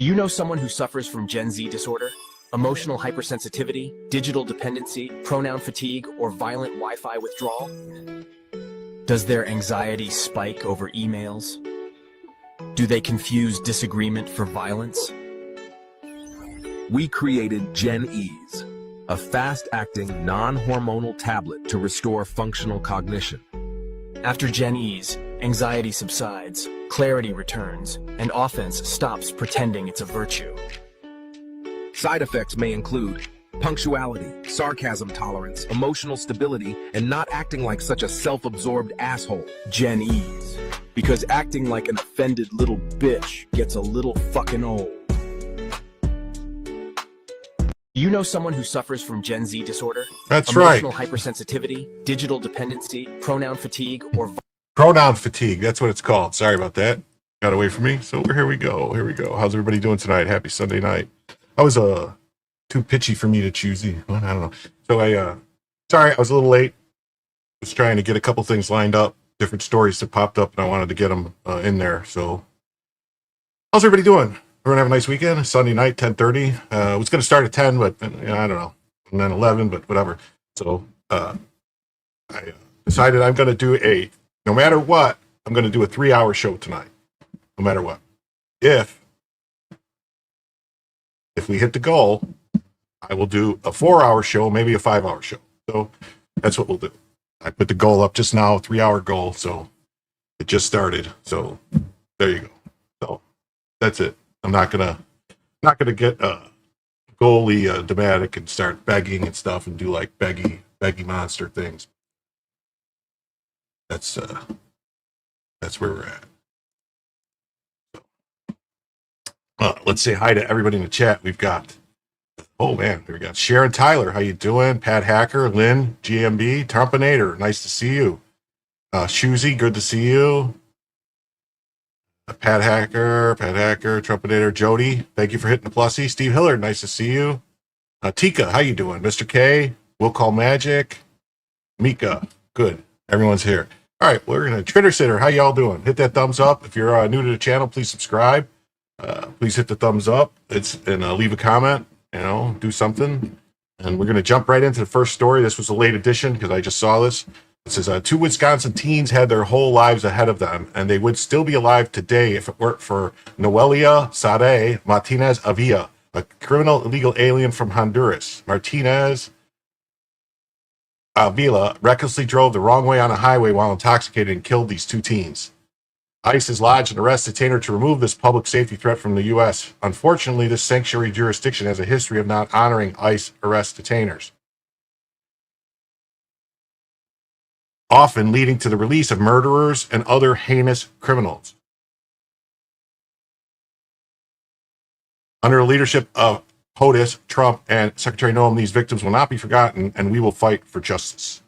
You know someone who suffers from Gen Z disorder? Emotional hypersensitivity, digital dependency, pronoun fatigue, or violent Wi-Fi withdrawal? Does their anxiety spike over emails? Do they confuse disagreement for violence? We created Gen Ease, a fast-acting, non-hormonal tablet to restore functional cognition. After Gen Ease, anxiety subsides, clarity returns, and offense stops pretending it's a virtue. Side effects may include punctuality, sarcasm tolerance, emotional stability, and not acting like such a self-absorbed asshole. Gen Ease, because acting like an offended little bitch gets a little fucking old. You know someone who suffers from Gen Z disorder? That's right. Emotional hypersensitivity, digital dependency, pronoun fatigue, or Pronoun fatigue. That's what it's called. Sorry about that. Got away from me. So here we go. Here we go. How's everybody doing tonight? Happy Sunday night. I was too pitchy for me to choose. Well, I don't know. So sorry, I was a little late. Was trying to get a couple things lined up, different stories that popped up, and I wanted to get them in there. So how's everybody doing? We're gonna have a nice weekend. Sunday night, 10:30. It was gonna start at 10, but I don't know, and then 11, but whatever. So I decided I'm gonna do no matter what, I'm gonna do a 3-hour show tonight. No matter what. If we hit the goal, I will do a 4-hour show, maybe a 5-hour show. So that's what we'll do. I put the goal up just now, 3-hour goal. So it just started. So there you go. So that's it. I'm not gonna get goalie dramatic and start begging and stuff and do like beggy monster things. That's where we're at. Let's say hi to everybody in the chat. We've got, oh man, we got Sharon Tyler. How you doing? Pat Hacker, Lynn, GMB, Trumpinator. Nice to see you. Shoozy, good to see you. Pat Hacker, Trumpinator, Jody. Thank you for hitting the plussy. Steve Hillard, nice to see you. Tika, how you doing? Mr. K, Will Call Magic, Mika, good. Everyone's here. All right, we're gonna Tritter Sitter. How y'all doing? Hit that thumbs up. If you're new to the channel, please subscribe. Please hit the thumbs up. And leave a comment. Do something. And we're gonna jump right into the first story. This was a late edition because I just saw this. It says 2 Wisconsin teens had their whole lives ahead of them, and they would still be alive today if it weren't for Noelia Sade Martinez Avila, a criminal illegal alien from Honduras. Martinez Avila recklessly drove the wrong way on a highway while intoxicated and killed these 2 teens. ICE has lodged an arrest detainer to remove this public safety threat from the U.S. Unfortunately, this sanctuary jurisdiction has a history of not honoring ICE arrest detainers, often leading to the release of murderers and other heinous criminals. Under the leadership of POTUS, Trump, and Secretary Newsome, these victims will not be forgotten, and we will fight for justice.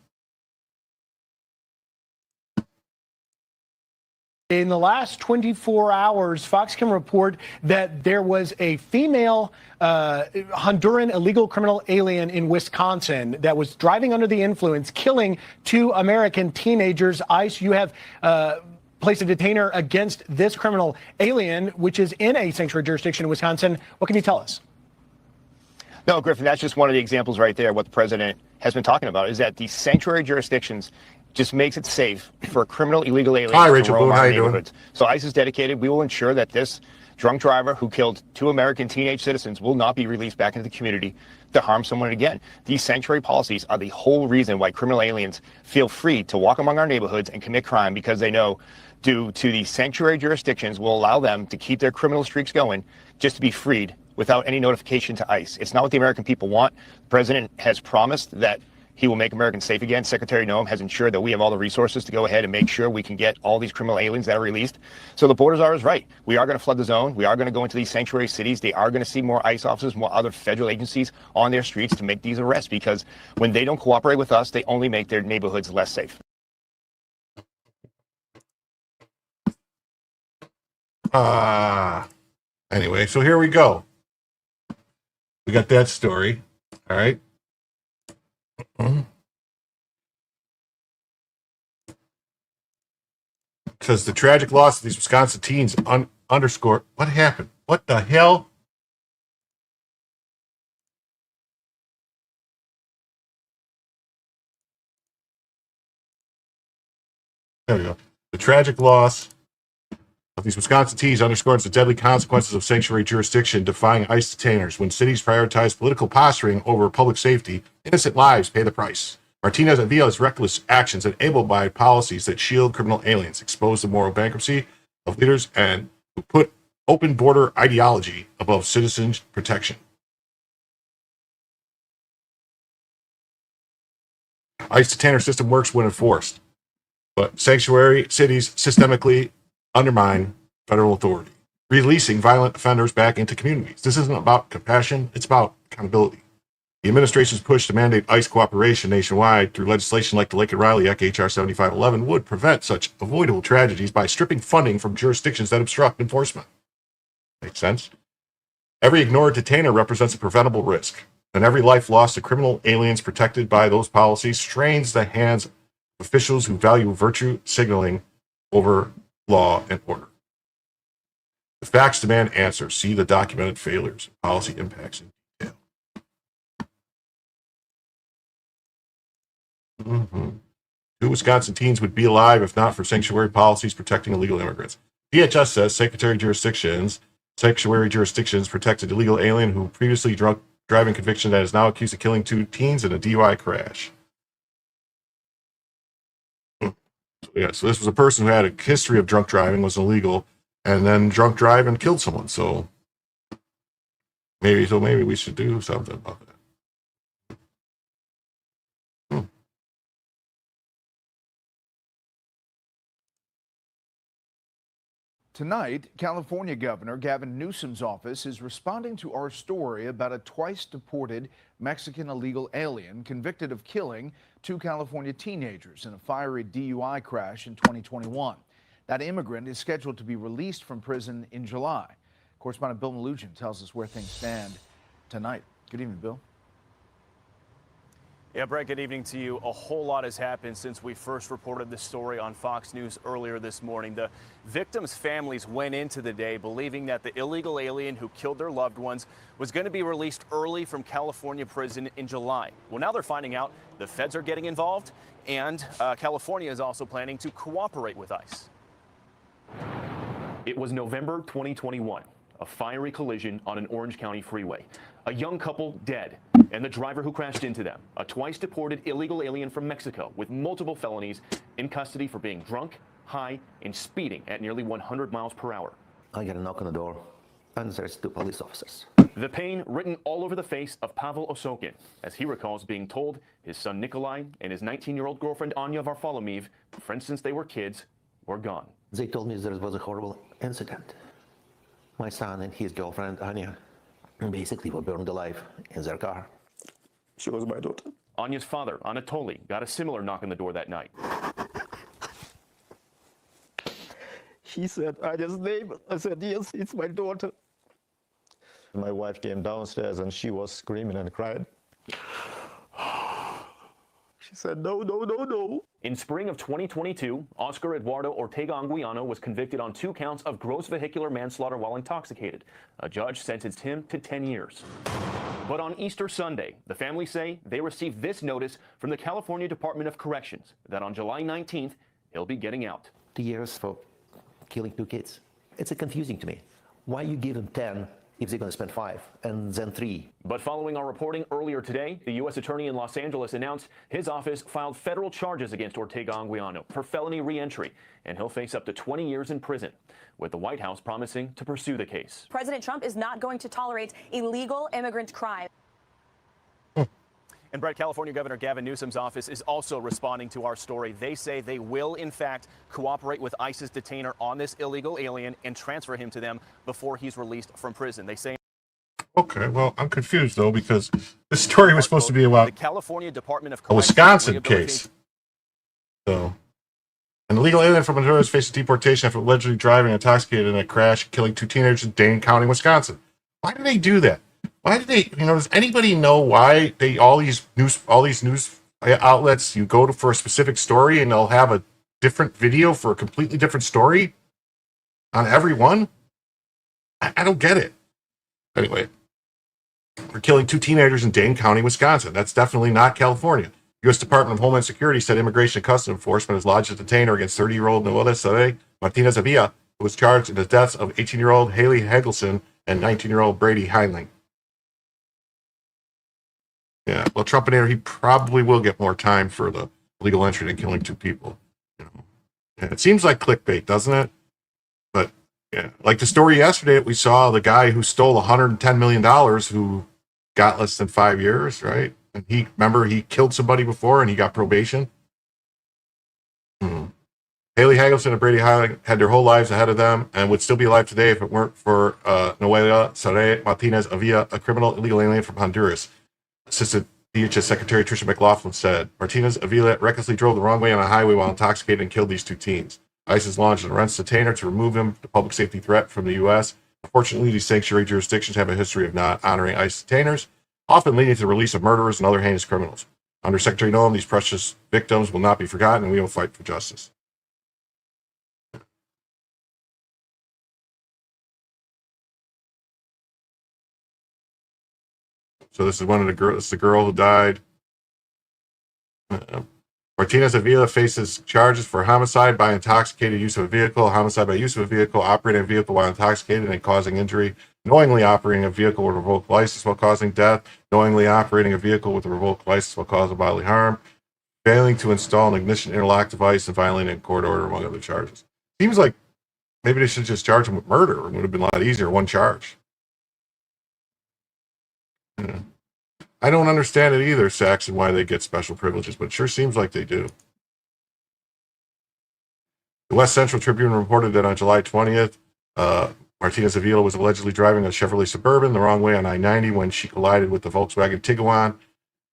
In the last 24 hours, Fox can report that there was a female Honduran illegal criminal alien in Wisconsin that was driving under the influence, killing 2 American teenagers. ICE, you have placed a detainer against this criminal alien, which is in a sanctuary jurisdiction in Wisconsin. What can you tell us? No, Griffin, that's just one of the examples right there. What the president has been talking about is that these sanctuary jurisdictions just makes it safe for criminal illegal aliens to roam our neighborhoods. So ICE is dedicated. We will ensure that this drunk driver who killed 2 American teenage citizens will not be released back into the community to harm someone again. These sanctuary policies are the whole reason why criminal aliens feel free to walk among our neighborhoods and commit crime, because they know due to these sanctuary jurisdictions will allow them to keep their criminal streaks going just to be freed without any notification to ICE. It's not what the American people want. The president has promised that he will make Americans safe again. Secretary Newsome has ensured that we have all the resources to go ahead and make sure we can get all these criminal aliens that are released. So the borders are right. We are going to flood the zone. We are going to go into these sanctuary cities. They are going to see more ICE officers, more other federal agencies on their streets to make these arrests, because when they don't cooperate with us, they only make their neighborhoods less safe. Anyway, so here we go. We got that story. All right. Says the tragic loss of these Wisconsin teens underscore what happened. What the hell? There we go. The tragic loss of these Wisconsin teens underscores the deadly consequences of sanctuary jurisdiction defying ICE detainers. When cities prioritize political posturing over public safety, innocent lives pay the price. Martinez and Villa's reckless actions, enabled by policies that shield criminal aliens, expose the moral bankruptcy of leaders and who put open border ideology above citizen protection. ICE detainer system works when enforced, but sanctuary cities systemically undermine federal authority, releasing violent offenders back into communities. This isn't about compassion, it's about accountability. The administration's push to mandate ICE cooperation nationwide through legislation like the Lake and Riley Act, H.R. 7511, would prevent such avoidable tragedies by stripping funding from jurisdictions that obstruct enforcement. Makes sense? Every ignored detainer represents a preventable risk, and every life lost to criminal aliens protected by those policies strains the hands of officials who value virtue signaling over law and order. The facts demand answers. See the documented failures and policy impacts in detail. Two Wisconsin teens would be alive if not for sanctuary policies protecting illegal immigrants. DHS says sanctuary jurisdictions protected illegal alien who previously drunk driving conviction that is now accused of killing 2 teens in a DUI crash. So this was a person who had a history of drunk driving, was illegal, and then drunk drive and killed someone. So maybe we should do something about that. Tonight, California Governor Gavin Newsom's office is responding to our story about a twice-deported Mexican illegal alien convicted of killing 2 California teenagers in a fiery DUI crash in 2021. That immigrant is scheduled to be released from prison in July. Correspondent Bill Malugin tells us where things stand tonight. Good evening, Bill. Yeah, Brett, good evening to you. A whole lot has happened since we first reported this story on Fox News earlier this morning. The victims' families went into the day believing that the illegal alien who killed their loved ones was going to be released early from California prison in July. Well, now they're finding out the feds are getting involved, and California is also planning to cooperate with ICE. It was November 2021, a fiery collision on an Orange County freeway. A young couple dead, and the driver who crashed into them, a twice-deported illegal alien from Mexico with multiple felonies, in custody for being drunk high, and speeding at nearly 100 miles per hour. I get a knock on the door, and there's 2 police officers. The pain written all over the face of Pavel Osokin, as he recalls being told his son Nikolai and his 19-year-old girlfriend Anya Varfolomeev, friends since they were kids, were gone. They told me there was a horrible incident. My son and his girlfriend Anya basically were burned alive in their car. She was my daughter. Anya's father, Anatoly, got a similar knock on the door that night. He said Anya's name. I said, yes, it's my daughter. My wife came downstairs and she was screaming and crying. She said, no, no, no, no. In spring of 2022, Oscar Eduardo Ortega Anguiano was convicted on 2 counts of gross vehicular manslaughter while intoxicated. A judge sentenced him to 10 years. But on Easter Sunday, the family say they received this notice from the California Department of Corrections that on July 19th, he'll be getting out. 2 years for killing 2 kids. It's confusing to me. Why you give him 10 if they're going to spend 5 and then 3? But following our reporting earlier today, the U.S. Attorney in Los Angeles announced his office filed federal charges against Ortega Anguiano for felony reentry, and he'll face up to 20 years in prison, with the White House promising to pursue the case. President Trump is not going to tolerate illegal immigrant crime. And Brett, California Governor Gavin Newsom's office is also responding to our story. They say they will, in fact, cooperate with ISIS detainer on this illegal alien and transfer him to them before he's released from prison. They say. Okay, well, I'm confused, though, because this story was supposed to be about the California Department of a Wisconsin case. So, an illegal alien from Honduras faces deportation after allegedly driving intoxicated in a crash, killing 2 teenagers in Dane County, Wisconsin. Why did they do that? Why did they, does anybody know why they, all these news outlets, you go to for a specific story and they'll have a different video for a completely different story on every one? I don't get it. Anyway, for killing 2 teenagers in Dane County, Wisconsin. That's definitely not California. U.S. Department of Homeland Security said Immigration and Customs Enforcement has lodged a detainer against 30-year-old Noelia Sare Martinez Avila, who was charged in the deaths of 18-year-old Haley Hagelson and 19-year-old Brady Heinling. Yeah, well, Trumpinator, he probably will get more time for the legal entry than killing 2 people. Yeah, it seems like clickbait, doesn't it? But yeah, like the story yesterday that we saw, the guy who stole $110 million who got less than 5 years, right? And he killed somebody before and he got probation. Haley Hagelson and Brady Heinling had their whole lives ahead of them and would still be alive today if it weren't for Noelia Sare Martinez Avila, a criminal illegal alien from Honduras. Assistant DHS Secretary Tricia McLaughlin said Martinez Avila recklessly drove the wrong way on a highway while intoxicated and killed these 2 teens. ISIS launched an arrest detainer to remove him, the public safety threat from the U.S. Unfortunately, these sanctuary jurisdictions have a history of not honoring ISIS detainers, often leading to the release of murderers and other heinous criminals. Under Secretary Newsome, these precious victims will not be forgotten, and we will fight for justice. So this is one of the girls. This is the girl who died. Martinez Avila faces charges for homicide by intoxicated use of a vehicle, homicide by use of a vehicle, operating a vehicle while intoxicated and causing injury, knowingly operating a vehicle with a revoked license while causing death, knowingly operating a vehicle with a revoked license while causing bodily harm, failing to install an ignition interlock device, and violating a court order, among other charges. Seems like maybe they should just charge him with murder. It would have been a lot easier, one charge. Yeah. I don't understand it either, Saxon, why they get special privileges, but it sure seems like they do. The West Central Tribune reported that on July 20th, Martinez Avila was allegedly driving a Chevrolet Suburban the wrong way on I-90 when she collided with the Volkswagen Tiguan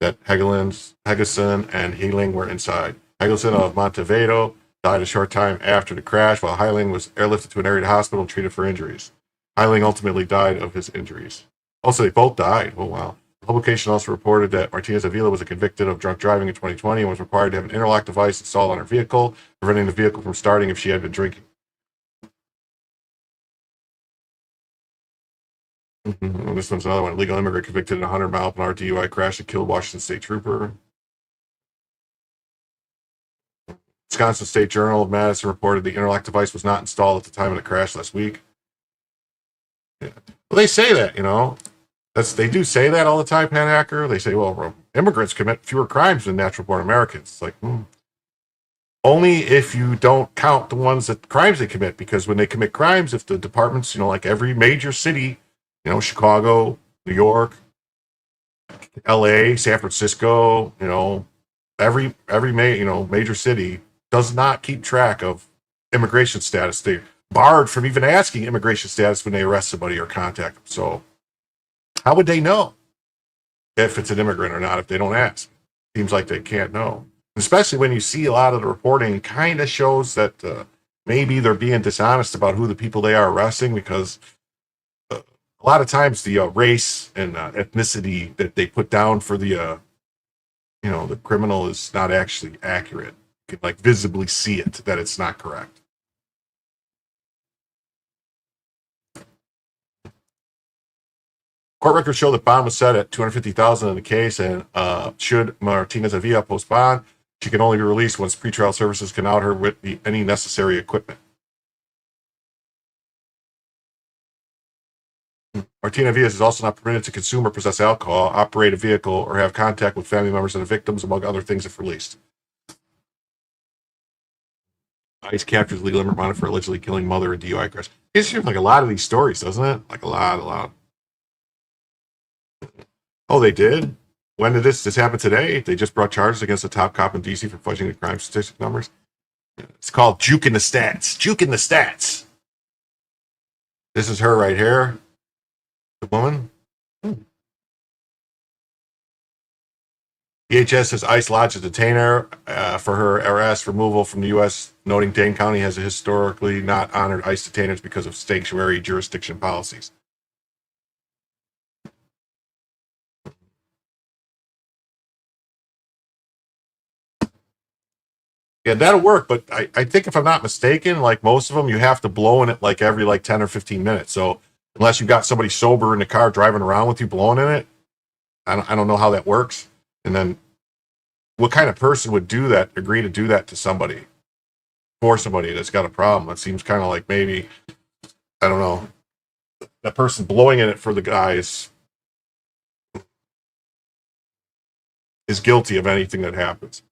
that Hagelson and Heiling were inside. Hagelson of Montevideo died a short time after the crash, while Heiling was airlifted to an area hospital and treated for injuries. Heiling ultimately died of his injuries. Also, they both died. Oh, wow. The publication also reported that Martinez Avila was convicted of drunk driving in 2020 and was required to have an interlock device installed on her vehicle, preventing the vehicle from starting if she had been drinking. This one's another one. Illegal immigrant convicted in a 100-mile-per-hour DUI crash that killed Washington State trooper. Wisconsin State Journal of Madison reported the interlock device was not installed at the time of the crash last week. Yeah. Well, they say that, they do say that all the time, Pan Hacker. They say, well, immigrants commit fewer crimes than natural-born Americans. It's like, only if you don't count the ones that crimes they commit, because when they commit crimes, if the departments, like every major city, Chicago, New York, LA, San Francisco, every major city does not keep track of immigration status. They're barred from even asking immigration status when they arrest somebody or contact them. So how would they know if it's an immigrant or not if they don't ask? Seems like they can't know. Especially when you see a lot of the reporting kind of shows that maybe they're being dishonest about who the people they are arresting, because a lot of times the race and ethnicity that they put down for the criminal is not actually accurate. You can visibly see it, that it's not correct. Court records show that bond was set at $250,000 in the case, and should Martinez-Avila post bond, she can only be released once pretrial services can out her with any necessary equipment. Martinez-Avila is also not permitted to consume or possess alcohol, operate a vehicle, or have contact with family members of the victims, among other things, if released. ICE captures legal immigrant wanted for allegedly killing mother in DUI crash. It seems like a lot of these stories, doesn't it? Like a lot. Oh, they did? When did this happen today? They just brought charges against a top cop in DC for fudging the crime statistic numbers. It's called juking the stats. Juking the stats. This is her right here. The woman. DHS says ICE lodged a detainer for her arrest removal from the U.S., noting Dane County has historically not honored ICE detainers because of sanctuary jurisdiction policies. Yeah, that'll work, but I think if I'm not mistaken, like most of them, you have to blow in it every 10 or 15 minutes. So unless you've got somebody sober in the car driving around with you blowing in it, I don't know how that works. And then what kind of person would do that, agree to do that to somebody, for somebody that's got a problem? It seems kind of like maybe, I don't know, that person blowing in it for the guys is guilty of anything that happens.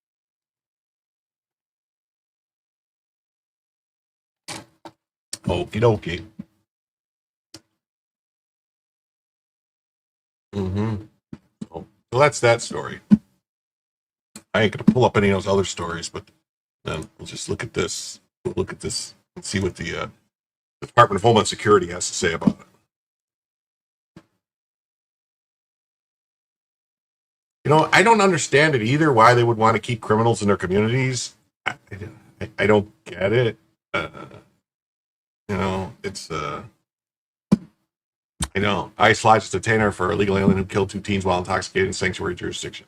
Okie dokie. So that's that story. I ain't gonna pull up any of those other stories, but then we'll just look at this. We'll look at this and see what the Department of Homeland Security has to say about it. I don't understand it either, why they would want to keep criminals in their communities. I don't get it. It's ICE lodged a detainer for a illegal alien who killed 2 teens while intoxicated in sanctuary jurisdiction.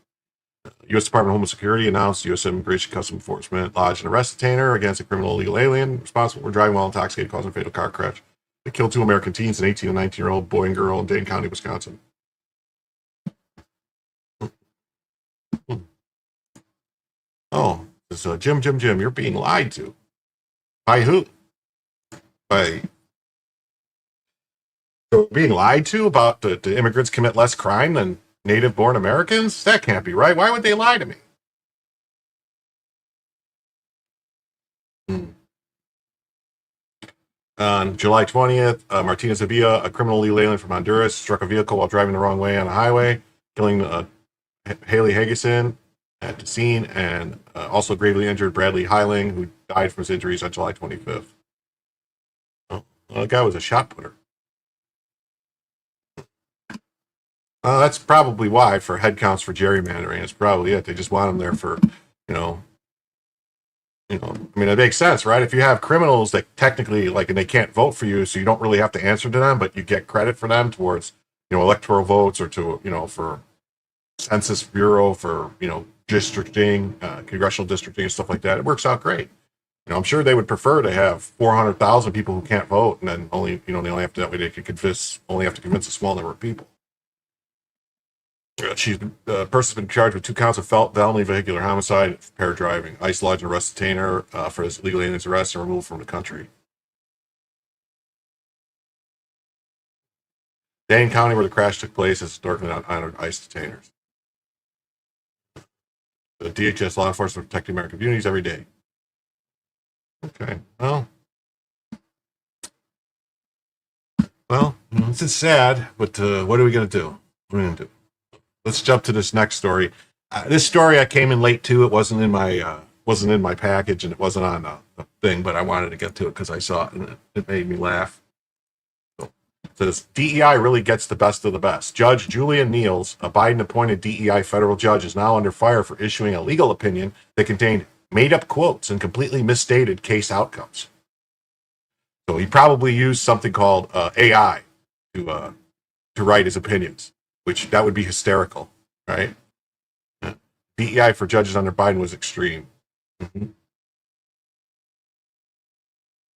U.S. Department of Homeland Security announced U.S. Immigration Customs Enforcement lodged an arrest detainer against a criminal illegal alien responsible for driving while intoxicated, causing a fatal car crash. They killed 2 American teens, an 18 and 19-year-old boy and girl in Dane County, Wisconsin. Oh, this is Jim, you're being lied to. By who? By being lied to about the immigrants commit less crime than native-born Americans? That can't be right. Why would they lie to me? On July 20th, Martinez-Avila, a criminal illegal alien from Honduras, struck a vehicle while driving the wrong way on a highway, killing Haley Hageson at the scene, and also gravely injured Bradley Heiling, who died from his injuries on July 25th. Oh, well, the guy was a shot putter. That's probably why, for head counts for gerrymandering. It's probably it. They just want them there for, it makes sense, right? If you have criminals that technically, and they can't vote for you, so you don't really have to answer to them, but you get credit for them towards, electoral votes or to, for Census Bureau, for, districting, congressional districting and stuff like that. It works out great. I'm sure they would prefer to have 400,000 people who can't vote, and then only, they only have to, that way they could convince a small number of people. The person's been charged with 2 counts of felony vehicular homicide, impaired driving. ICE lodged an arrest detainer for his illegal alien's arrest and removal from the country. Dane County, where the crash took place, has historically not honored ICE detainers. The DHS law enforcement protecting American communities every day. Okay. Well, this is sad, but what are we going to do? What are we going to do? Let's jump to this next story. This story I came in late to. It wasn't in my package, and it wasn't on the thing, but I wanted to get to it because I saw it and it made me laugh. So, it says DEI really gets the best of the best. Judge Julian Niels, a Biden-appointed DEI federal judge, is now under fire for issuing a legal opinion that contained made-up quotes and completely misstated case outcomes. So he probably used something called AI to write his opinions, which that would be hysterical, right? Yeah. DEI for judges under Biden was extreme. Mm-hmm.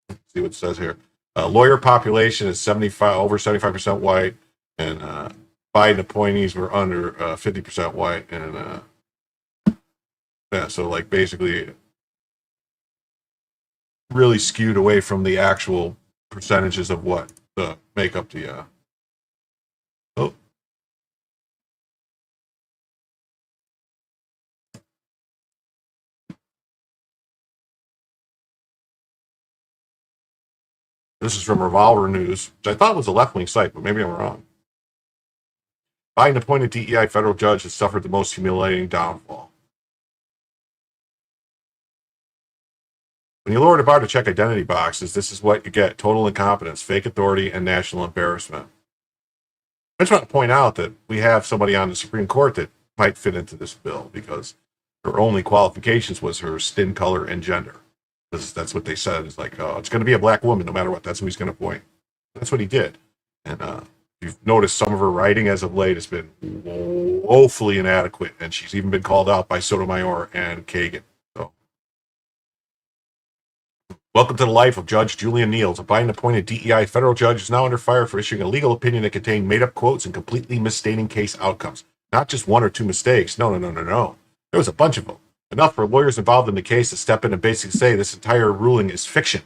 Let's see what it says here. Lawyer population is over 75% white, and Biden appointees were under 50% white, and yeah, so like basically really skewed away from the actual percentages of what make up the This is from Revolver News, which I thought was a left-wing site, but maybe I'm wrong. Biden appointed DEI federal judge has suffered the most humiliating downfall. When you lower the bar to check identity boxes, this is what you get: total incompetence, fake authority, and national embarrassment. I just want to point out that we have somebody on the Supreme Court that might fit into this bill because her only qualifications was her skin color and gender. That's what they said. It's like, it's going to be a black woman no matter what. That's who he's going to appoint. That's what he did. And you've noticed some of her writing as of late has been woefully inadequate, and she's even been called out by Sotomayor and Kagan. So, welcome to the life of Judge Julian Niels. A Biden-appointed DEI federal judge is now under fire for issuing a legal opinion that contained made-up quotes and completely misstating case outcomes. Not just one or two mistakes. No. There was a bunch of them. Enough for lawyers involved in the case to step in and basically say this entire ruling is fiction.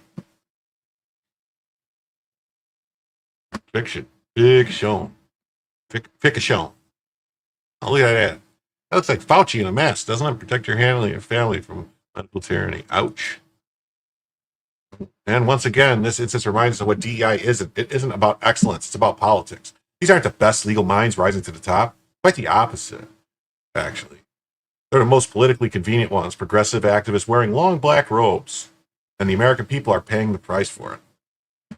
Fiction. Fiction. Fiction. Oh, look at that. That looks like Fauci in a mess. Doesn't it? Protect your family from medical tyranny. Ouch. And once again, this instance reminds us of what DEI isn't. It isn't about excellence. It's about politics. These aren't the best legal minds rising to the top. Quite the opposite, actually. They're the most politically convenient ones, progressive activists wearing long black robes, and the American people are paying the price for it.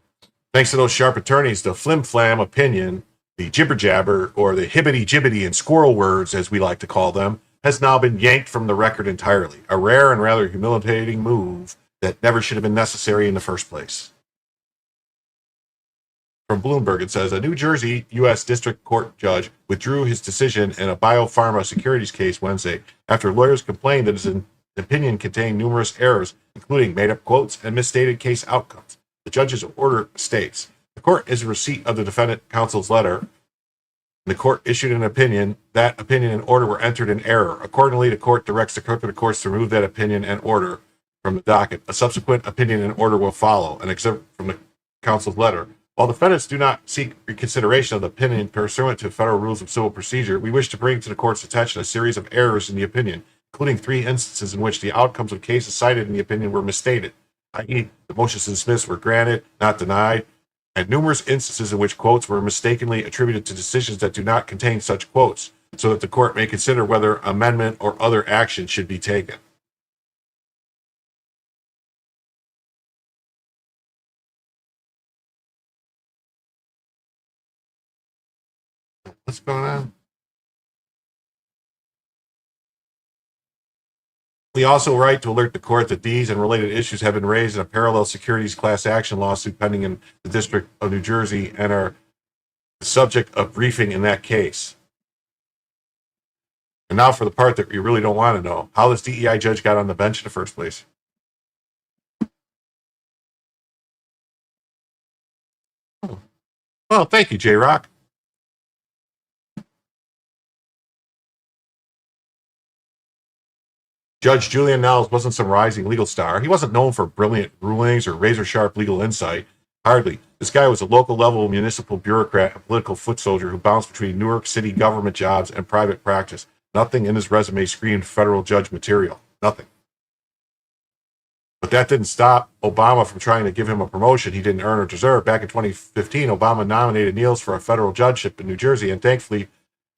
Thanks to those sharp attorneys, the flim-flam opinion, the jibber-jabber, or the hibbity-jibbity and squirrel words, as we like to call them, has now been yanked from the record entirely, a rare and rather humiliating move that never should have been necessary in the first place. From Bloomberg, it says, a New Jersey U.S. District Court judge withdrew his decision in a biopharma securities case Wednesday after lawyers complained that his opinion contained numerous errors, including made-up quotes and misstated case outcomes. The judge's order states, the court is in receipt of the defendant counsel's letter. The court issued an opinion. That opinion and order were entered in error. Accordingly, the court directs the clerk of the courts to remove that opinion and order from the docket. A subsequent opinion and order will follow, an excerpt from the counsel's letter. While defendants do not seek reconsideration of the opinion pursuant to federal rules of civil procedure, we wish to bring to the court's attention a series of errors in the opinion, including 3 instances in which the outcomes of cases cited in the opinion were misstated, i.e., the motions to dismiss were granted, not denied, and numerous instances in which quotes were mistakenly attributed to decisions that do not contain such quotes, so that the court may consider whether amendment or other action should be taken. What's going on? We also write to alert the court that these and related issues have been raised in a parallel securities class action lawsuit pending in the District of New Jersey and are the subject of briefing in that case. And now for the part that you really don't want to know. How this DEI judge got on the bench in the first place. Well, thank you, J-Rock. Judge Julian Niels wasn't some rising legal star. He wasn't known for brilliant rulings or razor-sharp legal insight. Hardly. This guy was a local-level municipal bureaucrat and political foot soldier who bounced between New York City government jobs and private practice. Nothing in his resume screamed federal judge material. Nothing. But that didn't stop Obama from trying to give him a promotion he didn't earn or deserve. Back in 2015, Obama nominated Niels for a federal judgeship in New Jersey, and thankfully,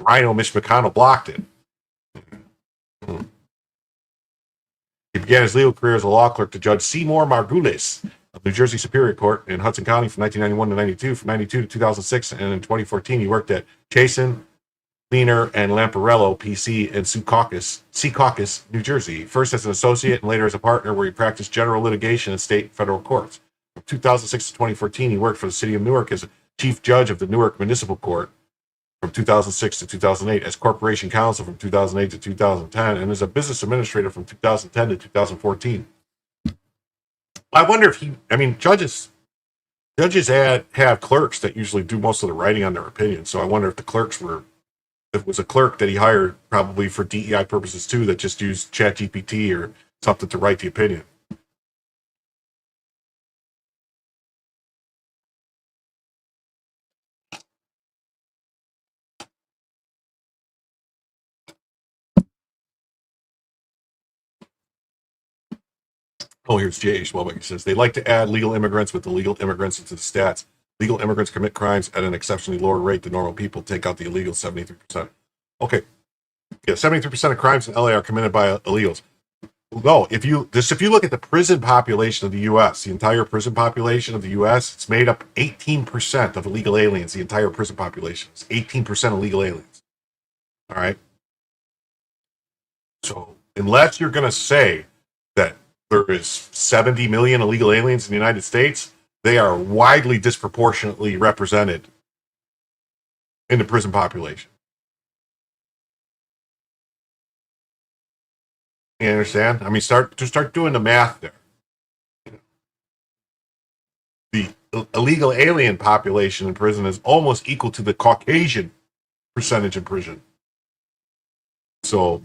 Rhino Mitch McConnell blocked it. He began his legal career as a law clerk to Judge Seymour Margulis of New Jersey Superior Court in Hudson County from 1991 to 92. From 92 to 2006, and in 2014, he worked at Chasen, Leaner, and Lamparello, PC, in Secaucus, New Jersey. First as an associate and later as a partner, where he practiced general litigation in state and federal courts. From 2006 to 2014, he worked for the city of Newark as chief judge of the Newark Municipal Court. From 2006 to 2008, as corporation counsel from 2008 to 2010, and as a business administrator from 2010 to 2014. I wonder if judges have clerks that usually do most of the writing on their opinions. So I wonder if if it was a clerk that he hired probably for DEI purposes too, that just used ChatGPT or something to write the opinion. Oh, here's J.H. Welbeck. He says, they like to add legal immigrants with illegal immigrants into the stats. Legal immigrants commit crimes at an exceptionally lower rate than normal people. Take out the illegal 73%. Okay. Yeah, 73% of crimes in LA are committed by illegals. No, if you look at the prison population of the U.S., the entire prison population of the U.S., it's made up 18% of illegal aliens. The entire prison population is 18% illegal aliens. All right? So unless you're going to say that there is 70 million illegal aliens in the United States, they are widely disproportionately represented in the prison population. You understand? I mean, start doing the math there. The illegal alien population in prison is almost equal to the Caucasian percentage in prison. So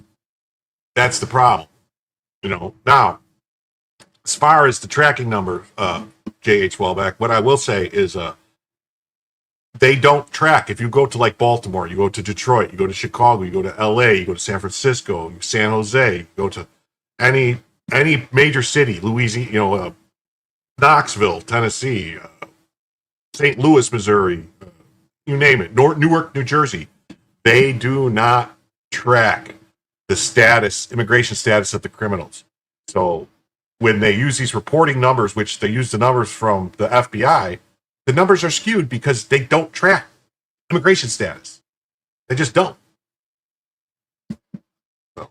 that's the problem. Now, as far as the tracking number, J.H. Welbeck, what I will say is they don't track. If you go to like Baltimore, you go to Detroit, you go to Chicago, you go to L.A., you go to San Francisco, San Jose, you go to any major city, Louisiana, Knoxville, Tennessee, St. Louis, Missouri, you name it, Newark, New Jersey, they do not track the immigration status of the criminals. So when they use these reporting numbers, which they use the numbers from the FBI, the numbers are skewed because they don't track immigration status. They just don't. So.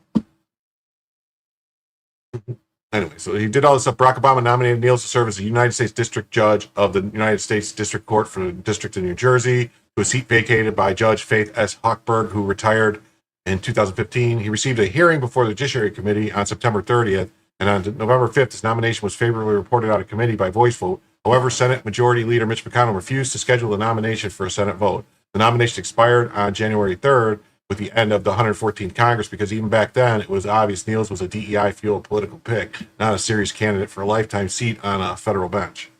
Anyway, so he did all this stuff. Barack Obama nominated Niels to serve as the United States District Judge of the United States District Court for the District of New Jersey, to a seat vacated by Judge Faith S. Hochberg, who retired in 2015. He received a hearing before the Judiciary Committee on September 30th. And on November 5th, his nomination was favorably reported out of committee by voice vote. However, Senate Majority Leader Mitch McConnell refused to schedule the nomination for a Senate vote. The nomination expired on January 3rd with the end of the 114th Congress, because even back then, it was obvious Niels was a DEI-fueled political pick, not a serious candidate for a lifetime seat on a federal bench.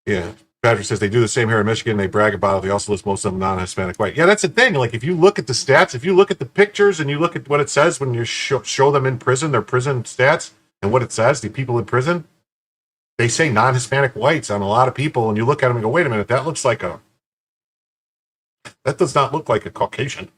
Yeah. Patrick says they do the same here in Michigan. They brag about it. They also list most of them non-Hispanic white. Yeah, that's the thing. Like, if you look at the stats, if you look at the pictures and you look at what it says when you show them in prison, their prison stats, and what it says, the people in prison, they say non-Hispanic whites on a lot of people, and you look at them and go, wait a minute, that does not look like a Caucasian.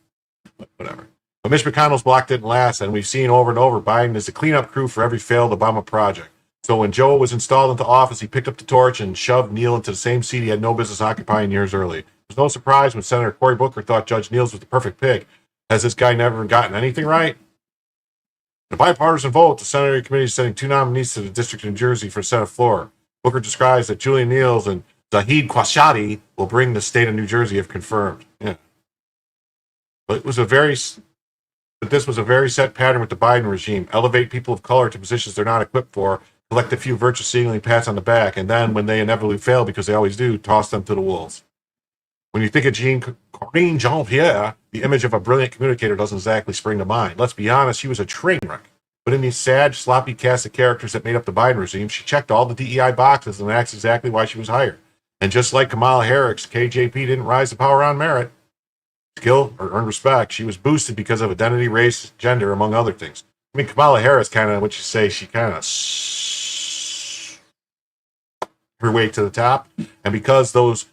But whatever. But Mitch McConnell's block didn't last, and we've seen over and over Biden is the cleanup crew for every failed Obama project. So when Joe was installed into office, he picked up the torch and shoved Neal into the same seat he had no business occupying years early. It was no surprise when Senator Cory Booker thought Judge Niels was the perfect pick. Has this guy never gotten anything right? In a bipartisan vote, the Senate Committee is sending 2 nominees to the District of New Jersey for Senate floor. Booker describes that Julian Niels and Zahid Khashoggi will bring the state of New Jersey if confirmed. Yeah. But this was a very set pattern with the Biden regime. Elevate people of color to positions they're not equipped for, collect a few virtue signaling pats on the back, and then, when they inevitably fail, because they always do, toss them to the wolves. When you think of Corinne Jean-Pierre, the image of a brilliant communicator doesn't exactly spring to mind. Let's be honest, she was a train wreck. But in these sad, sloppy cast of characters that made up the Biden regime, she checked all the DEI boxes, and that's exactly why she was hired. And just like Kamala Harris, KJP didn't rise to power on merit, skill, or earned respect. She was boosted because of identity, race, gender, among other things. I mean, Kamala Harris kind of, what you say, she kind of her way to the top. And because those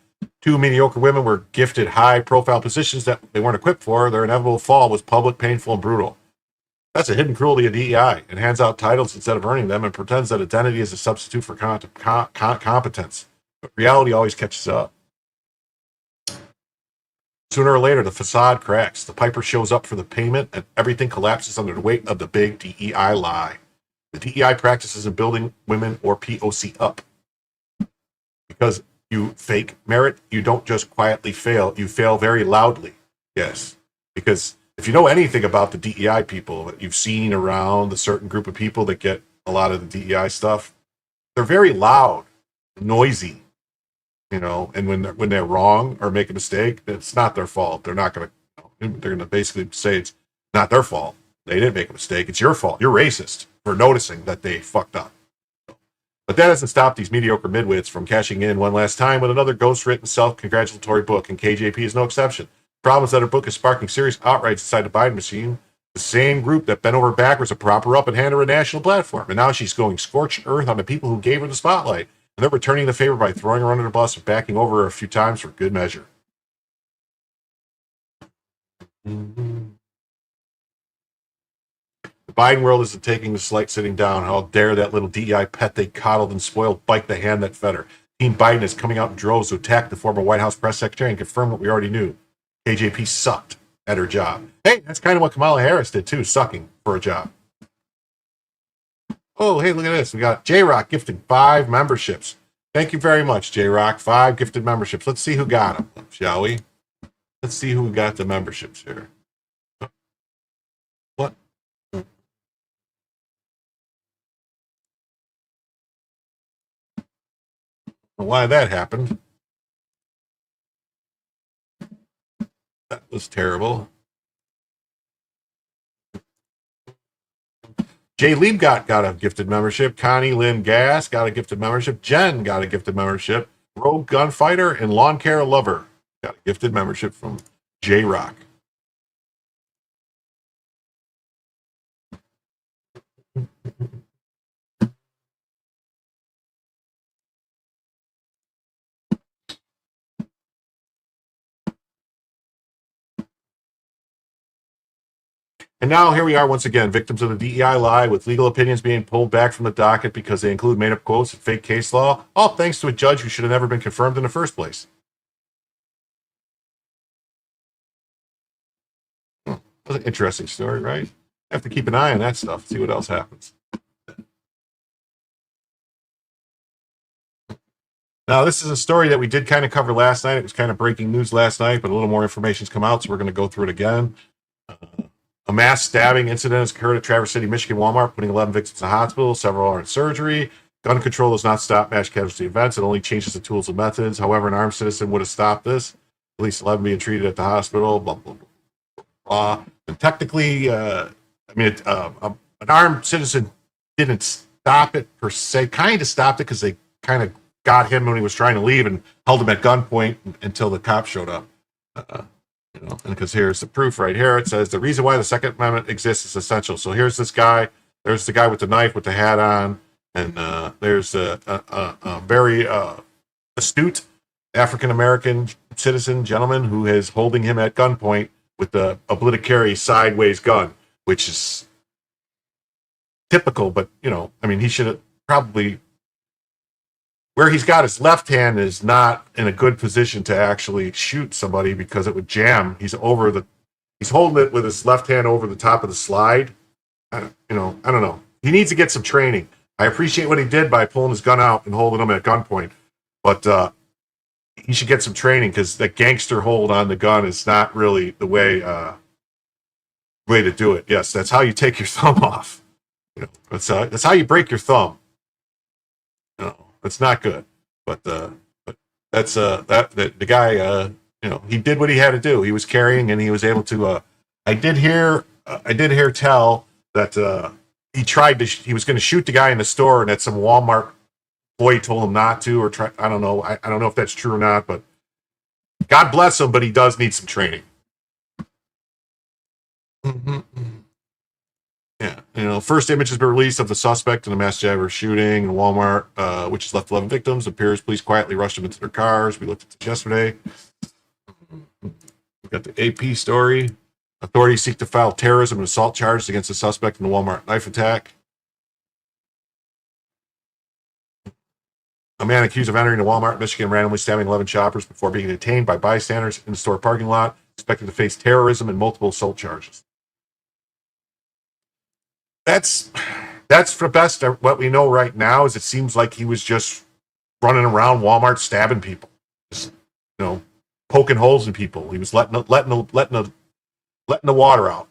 two mediocre women were gifted high-profile positions that they weren't equipped for, their inevitable fall was public, painful, and brutal. That's a hidden cruelty of DEI. It hands out titles instead of earning them and pretends that identity is a substitute for competence. But reality always catches up. Sooner or later, the facade cracks. The piper shows up for the payment, and everything collapses under the weight of the big DEI lie. The DEI practices in building women or POC up. Because you fake merit, you don't just quietly fail. You fail very loudly. Yes. Because if you know anything about the DEI people that you've seen around, the certain group of people that get a lot of the DEI stuff, they're very loud, noisy, and when they're wrong or make a mistake, it's not their fault. They're not going to, they're going to basically say it's not their fault. They didn't make a mistake. It's your fault. You're racist for noticing that they fucked up. But that doesn't stop these mediocre midwits from cashing in one last time with another ghost-written self-congratulatory book, and KJP is no exception. The problem is that her book is sparking serious outrage inside the Biden machine, the same group that bent over backwards to prop her up and hand her a national platform. And now she's going scorched earth on the people who gave her the spotlight. And they're returning the favor by throwing her under the bus and backing over her a few times for good measure. The Biden world isn't taking the slight sitting down. How dare that little DEI pet they coddled and spoiled bite the hand that fed her. Team Biden is coming out in droves to attack the former White House press secretary and confirm what we already knew. KJP sucked at her job. Hey, that's kind of what Kamala Harris did too, sucking for a job. Oh, hey, look at this. We got J-Rock gifting 5 memberships. Thank you very much, J-Rock. 5 gifted memberships. Let's see who got them, shall we? Let's see who got the memberships here. What? Why that happened. That was terrible. Jay Liebgott got a gifted membership. Connie Lynn Gass got a gifted membership. Jen got a gifted membership. Rogue Gunfighter and Lawn Care Lover got a gifted membership from J-Rock. And now here we are once again, victims of the DEI lie, with legal opinions being pulled back from the docket because they include made-up quotes and fake case law, all thanks to a judge who should have never been confirmed in the first place. That's an interesting story, right? I have to keep an eye on that stuff, see what else happens. Now, this is a story that we did kind of cover last night. It was kind of breaking news last night, but a little more information's come out, so we're going to go through it again. A mass stabbing incident has occurred at Traverse City, Michigan Walmart, putting 11 victims in the hospital. Several are in surgery. Gun control does not stop mass casualty events. It only changes the tools and methods. However, an armed citizen would have stopped this. At least 11 being treated at the hospital. Blah, blah, blah, blah. And technically, an armed citizen didn't stop it per se. Kind of stopped it because they kind of got him when he was trying to leave and held him at gunpoint until the cops showed up. And because here's the proof right here. It says the reason why the Second Amendment exists is essential. So here's this guy. There's the guy with the knife with the hat on. And there's a very astute African-American citizen gentleman who is holding him at gunpoint with the obligatory sideways gun, which is typical. But, he should have probably... Where he's got his left hand is not in a good position to actually shoot somebody because it would jam. He's holding it with his left hand over the top of the slide. I don't know. He needs to get some training. I appreciate what he did by pulling his gun out and holding him at gunpoint, but he should get some training because that gangster hold on the gun is not really the way to do it. Yes, that's how you take your thumb off. That's how you break your thumb. It's not good, but that's the guy. He did what he had to do. He was carrying, and he was able to. I did hear tell that he was going to shoot the guy in the store, and at some Walmart Floyd told him not to, or try. I don't know. I don't know if that's true or not, but God bless him, but he does need some training. Yeah, first image has been released of the suspect in the mass driver shooting in Walmart, which has left 11 victims. Appears police quietly rushed them into their cars. We looked at this yesterday. We got the AP story. Authorities seek to file terrorism and assault charges against the suspect in the Walmart knife attack. A man accused of entering a Walmart in Michigan, randomly stabbing 11 shoppers before being detained by bystanders in the store parking lot, expected to face terrorism and multiple assault charges. That's for the best. What we know right now is it seems like he was just running around Walmart stabbing people, just, poking holes in people. He was letting the water out.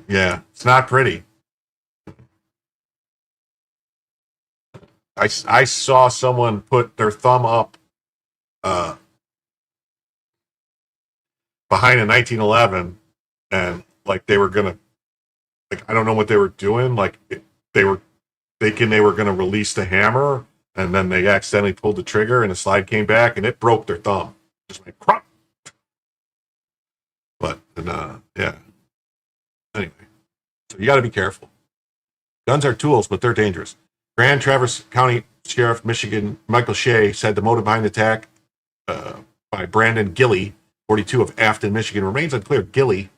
Yeah, it's not pretty. I saw someone put their thumb up behind a 1911, and like they were gonna, like I don't know what they were doing. Like they were thinking they were gonna release the hammer, and then they accidentally pulled the trigger, and the slide came back, and it broke their thumb. Just like crap. But yeah. Anyway, so you got to be careful. Guns are tools, but they're dangerous. Grand Traverse County Sheriff Michigan Michael Shea said the motive behind the attack by Brandon Gilley, 42 of Afton, Michigan, remains unclear. Gilley,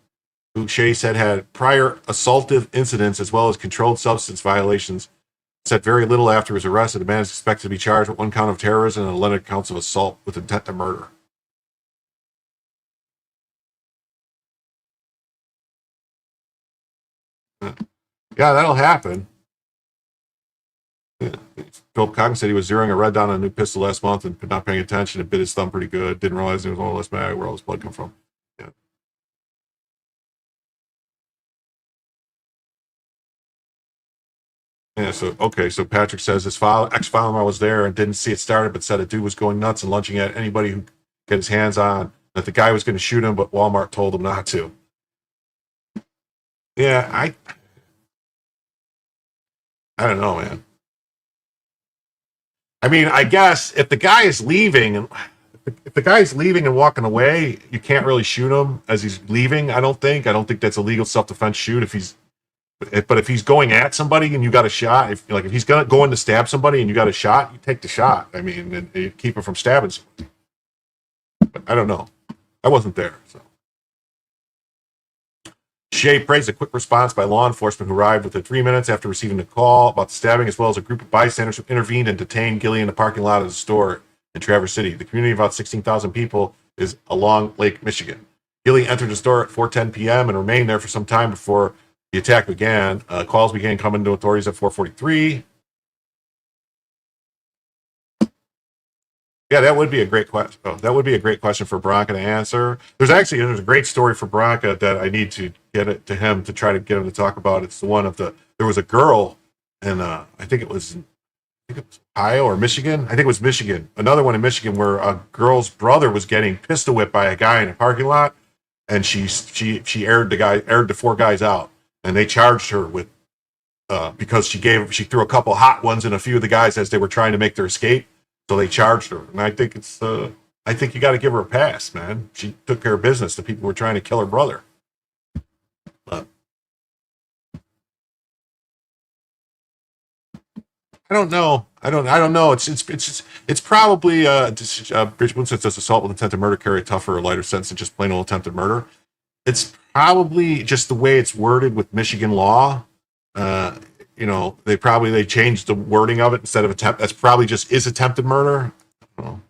who Shea said had prior assaultive incidents as well as controlled substance violations, said very little after he was arrested. The man is expected to be charged with 1 count of terrorism and 11 counts of assault with intent to murder. Yeah, that'll happen. Yeah. Philip Coggins said he was zeroing a red dot on a new pistol last month and not paying attention. It bit his thumb pretty good. Didn't realize it was one less mag where all his blood come from. Yeah. Yeah, so Patrick says his ex-father-in-law was there and didn't see it started, but said a dude was going nuts and lunging at anybody who get his hands on, that the guy was going to shoot him, but Walmart told him not to. Yeah, I don't know, man. I mean, I guess if the guy is leaving and walking away, you can't really shoot him as he's leaving. I don't think that's a legal self-defense shoot but if he's going at somebody and you got a shot, if he's going to stab somebody and you got a shot, you take the shot. I mean, and you keep him from stabbing somebody. But I don't know. I wasn't there, so. Shea praised a quick response by law enforcement who arrived within 3 minutes after receiving a call about the stabbing, as well as a group of bystanders who intervened and detained Gilley in the parking lot of the store in Traverse City. The community of about 16,000 people is along Lake Michigan. Gilley entered the store at 4:10 p.m. and remained there for some time before the attack began. Calls began coming to authorities at 4:43. Yeah, that would be a great question. That would be a great question for Bronca to answer. There's a great story for Bronca that I need to get it to him to try to get him to talk about. It's the one of there was a girl in I think it was Ohio or Michigan. I think it was Michigan. Another one in Michigan where a girl's brother was getting pistol whipped by a guy in a parking lot, and she aired the 4 guys out, and they charged her with because she threw a couple hot ones in a few of the guys as they were trying to make their escape. So they charged her, and I think you got to give her a pass, man. She took care of business. The people were trying to kill her brother. But I don't know. I don't know. It's probably Bridge Boone says does assault with intent to murder carry a tougher or lighter sentence than just plain old attempted murder. It's probably just the way it's worded with Michigan law. They changed the wording of it instead of attempt. That's probably just is attempted murder. I don't know.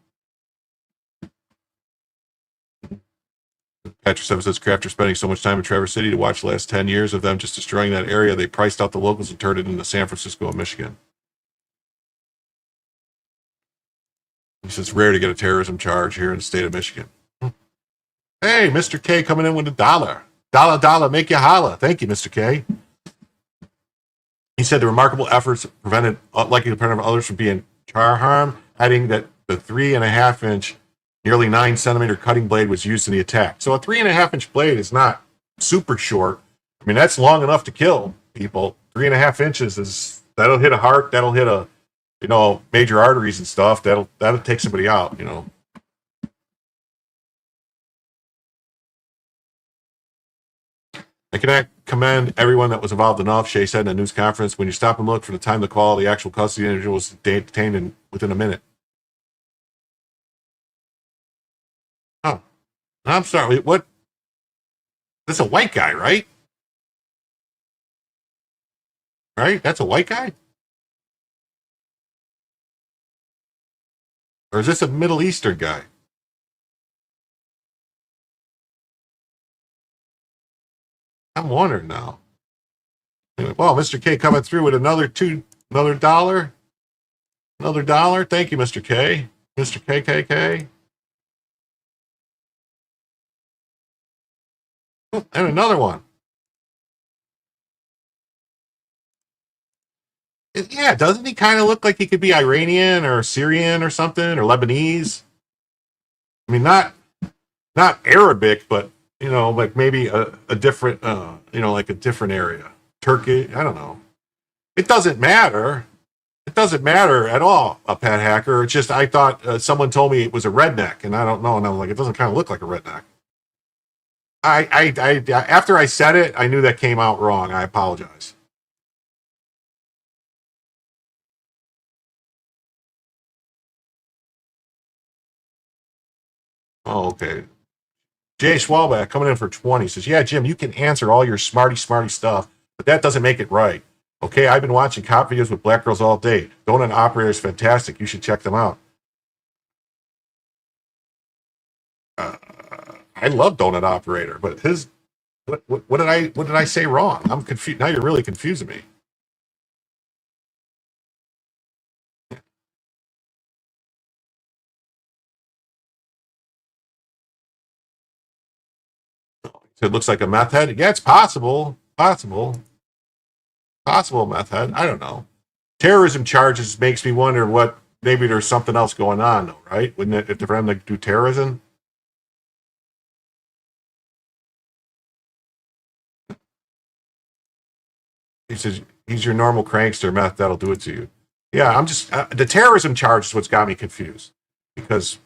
Patrick 7 says, after spending so much time in Traverse City to watch the last 10 years of them just destroying that area, they priced out the locals and turned it into San Francisco and Michigan. He says, rare to get a terrorism charge here in the state of Michigan. Hey, Mr. K coming in with $1. Dollar, make you holla. Thank you, Mr. K. He said the remarkable efforts prevented likely to prevent others from being harmed, adding that the 3.5-inch, nearly 9-centimeter cutting blade was used in the attack. So a 3.5-inch blade is not super short. I mean, that's long enough to kill people. 3.5 inches that'll hit a heart, that'll hit a, major arteries and stuff. That'll take somebody out, I can commend everyone that was involved enough, Shea said in a news conference. When you stop and look for the time to call, the actual custody individual was detained within a minute. Oh, I'm sorry. What? That's a white guy, right? Right? That's a white guy? Or is this a Middle Eastern guy? I'm wondering now. Anyway, well, Mr. K coming through with another $1. Another dollar. Thank you, Mr. K. Mr. KKK. Oh, and another one. Yeah, doesn't he kind of look like he could be Iranian or Syrian or something, or Lebanese? I mean, not Arabic, but like maybe a different, like a different area. Turkey, I don't know. It doesn't matter. It doesn't matter at all, a pet hacker. It's just I thought someone told me it was a redneck, and I don't know, and I'm like, it doesn't kind of look like a redneck. I after I said it, I knew that came out wrong. I apologize. Oh, okay. Jay Schwalbach coming in for 20 says, yeah, Jim, you can answer all your smarty stuff, but that doesn't make it right. Okay, I've been watching cop videos with black girls all day. Donut Operator is fantastic. You should check them out. I love Donut Operator, but what did I say wrong? I'm confused. Now you're really confusing me. So it looks like a meth head. Yeah, it's possible. Possible meth head. I don't know. Terrorism charges makes me wonder what, maybe there's something else going on though, right? Wouldn't it, if they're trying to do terrorism? He says, he's your normal prankster, meth, that'll do it to you. Yeah, I'm just, the terrorism charge is what's got me confused. Because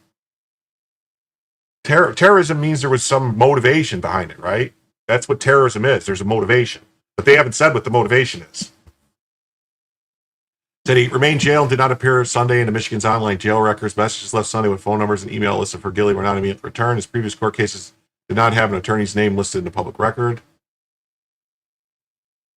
terrorism means there was some motivation behind it, right? That's what terrorism is. There's a motivation. But they haven't said what the motivation is. Said he remained jailed and did not appear Sunday in the Michigan's online jail records. Messages left Sunday with phone numbers and email listed for Gilly were not immediately returned. His previous court cases did not have an attorney's name listed in the public record.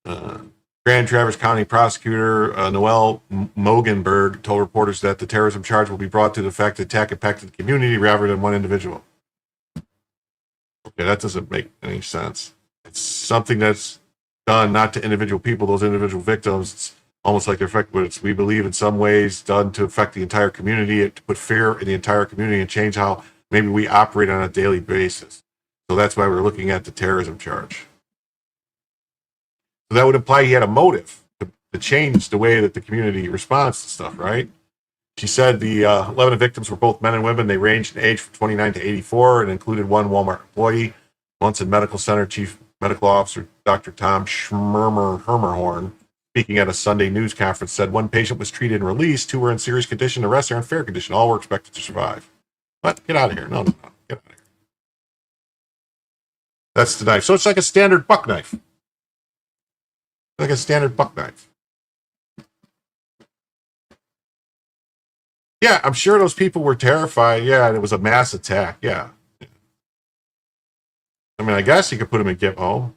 Grand Traverse County Prosecutor Noel Mogenberg told reporters that the terrorism charge will be brought to the fact that the attack impacted the community rather than one individual. Okay, that doesn't make any sense. It's something that's done not to individual people, those individual victims. It's almost like they're affected, but it's, we believe, in some ways done to affect the entire community, to put fear in the entire community and change how maybe we operate on a daily basis. So that's why we're looking at the terrorism charge. So that would imply he had a motive to change the way that the community responds to stuff, right? She said the 11 victims were both men and women. They ranged in age from 29 to 84 and included one Walmart employee. Munson Medical Center Chief Medical Officer Dr. Tom Hermerhorn, speaking at a Sunday news conference, said one patient was treated and released, two were in serious condition, the rest are in fair condition. All were expected to survive. What? Get out of here. No. Get out of here. That's the knife. So it's like a standard buck knife. Like a standard buck knife. Yeah, I'm sure those people were terrified. Yeah, and it was a mass attack. Yeah. I mean, I guess you could put them in Gitmo.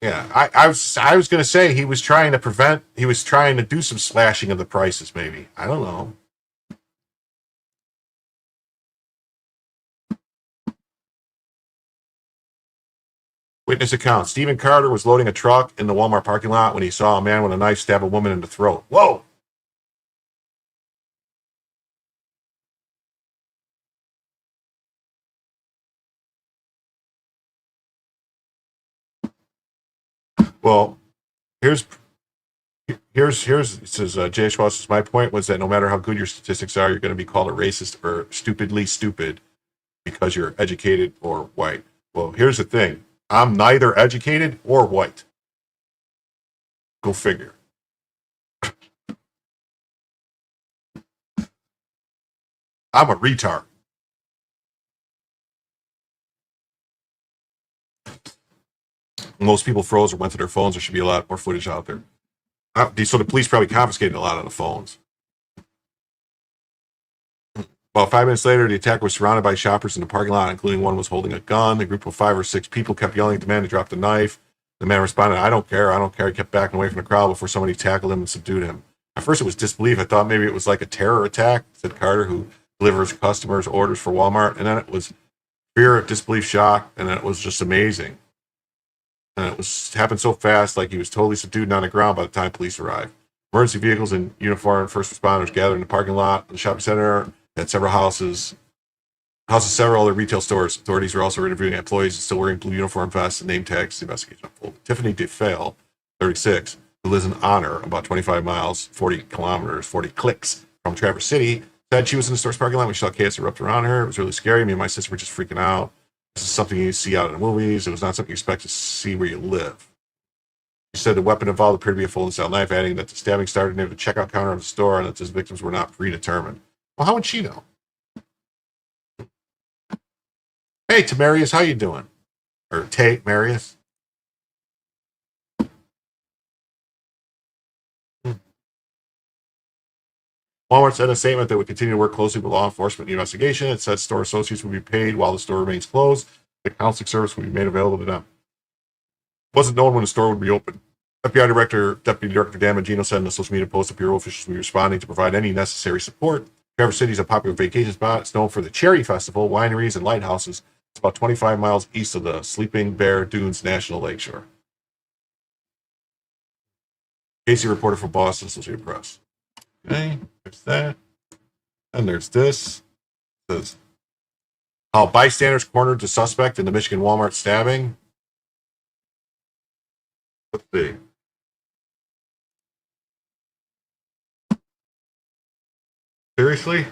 Yeah, I was going to say he was trying to do some slashing of the prices, maybe. I don't know. Witness account. Stephen Carter was loading a truck in the Walmart parking lot when he saw a man with a knife stab a woman in the throat. Whoa! Well, here's it says, Jay Schwartz says, my point was that no matter how good your statistics are, you're going to be called a racist or stupidly stupid because you're educated or white. Well, here's the thing. I'm neither educated or white. Go figure. I'm a retard. Most people froze or went to their phones. There should be a lot more footage out there. So the police probably confiscated a lot of the phones. About 5 minutes later, the attacker was surrounded by shoppers in the parking lot, including one was holding a gun. A group of 5 or 6 people kept yelling at the man to drop the knife. The man responded, I don't care. He kept backing away from the crowd before somebody tackled him and subdued him. At first, it was disbelief. I thought maybe it was like a terror attack, said Carter, who delivers customers' orders for Walmart. And then it was fear, disbelief, shock, and then it was just amazing. And it happened so fast, like he was totally subdued and on the ground by the time police arrived. Emergency vehicles and uniformed first responders gathered in the parking lot of the shopping center at several houses, several other retail stores. Authorities were also interviewing employees still wearing blue uniform vests and name tags. The investigation unfolded. Tiffany DeFale, 36, who lives in Honor, about 25 miles, 40 kilometers, 40 clicks from Traverse City, said she was in the store's parking lot when she saw chaos erupt around her. It was really scary. Me and my sister were just freaking out. This is something you see out in the movies. It was not something you expect to see where you live. She said the weapon involved appeared to be a folding-style knife, adding that the stabbing started near the checkout counter of the store and that his victims were not predetermined. Well, how would she know? Hey, Tamarius, how you doing? Or Marius? Walmart said in a statement that would continue to work closely with law enforcement in the investigation. It said store associates would be paid while the store remains closed. The counseling service would be made available to them. It wasn't known when the store would be open. FBI Deputy Director Dan Magino said in a social media post that Bureau officials will be responding to provide any necessary support. Traverse City is a popular vacation spot. It's known for the Cherry Festival, wineries, and lighthouses. It's about 25 miles east of the Sleeping Bear Dunes National Lakeshore. Casey reporter for Boston Associated Press. Okay, there's that. And there's this. It says, how bystanders cornered the suspect in the Michigan Walmart stabbing. Let's see. Seriously?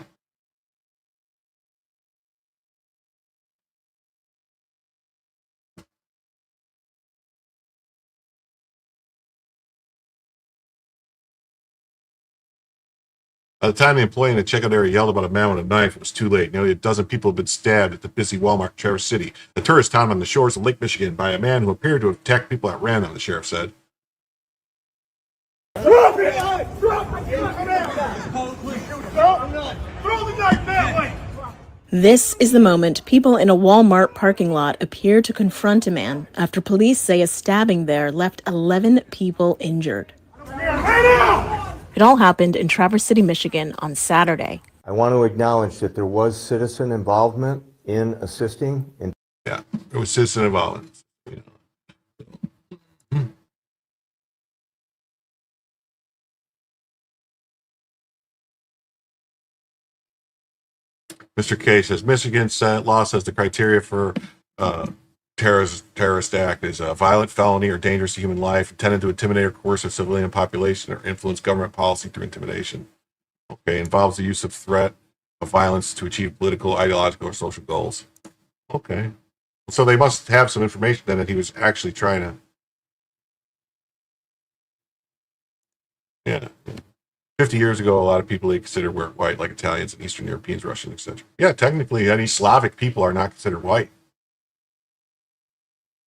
By the time the employee in the checkout area yelled about a man with a knife, it was too late. Nearly a dozen people had been stabbed at the busy Walmart in Traverse City, a tourist town on the shores of Lake Michigan, by a man who appeared to have attacked people at random, the sheriff said. Drop it! Drop it! Throw the knife that way! This is the moment people in a Walmart parking lot appear to confront a man after police say a stabbing there left 11 people injured. It all happened in Traverse City, Michigan on Saturday. I want to acknowledge that there was citizen involvement in assisting. Yeah, there was citizen involvement. Mr. K says Michigan law says the criteria for terrorist act is a violent felony or dangerous to human life, intended to intimidate or coerce a civilian population or influence government policy through intimidation. Okay, involves the use of threat of violence to achieve political, ideological, or social goals. Okay, so they must have some information then that he was actually trying to. Yeah. 50 years ago, a lot of people they considered were white, like Italians and Eastern Europeans, Russians, etc. Yeah, technically, any Slavic people are not considered white.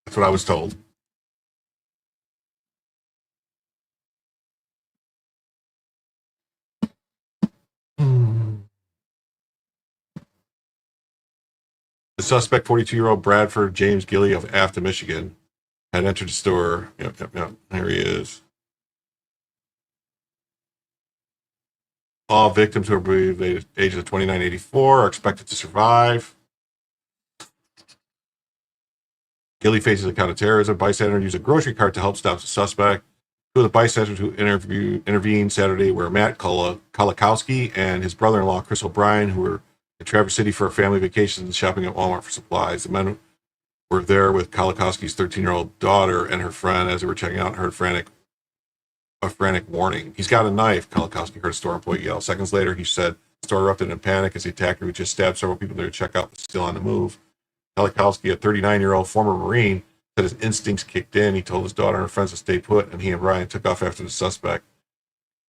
That's what I was told. The suspect, 42-year-old Bradford James Gilley of Afton, Michigan, had entered the store. Yep. There he is. All victims who are between ages of 29 and 84 are expected to survive. Gilley faces a count of terrorism. Bystander used a grocery cart to help stop the suspect. Two of the bystanders who intervened Saturday were Matt Kolakowski and his brother-in-law, Chris O'Brien, who were in Traverse City for a family vacation and shopping at Walmart for supplies. The men were there with Kolakowski's 13-year-old daughter and her friend as they were checking out and heard frantic a frantic warning. He's got a knife, Kolakowski heard a store employee yell. Seconds later, he said the store erupted in panic as the attacker, who just stabbed several people there to check out, was still on the move. Kolakowski, a 39-year-old former Marine, said his instincts kicked in. He told his daughter and her friends to stay put, and he and Brian took off after the suspect.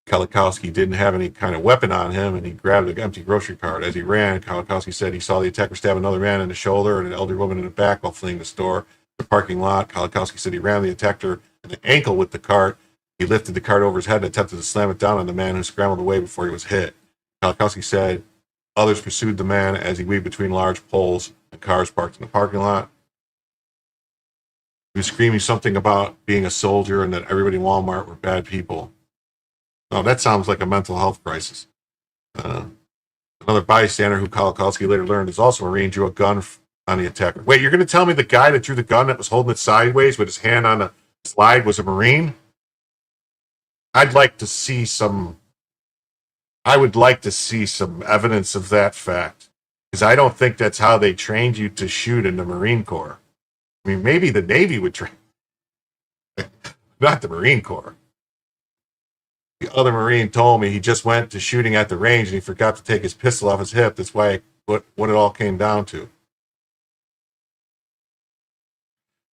Kolakowski didn't have any kind of weapon on him, and he grabbed an empty grocery cart. As he ran, Kolakowski said he saw the attacker stab another man in the shoulder and an elderly woman in the back while fleeing the store. The parking lot, Kolakowski said he ran the attacker in the ankle with the cart. He lifted the cart over his head and attempted to slam it down on the man, who scrambled away before he was hit. Kolakowski said others pursued the man as he weaved between large poles and cars parked in the parking lot. He was screaming something about being a soldier and that everybody in Walmart were bad people. Oh, that sounds like a mental health crisis. Another bystander, who Kolakowski later learned is also a Marine, drew a gun on the attacker. Wait, you're going to tell me the guy that drew the gun that was holding it sideways with his hand on the slide was a Marine? I would like to see some evidence of that fact, because I don't think that's how they trained you to shoot in the Marine Corps. I mean, maybe the Navy would train, not the Marine Corps. The other Marine told me he just went to shooting at the range and he forgot to take his pistol off his hip. That's why what it all came down to.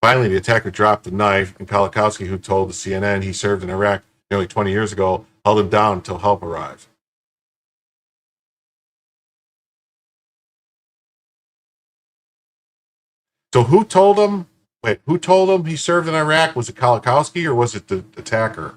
Finally, the attacker dropped the knife, and Kolakowski, who told the CNN he served in Iraq nearly 20 years ago, held him down until help arrived. So who told him he served in Iraq? Was it Kolakowski or was it the attacker?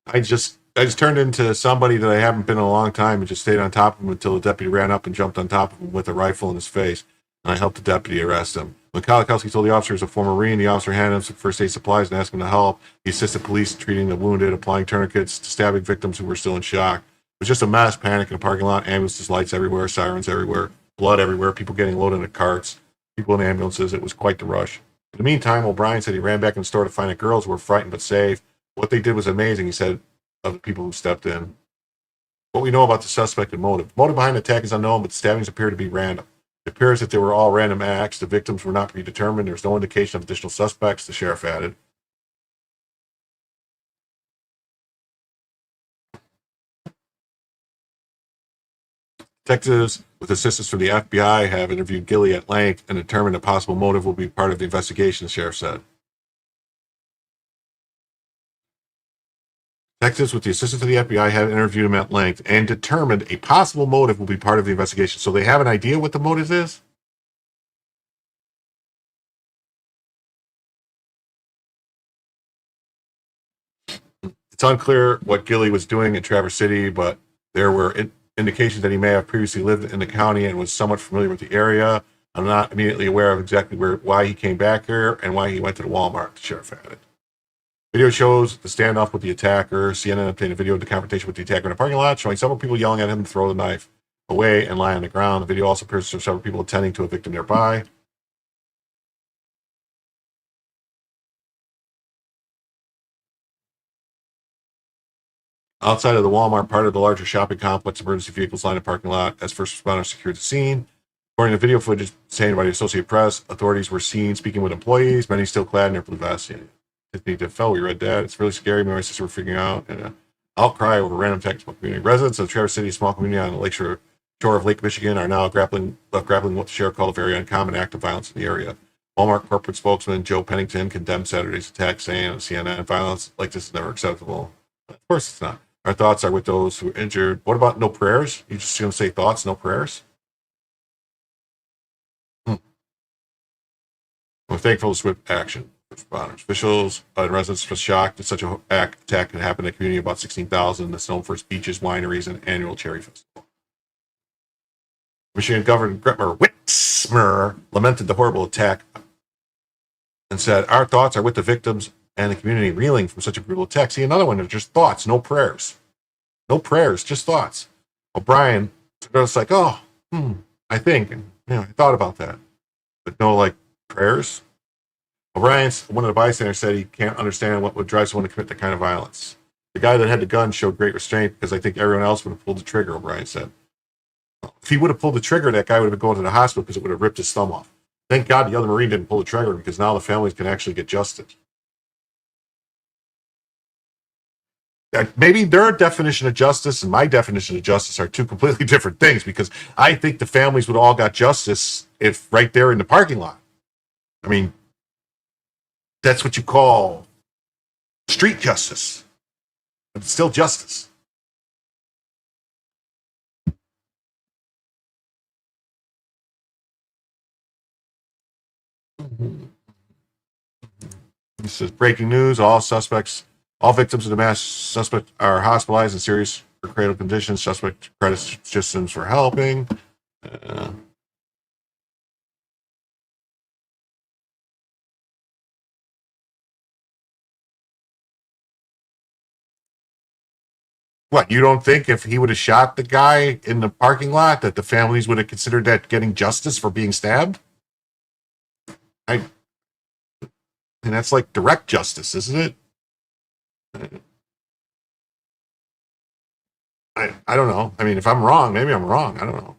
I just turned into somebody that I haven't been in a long time and just stayed on top of him until the deputy ran up and jumped on top of him with a rifle in his face, and I helped the deputy arrest him. When Kolakowski told the officer he was a former Marine, the officer handed him some first aid supplies and asked him to help. He assisted police in treating the wounded, applying tourniquets to stabbing victims who were still in shock. It was just a mess, panic in the parking lot, ambulances, lights everywhere, sirens everywhere, blood everywhere, people getting loaded into carts, people in ambulances. It was quite the rush. In the meantime, O'Brien said he ran back in the store to find that girls were frightened but safe. What they did was amazing, he said, of the people who stepped in. What we know about the suspect and motive. Motive behind the attack is unknown, but the stabbings appear to be random. It appears that they were all random acts. The victims were not predetermined. There's no indication of additional suspects, the sheriff added. Detectives, with assistance from the FBI, have interviewed Gilly at length and determined a possible motive will be part of the investigation, the sheriff said. Detectives, with the assistance of the FBI, have interviewed him at length and determined a possible motive will be part of the investigation. So they have an idea what the motive is? It's unclear what Gilly was doing in Traverse City, but there were indications that he may have previously lived in the county and was somewhat familiar with the area. I'm not immediately aware of exactly why he came back here and why he went to the Walmart, the sheriff added. Video shows the standoff with the attacker. CNN obtained a video of the confrontation with the attacker in a parking lot, showing several people yelling at him to throw the knife away and lie on the ground. The video also appears to show several people attending to a victim nearby. Outside of the Walmart, part of the larger shopping complex, emergency vehicles line the parking lot as first responders secured the scene. According to video footage obtained by the Associated Press, authorities were seen speaking with employees, many still clad in their blue vests. Tiffany DeFell, we read that. It's really scary. Me and my sister were figuring out an outcry over random attacks on community. Residents of Traverse City, a small community on the lakeshore of Lake Michigan, are now grappling with what the sheriff called a very uncommon act of violence in the area. Walmart corporate spokesman Joe Pennington condemned Saturday's attack, saying on CNN, violence like this is never acceptable. Of course it's not. Our thoughts are with those who are injured. What about no prayers? You just going to say thoughts, no prayers? We're thankful for swift action. Responders, officials, and residents were shocked that such an attack could happen in a community of about 16,000 that's known for its beaches, wineries, and annual cherry festival. Michigan Governor Gretmer Whitmer lamented the horrible attack and said, "Our thoughts are with the victims and the community reeling from such a brutal attack." See, another one of just thoughts, no prayers. No prayers, just thoughts. O'Brien was like, I think, and I thought about that. But no, like, prayers? O'Brien, one of the bystanders, said he can't understand what would drive someone to commit that kind of violence. The guy that had the gun showed great restraint because I think everyone else would have pulled the trigger, O'Brien said. If he would have pulled the trigger, that guy would have been going to the hospital because it would have ripped his thumb off. Thank God the other Marine didn't pull the trigger, because now the families can actually get justice. Maybe their definition of justice and my definition of justice are two completely different things, because I think the families would all got justice if right there in the parking lot. I mean, that's what you call street justice. But it's still justice. This says breaking news: all victims of the mass suspect are hospitalized in serious or critical conditions. Suspect credits systems for helping. What, you don't think if he would have shot the guy in the parking lot that the families would have considered that getting justice for being stabbed? And that's like direct justice, isn't it? I don't know. I mean, if I'm wrong, maybe I'm wrong. I don't know.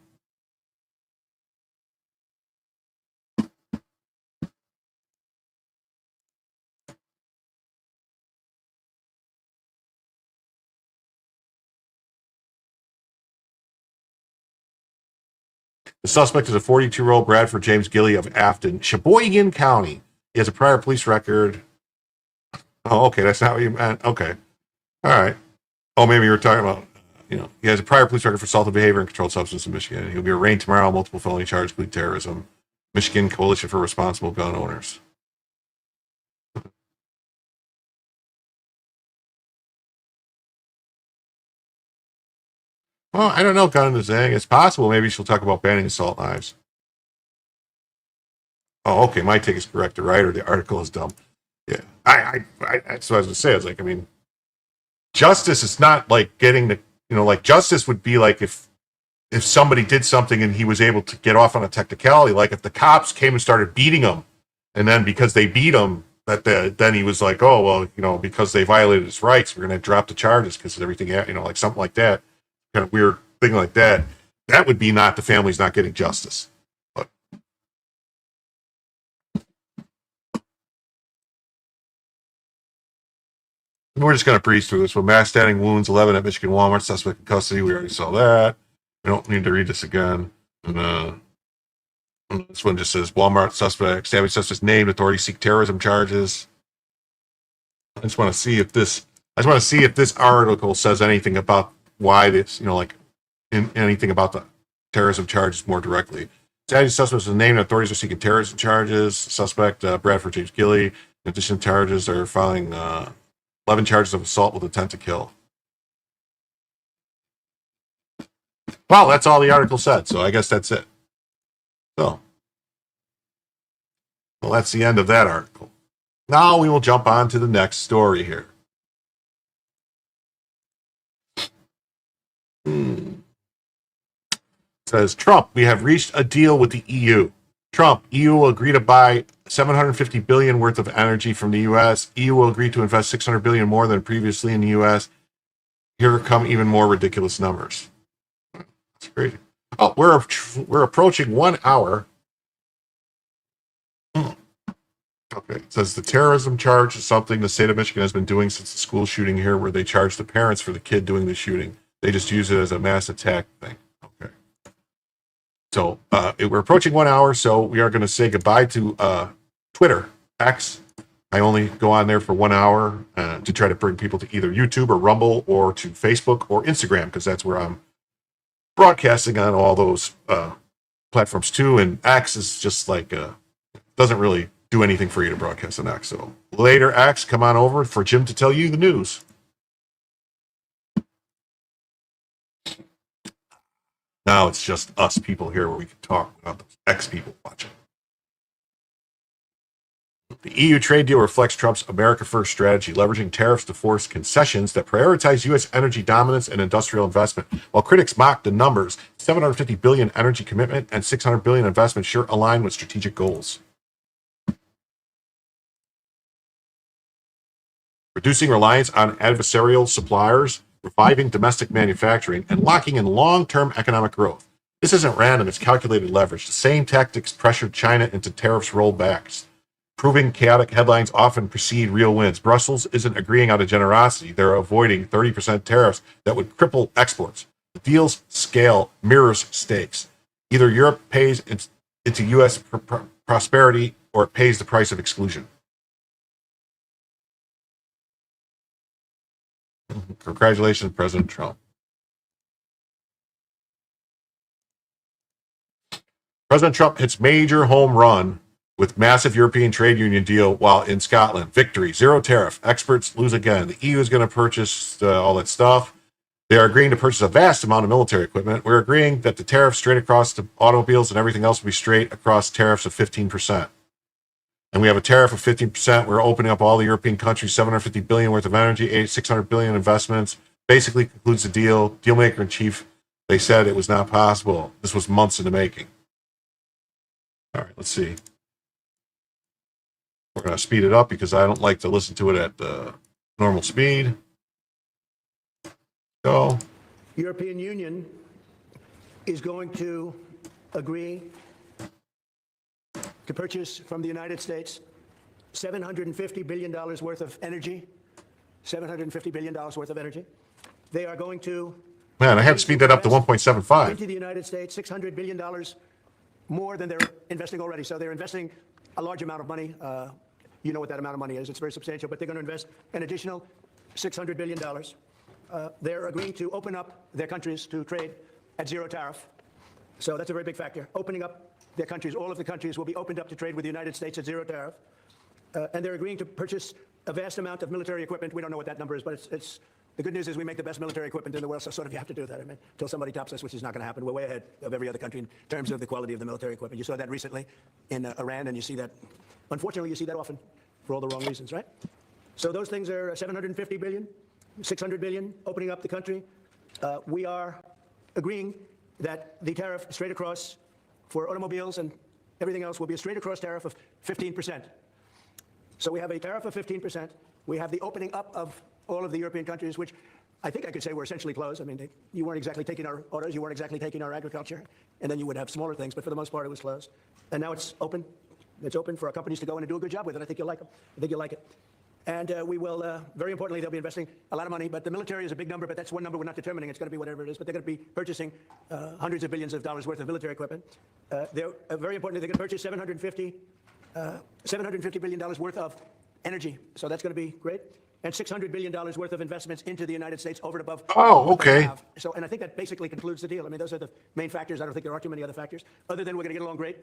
The suspect is a 42-year-old Bradford James Gilly of Afton, Sheboygan County. He has a prior police record. Oh, okay. That's not what you meant. Okay. All right. Oh, maybe you were talking about, he has a prior police record for assaultive behavior and controlled substance in Michigan. He'll be arraigned tomorrow on multiple felony charges, including terrorism. Michigan Coalition for Responsible Gun Owners. Well, I don't know, Gun is saying. It's possible maybe she'll talk about banning assault knives. Oh, okay. My take is correct. The writer, the article is dumb. Yeah. That's what I was going to say. I was like, I mean, justice is not like getting the, like justice would be like if somebody did something and he was able to get off on a technicality, like if the cops came and started beating him, and then because they beat him, then he was like, oh, well, because they violated his rights, we're going to drop the charges because everything, like something like that, kind of weird thing like that. That would be not the family's not getting justice. But we're just going to breeze through this. With mass stabbing wounds, 11 at Michigan Walmart, suspect in custody. We already saw that. We don't need to read this again. And this one just says Walmart stabbing suspects named. Authorities seek terrorism charges. I just want to see if this article says anything about why this, anything about the terrorism charges more directly. Cincinnati suspects was named. Authorities are seeking terrorism charges. Suspect Bradford James Gilly. In addition, charges are filing 11 charges of assault with intent to kill. Well, that's all the article said, so I guess that's it. So, well, that's the end of that article. Now we will jump on to the next story here. It says, Trump, we have reached a deal with the EU. Trump, EU will agree to buy $750 billion worth of energy from the U.S. EU will agree to invest $600 billion more than previously in the U.S. Here come even more ridiculous numbers. That's crazy. Oh, we're approaching 1 hour. Okay, it says the terrorism charge is something the state of Michigan has been doing since the school shooting here, where they charge the parents for the kid doing the shooting. They just use it as a mass attack thing. Okay. So we're approaching 1 hour, so we are going to say goodbye to Twitter, X. I only go on there for 1 hour to try to bring people to either YouTube or Rumble or to Facebook or Instagram, because that's where I'm broadcasting on all those platforms too. And X is just like, doesn't really do anything for you to broadcast on X. So later, X, come on over for Jim to tell you the news. Now it's just us people here where we can talk about those X people watching. The EU trade deal reflects Trump's America First strategy, leveraging tariffs to force concessions that prioritize U.S. energy dominance and industrial investment. While critics mock the numbers, $750 billion energy commitment and $600 billion investment sure align with strategic goals. Reducing reliance on adversarial suppliers, reviving domestic manufacturing, and locking in long-term economic growth. This isn't random, it's calculated leverage. The same tactics pressured China into tariffs rollbacks. Proving chaotic headlines often precede real wins. Brussels isn't agreeing out of generosity. They're avoiding 30% tariffs that would cripple exports. The deal's scale mirrors stakes. Either Europe pays into U.S. prosperity or it pays the price of exclusion. Congratulations, President Trump. President Trump hits major home run with massive European trade union deal while in Scotland. Victory, zero tariff. Experts lose again. The EU is going to purchase all that stuff. They are agreeing to purchase a vast amount of military equipment. We're agreeing that the tariffs straight across to automobiles and everything else will be straight across tariffs of 15%. And we have a tariff of 15%. We're opening up all the European countries, $750 billion worth of energy, $600 billion investments. Basically concludes the deal. Dealmaker in chief, they said it was not possible. This was months in the making. All right, let's see. We're going to speed it up because I don't like to listen to it at normal speed. Go. European Union is going to agree to purchase from the United States $750 billion worth of energy. $750 billion worth of energy. They are going to... Man, I had to speed that up to 1.75. Into the United States, $600 billion more than they're investing already. So they're investing a large amount of money. You know what that amount of money is. It's very substantial, but they're going to invest an additional $600 billion. They're agreeing to open up their countries to trade at zero tariff. So that's a very big factor. Opening up their countries, all of the countries will be opened up to trade with the United States at zero tariff. And they're agreeing to purchase a vast amount of military equipment. We don't know what that number is, but it's the good news is we make the best military equipment in the world, so sort of you have to do that. I mean, until somebody tops us, which is not going to happen. We're way ahead of every other country in terms of the quality of the military equipment. You saw that recently in Iran, and you see that, unfortunately, you see that often for all the wrong reasons, right? So those things are 750 billion, 600 billion, opening up the country. We are agreeing that the tariff straight across for automobiles and everything else will be a straight across tariff of 15%. So we have a tariff of 15%. We have the opening up of all of the European countries, which I think I could say were essentially closed. I mean, you weren't exactly taking our autos, you weren't exactly taking our agriculture, and then you would have smaller things, but for the most part it was closed. And now it's open. It's open for our companies to go in and do a good job with it. I think you'll like them. I think you'll like it. And we will, very importantly, they'll be investing a lot of money, but the military is a big number, but that's one number we're not determining. It's going to be whatever it is, but they're going to be purchasing hundreds of billions of dollars worth of military equipment. They're, very importantly, they're going to purchase $750 billion worth of energy. So that's going to be great. And $600 billion worth of investments into the United States over and above. Oh, okay. So, and I think that basically concludes the deal. I mean, those are the main factors. I don't think there are too many other factors, other than we're going to get along great.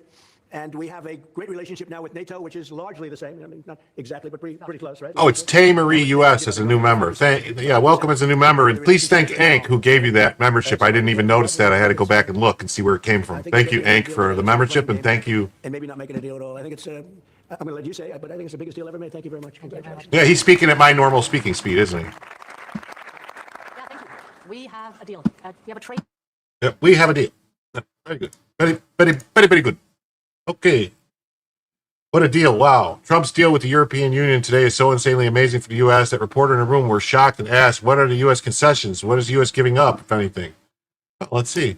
And we have a great relationship now with NATO, which is largely the same. I mean, not exactly, but pretty close, right? Oh, it's Tay Marie U.S. as a new member. Yeah, welcome as a new member. And please thank Ank, who gave you that membership. I didn't even notice that. I had to go back and look and see where it came from. Thank you, Ank, for the membership, and thank you. And maybe not making a deal at all. I think it's... I'm going to let you say it, but I think it's the biggest deal ever made. Thank you very much. Congratulations. Yeah, he's speaking at my normal speaking speed, isn't he? Yeah, thank you. We have a deal. We have a trade. Yeah, we have a deal. Very good. Very good. Okay. What a deal. Wow. Trump's deal with the European Union today is so insanely amazing for the U.S. that reporters in a room were shocked and asked, what are the U.S. concessions? What is the U.S. giving up, if anything? Well, let's see.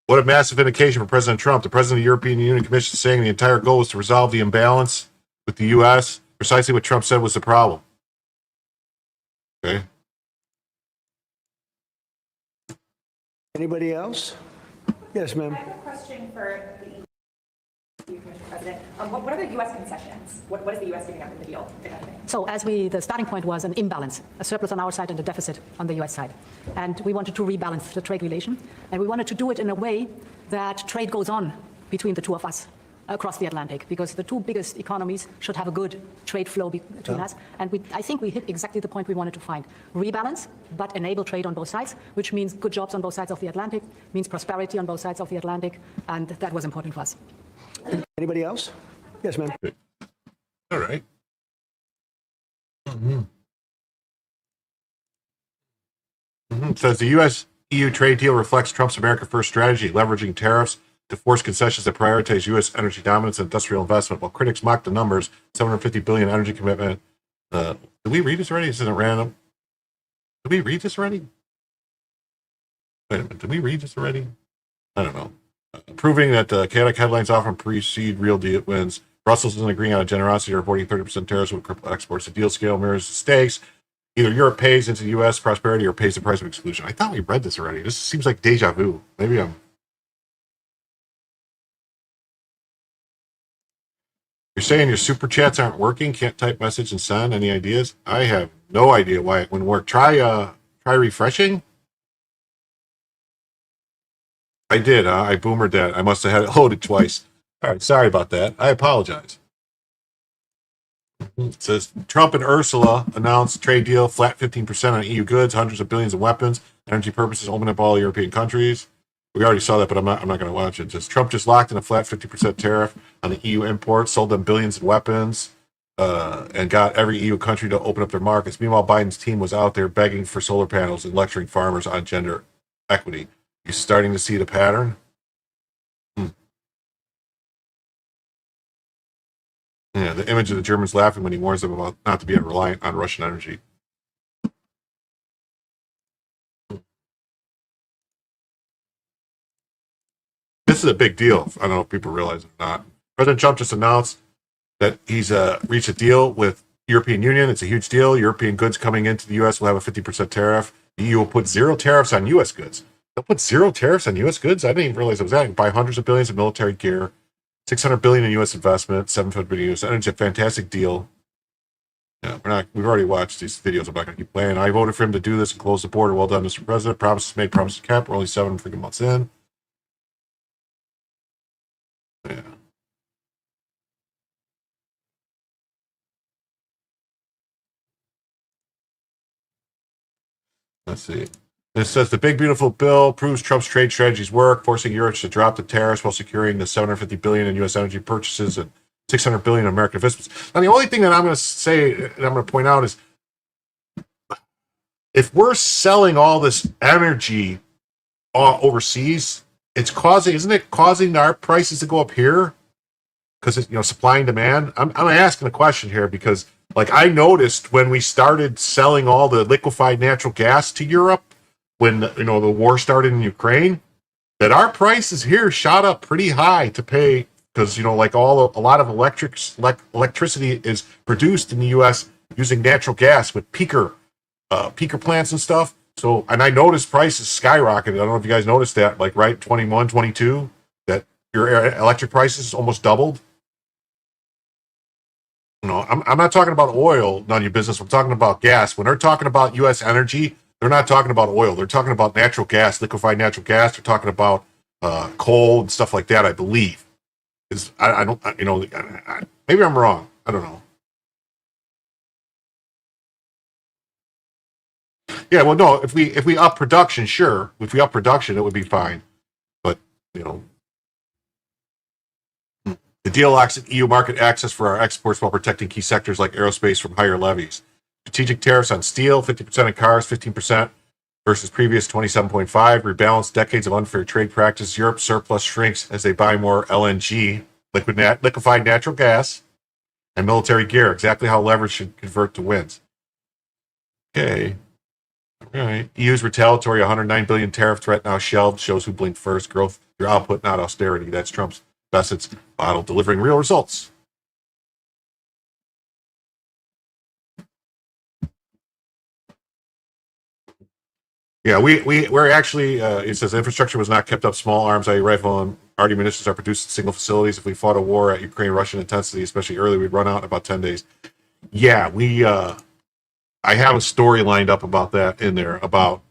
What a massive indication for President Trump. The President of the European Union Commission is saying the entire goal is to resolve the imbalance with the U.S. Precisely what Trump said was the problem. Okay. Anybody else? Yes, ma'am. I have a question for the EU Commission President. What are the U.S. concessions? What is the U.S. giving up in the deal, if anything? So the starting point was an imbalance, a surplus on our side and a deficit on the U.S. side. And we wanted to rebalance the trade relation. And we wanted to do it in a way that trade goes on between the two of us across the Atlantic, because the two biggest economies should have a good trade flow between us. And I think we hit exactly the point we wanted to find. Rebalance, but enable trade on both sides, which means good jobs on both sides of the Atlantic, means prosperity on both sides of the Atlantic, and that was important for us. Anybody else? Yes, ma'am. All right. It says the U.S.-EU trade deal reflects Trump's America First strategy, leveraging tariffs to force concessions that prioritize U.S. energy dominance and industrial investment. While critics mock the numbers, $750 billion energy commitment. Did we read this already? This isn't random. Did we read this already? Wait a minute, did we read this already? I don't know. Proving that chaotic headlines often precede real deal wins. Brussels isn't agreeing on a generosity or avoiding 30% tariffs with exports. The deal scale mirrors the stakes. Either Europe pays into the U.S. prosperity or pays the price of exclusion. I thought we read this already. This seems like deja vu. Maybe I'm... You're saying your super chats aren't working? Can't type message and send? Any ideas? I have no idea why it wouldn't work. Try refreshing. I did. I boomered that. I must have had it loaded twice. All right. Sorry about that. I apologize. It says Trump and Ursula announced trade deal, flat 15% on EU goods, hundreds of billions of weapons, energy purposes, open up all European countries. We already saw that, but I'm not going to watch it. It says Trump just locked in a flat 50% tariff on the EU imports, sold them billions of weapons, and got every EU country to open up their markets. Meanwhile, Biden's team was out there begging for solar panels and lecturing farmers on gender equity. You're starting to see the pattern? Yeah, the image of the Germans laughing when he warns them about not to be reliant on Russian energy. This is a big deal. I don't know if people realize it or not. President Trump just announced that he's reached a deal with European Union. It's a huge deal. European goods coming into the U.S. will have a 50% tariff. The EU will put zero tariffs on U.S. goods. They'll put zero tariffs on U.S. goods? I didn't even realize it was that. You can buy hundreds of billions of military gear, $600 billion in U.S. investment, $700 billion U.S. energy. It's a fantastic deal. Yeah, we've already watched these videos. I'm not going to keep playing. I voted for him to do this and close the border. Well done, Mr. President. Promises made, promises kept. We're only 7 freaking months in. Yeah. Let's see. It says the big beautiful bill proves Trump's trade strategies work, forcing Europe to drop the tariffs while securing the $750 billion in U.S. energy purchases and $600 billion in American investments. Now, the only thing that I'm going to say and I'm going to point out is, if we're selling all this energy overseas, isn't it causing our prices to go up here? Because it's, supply and demand. I'm asking a question here because, I noticed when we started selling all the liquefied natural gas to Europe, when the war started in Ukraine, that our prices here shot up pretty high to pay because a lot of electricity is produced in the U.S. using natural gas with peaker plants and stuff. So, and I noticed prices skyrocketed. I don't know if you guys noticed that, 21, 22, that your electric prices almost doubled. I'm not talking about oil, none of your business. I'm talking about gas. When they're talking about U.S. energy, they're not talking about oil. They're talking about natural gas, liquefied natural gas. They're talking about coal and stuff like that, I believe. I don't, maybe I'm wrong. I don't know. Yeah, well, no, if we up production, sure. If we up production, it would be fine. But, the deal locks EU market access for our exports while protecting key sectors like aerospace from higher levies. Strategic tariffs on steel, 50% on cars, 15% versus previous 27.5%. Rebalance decades of unfair trade practice. Europe's surplus shrinks as they buy more LNG, liquefied natural gas, and military gear. Exactly how leverage should convert to wins. Okay. All right. EU's retaliatory $109 billion tariff threat now shelved. Shows who blinked first. Growth through output, not austerity. That's Trump's message model, delivering real results. Yeah, we're actually, it says infrastructure was not kept up. Small arms, i.e. rifle and arty munitions are produced in single facilities. If we fought a war at Ukraine-Russian intensity, especially early, we'd run out in about 10 days. Yeah, I have a story lined up about that in there, about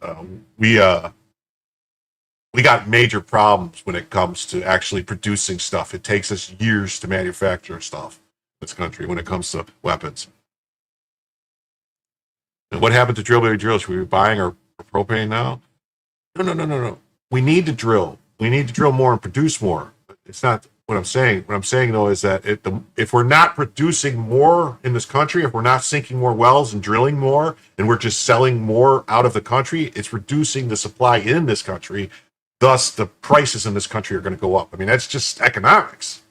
we got major problems when it comes to actually producing stuff. It takes us years to manufacture stuff in this country when it comes to weapons. And what happened to drill baby drill? Should we be buying our propane now? No. We need to drill. We need to drill more and produce more. It's not what I'm saying. What I'm saying, though, is that if we're not producing more in this country, if we're not sinking more wells and drilling more, and we're just selling more out of the country, it's reducing the supply in this country. Thus, the prices in this country are going to go up. I mean, that's just economics.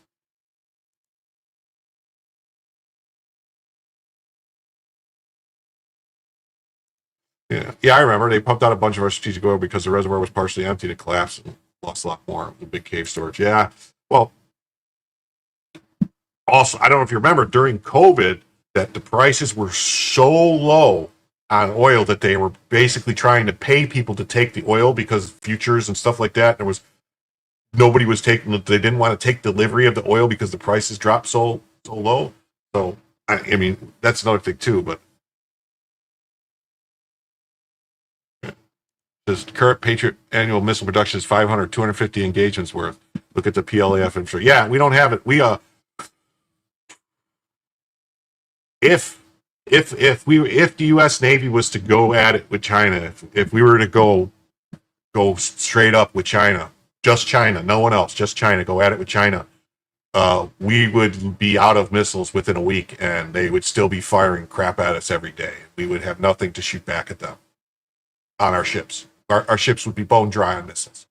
Yeah, I remember. They pumped out a bunch of our strategic oil because the reservoir was partially empty. It collapsed and lost a lot more. The big cave storage. Yeah. Well, also, I don't know if you remember, during COVID, that the prices were so low on oil that they were basically trying to pay people to take the oil because futures and stuff like that. Nobody was taking. They didn't want to take delivery of the oil because the prices dropped so low. So I mean, that's another thing too. But this current Patriot annual missile production is 500, 250 engagements worth. Look at the PLAF info. Yeah, we don't have it. We if the U.S. Navy was to go at it with China, if we were to go straight up with China, just China, no one else, just China, go at it with China, we would be out of missiles within a week, and they would still be firing crap at us every day. We would have nothing to shoot back at them on our ships. Our ships would be bone dry on missiles.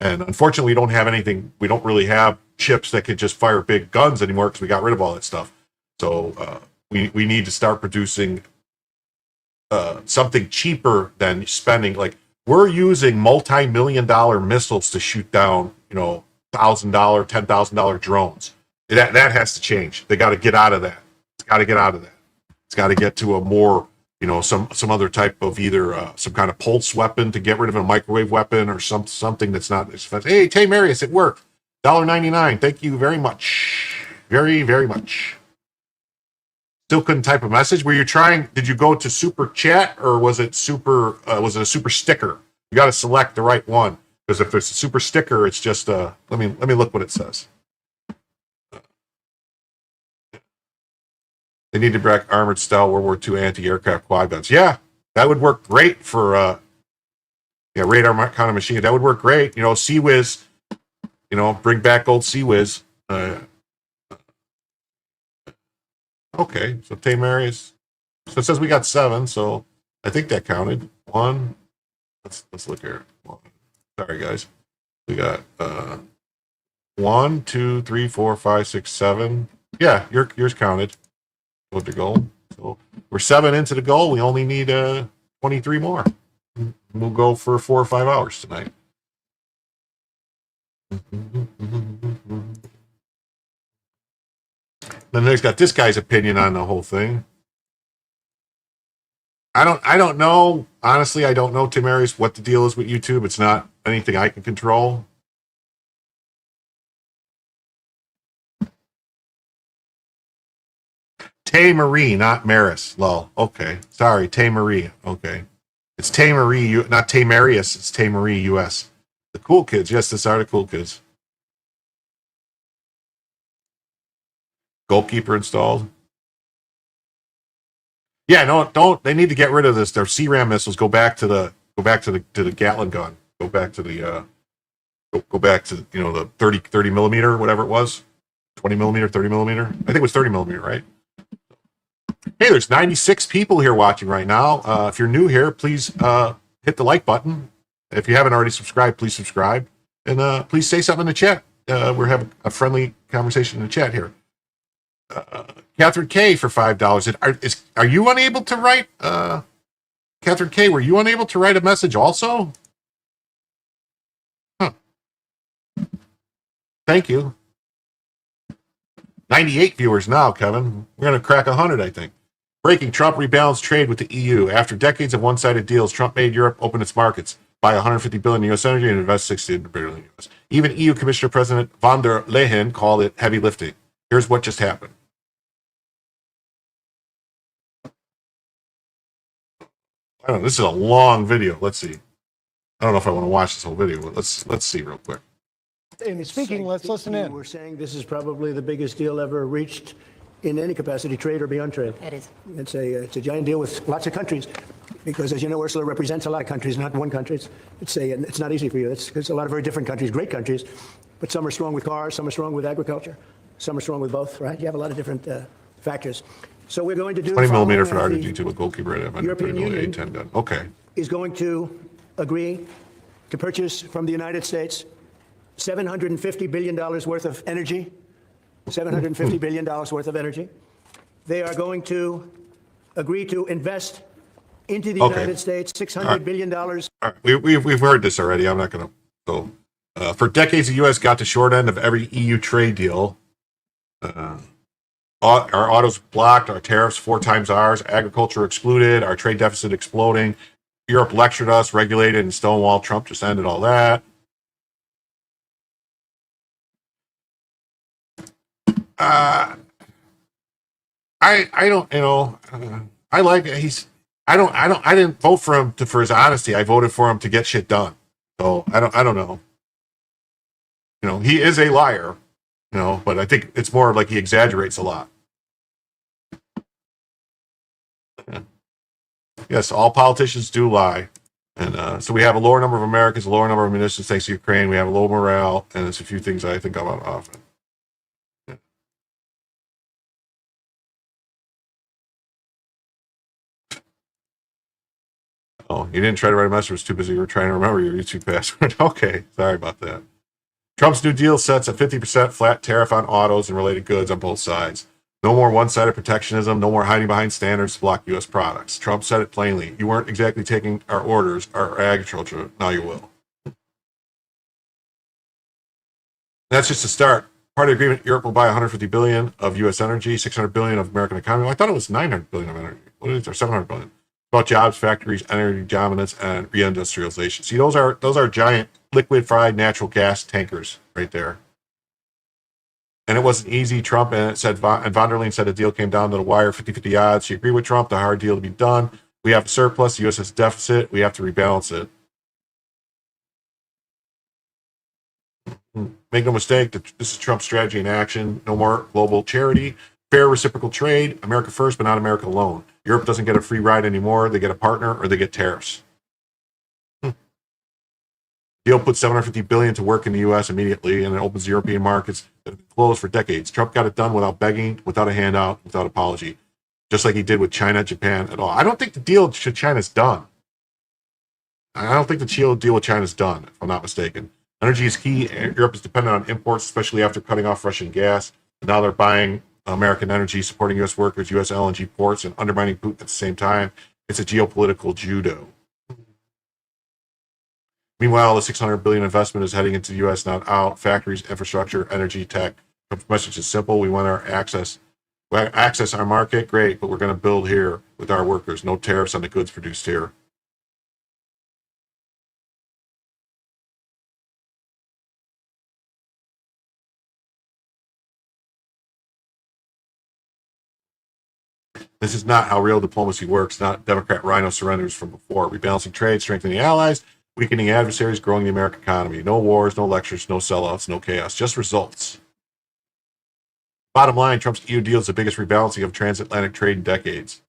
And unfortunately, we don't have anything. We don't really have ships that could just fire big guns anymore because we got rid of all that stuff. So we need to start producing something cheaper than spending. Like, we're using multi-million-dollar missiles to shoot down, $1,000, $10,000 drones. That has to change. They got to get out of that. It's got to get out of that. It's got to get to a more, some other type of either some kind of pulse weapon to get rid of a microwave weapon or something that's not expensive. Hey, Tay Marius, it worked. $1.99. Thank you very much. Very, very much. Still couldn't type a message. Were you trying? Did you go to super chat or was it was it a super sticker? You got to select the right one, because if it's a super sticker, it's just let me look what it says. They need to bring armored style World War II anti-aircraft quad guns. Yeah, that would work great for radar kind of machine. That would work great. Sea Whiz. Bring back old Sea Whiz. Okay, so Tamarius. So it says we got 7, so I think that counted. 1. Let's look here. Sorry, guys. We got 1, 2, 3, 4, 5, 6, 7. Yeah, yours counted. With the goal. So we're 7 into the goal. We only need 23 more. We'll go for 4 or 5 hours tonight. Then there's got this guy's opinion on the whole thing. I don't know. Honestly, I don't know, Timarius, what the deal is with YouTube. It's not anything I can control. Tay Marie, not Maris. Lol. Okay. Sorry, Tay Marie. Okay. It's Tay Marie, not Tay Marius. It's Tay Marie, US. The cool kids. Yes, this are the cool kids. Goalkeeper installed. Yeah, no, don't. They need to get rid of this. Their CRAM missiles. Go back to the Gatling gun. Go back to the the 30 millimeter, whatever it was. 20 millimeter, 30 millimeter. I think it was 30 millimeter, right? Hey, there's 96 people here watching right now. If you're new here, please hit the like button. If you haven't already subscribed, please subscribe. And please say something in the chat. We're having a friendly conversation in the chat here. Catherine K for $5. Are you unable to write? Catherine K, were you unable to write a message also? Huh. Thank you. 98 viewers now, Kevin. We're going to crack 100, I think. Breaking: Trump rebalanced trade with the EU. After decades of one-sided deals, Trump made Europe open its markets, buy $150 billion in U.S. energy, and invest $60 billion in U.S. Even EU Commissioner President von der Leyen called it heavy lifting. Here's what just happened. I don't know, this is a long video. Let's see. I don't know if I want to watch this whole video, but let's see real quick. Amy speaking, let's listen in. We're saying this is probably the biggest deal ever reached in any capacity, trade or beyond trade. It is. It's a giant deal with lots of countries, because as you know, Ursula represents a lot of countries, not one country. It's not easy for you. It's a lot of very different countries, great countries, but some are strong with cars, some are strong with agriculture, some are strong with both, right? You have a lot of different factors. So we're going to do 20 millimeter for RDG to a goalkeeper. European Union A10 gun. Okay. is going to agree to purchase from the United States $750 billion worth of energy. $750 billion worth of energy. They are going to agree to invest into the Okay. United States, $600 billion. All right. We've heard this already. I'm not going to go. For decades, the U.S. got the short end of every EU trade deal. Our autos blocked, our tariffs 4 times ours, agriculture excluded, our trade deficit exploding. Europe lectured us, regulated, and stonewalled. Trump just ended all that. I don't, I like I didn't vote for him for his honesty. I voted for him to get shit done. So I don't know. He is a liar, but I think it's more like he exaggerates a lot. Yeah. Yes, all politicians do lie. And so we have a lower number of Americans, a lower number of munitions thanks to Ukraine. We have a low morale, and there's a few things I think about often. Yeah. Oh, you didn't try to write a message. It was too busy. You were trying to remember your YouTube password. Okay, sorry about that. Trump's new deal sets a 50% flat tariff on autos and related goods on both sides. No more one-sided protectionism, no more hiding behind standards to block U.S. products. Trump said it plainly. You weren't exactly taking our orders, our agriculture. Now you will. That's just a start. Part of the agreement, Europe will buy $150 billion of U.S. energy, $600 billion of American economy. I thought it was $900 billion of energy. What is it? Or $700 billion. About jobs, factories, energy dominance, and reindustrialization. See, those are giant liquefied natural gas tankers right there. And it wasn't easy. Trump and von der Leyen said the deal came down to the wire, 50-50 odds. She agreed with Trump, the hard deal to be done. We have a surplus, the U.S. has a deficit, we have to rebalance it. Make no mistake, this is Trump's strategy in action. No more global charity. Fair reciprocal trade. America first, but not America alone. Europe doesn't get a free ride anymore. They get a partner or they get tariffs. Deal puts $750 billion to work in the U.S. immediately, and it opens European markets that have been closed for decades. Trump got it done without begging, without a handout, without apology, just like he did with China, Japan, and all. I don't think the deal with China's done. I don't think the deal with China's done, if I'm not mistaken. Energy is key. Europe is dependent on imports, especially after cutting off Russian gas. Now they're buying American energy, supporting U.S. workers, U.S. LNG ports, and undermining Putin at the same time. It's a geopolitical judo. Meanwhile, the $600 billion investment is heading into the U.S., not out. Factories, infrastructure, energy, tech. The message is simple. We want our access our market. Great, but we're going to build here with our workers. No tariffs on the goods produced here. This is not how real diplomacy works, not Democrat rhino surrenders from before. Rebalancing trade, strengthening allies, weakening adversaries, growing the American economy. No wars, no lectures, no sellouts, no chaos, just results. Bottom line, Trump's EU deal is the biggest rebalancing of transatlantic trade in decades.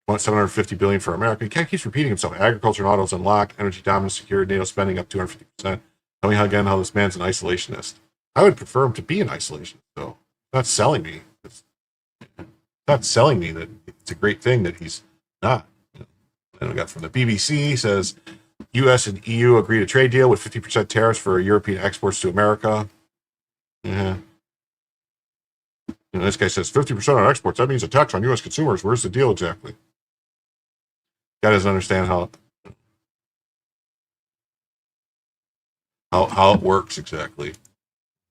$750 billion for America. He keeps repeating himself. Agriculture and autos unlocked, energy dominance secured, NATO spending up 250%. Tell me again how this man's an isolationist. I would prefer him to be an isolationist, though. Not selling me. It's not selling me that it's a great thing that he's not. And we got from the BBC says U.S. and EU agree to trade deal with 50% tariffs for European exports to America. Yeah. This guy says 50% on exports. That means a tax on U.S. consumers. Where's the deal exactly? Guy doesn't understand how it works exactly.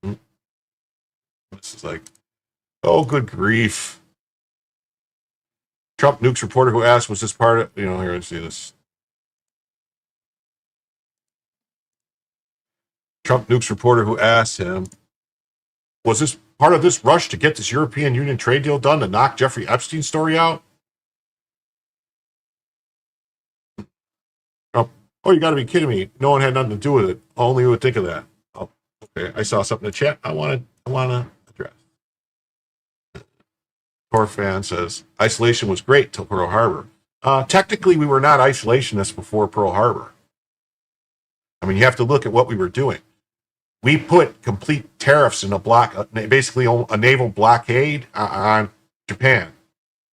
This is like, oh, good grief. Trump nukes reporter who asked, was this part of, here, let's see this. Trump nukes reporter who asked him, was this part of this rush to get this European Union trade deal done to knock Jeffrey Epstein's story out? Oh, you got to be kidding me. No one had nothing to do with it. Only you would think of that. Oh, okay. I saw something in the chat I want to address. Core fan says, isolation was great till Pearl Harbor. Technically, we were not isolationists before Pearl Harbor. I mean, you have to look at what we were doing. We put complete tariffs in basically a naval blockade on Japan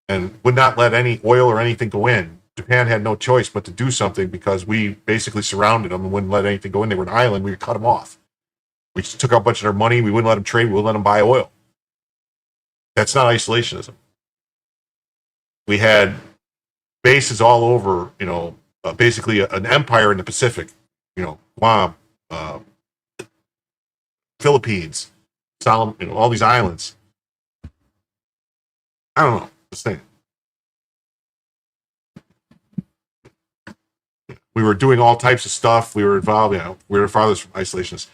and would not let any oil or anything go in. Japan had no choice but to do something because we basically surrounded them and wouldn't let anything go in. They were an island. We would cut them off. We just took out a bunch of their money. We wouldn't let them trade. We wouldn't let them buy oil. That's not isolationism. We had bases all over, basically an empire in the Pacific, Guam, Philippines, Solomon, all these islands. I don't know. Just saying. We were doing all types of stuff. We were involved. We were farthest from isolationists.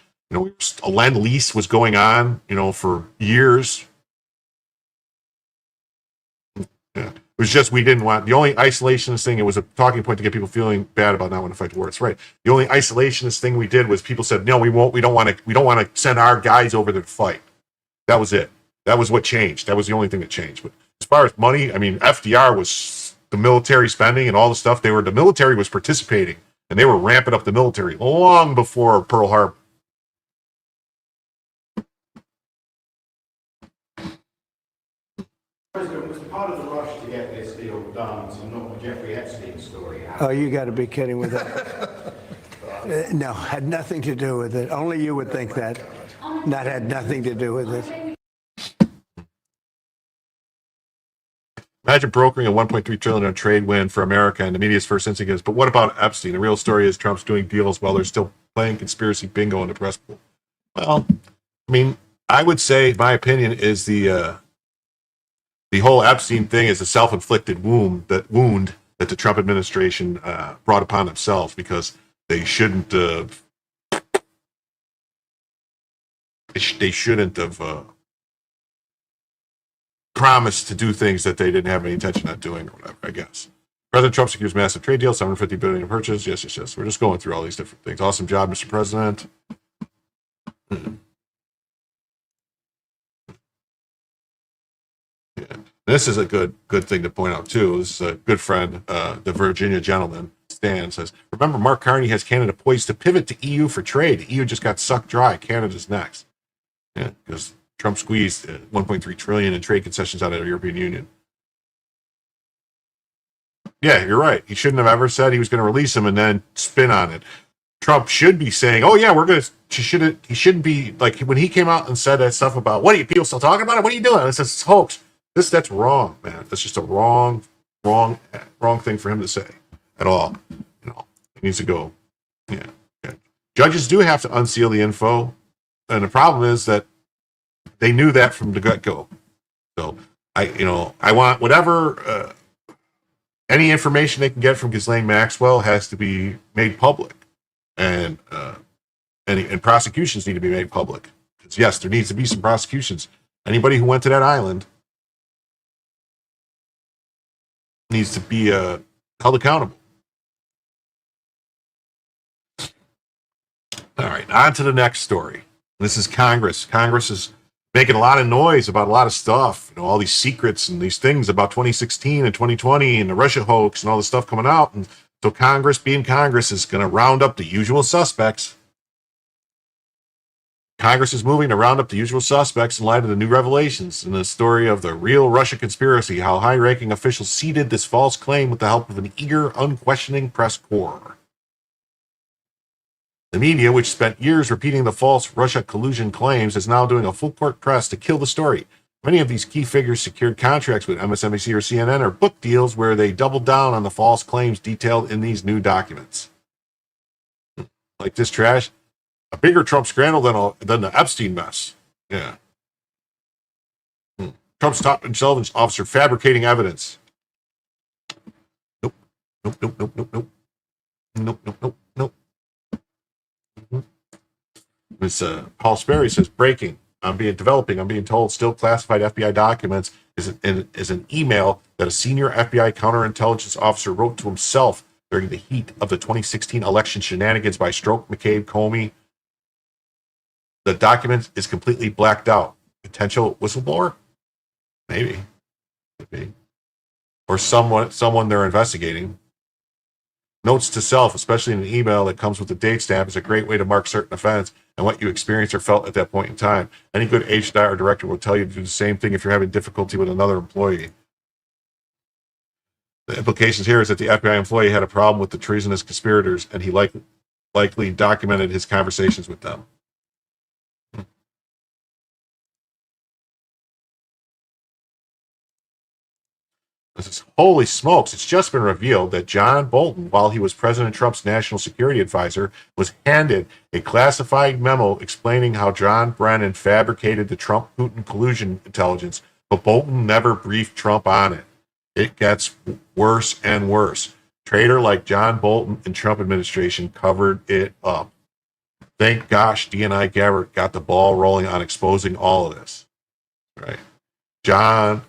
A lend lease was going on, for years. Yeah. It was just we didn't want the only isolationist thing. It was a talking point to get people feeling bad about not wanting to fight the war. It's right. The only isolationist thing we did was people said, "No, we won't. We don't want to send our guys over there to fight." That was it. That was what changed. That was the only thing that changed. But as far as money, I mean, FDR was the military spending and all the stuff. The military was participating, and they were ramping up the military long before Pearl Harbor. President, was part of the rush to get this deal done to knock the Jeffrey Epstein story out? Oh, you got to be kidding with that. No, had nothing to do with it. Only you would think that. That had nothing to do with it. Imagine brokering a $1.3 trillion trade win for America, and the media's first instinct is, but what about Epstein? The real story is Trump's doing deals while they're still playing conspiracy bingo in the press pool. Well, I mean, I would say my opinion is the whole Epstein thing is a self-inflicted wound that the Trump administration brought upon themselves, because they shouldn't have promised to do things that they didn't have any intention of doing, or whatever, I guess. President Trump secures massive trade deal, $750 billion in purchase. Yes. We're just going through all these different things. Awesome job, Mr. President. Yeah. This is a good thing to point out too. This is a good friend, the Virginia gentleman, Stan, says, remember, Mark Carney has Canada poised to pivot to EU for trade. The EU just got sucked dry. Canada's next. Yeah, because Trump squeezed $1.3 trillion in trade concessions out of the European Union. Yeah, you're right. He shouldn't have ever said he was going to release him and then spin on it. Trump should be saying, "Oh yeah, we're going to." He shouldn't be like when he came out and said that stuff about what are you people still talking about it? What are you doing? It's a hoax. That's wrong, man. That's just a wrong thing for him to say at all. He needs to go. Yeah. Judges do have to unseal the info, and the problem is that they knew that from the get-go. So I want whatever any information they can get from Ghislaine Maxwell has to be made public, and prosecutions need to be made public. Because yes, there needs to be some prosecutions. Anybody who went to that island needs to be held accountable. All right, on to the next story. This is Congress. Congress is making a lot of noise about a lot of stuff, all these secrets and these things about 2016 and 2020 and the Russia hoax and all this stuff coming out. And so Congress, being Congress, is going to round up the usual suspects. Congress is moving to round up the usual suspects in light of the new revelations in the story of the real Russia conspiracy, how high-ranking officials seeded this false claim with the help of an eager, unquestioning press corps. The media, which spent years repeating the false Russia collusion claims, is now doing a full-court press to kill the story. Many of these key figures secured contracts with MSNBC or CNN or book deals where they doubled down on the false claims detailed in these new documents. Like this trash, a bigger Trump scandal than the Epstein mess. Yeah. Trump's top intelligence officer fabricating evidence. Nope. This Paul Sperry says, breaking. I'm being told still classified FBI documents is an email that a senior FBI counterintelligence officer wrote to himself during the heat of the 2016 election shenanigans by Strzok, McCabe, Comey. The document is completely blacked out. Potential whistleblower? Maybe. Could be. Or someone they're investigating. Notes to self, especially in an email that comes with a date stamp, is a great way to mark certain events and what you experienced or felt at that point in time. Any good HR director will tell you to do the same thing if you're having difficulty with another employee. The implications here is that the FBI employee had a problem with the treasonous conspirators, and he likely documented his conversations with them. Holy smokes, it's just been revealed that John Bolton, while he was President Trump's national security advisor, was handed a classified memo explaining how John Brennan fabricated the Trump-Putin collusion intelligence, but Bolton never briefed Trump on it. It gets worse and worse. Traitor like John Bolton and Trump administration covered it up. Thank gosh DNI Gabbard got the ball rolling on exposing all of this. Right. John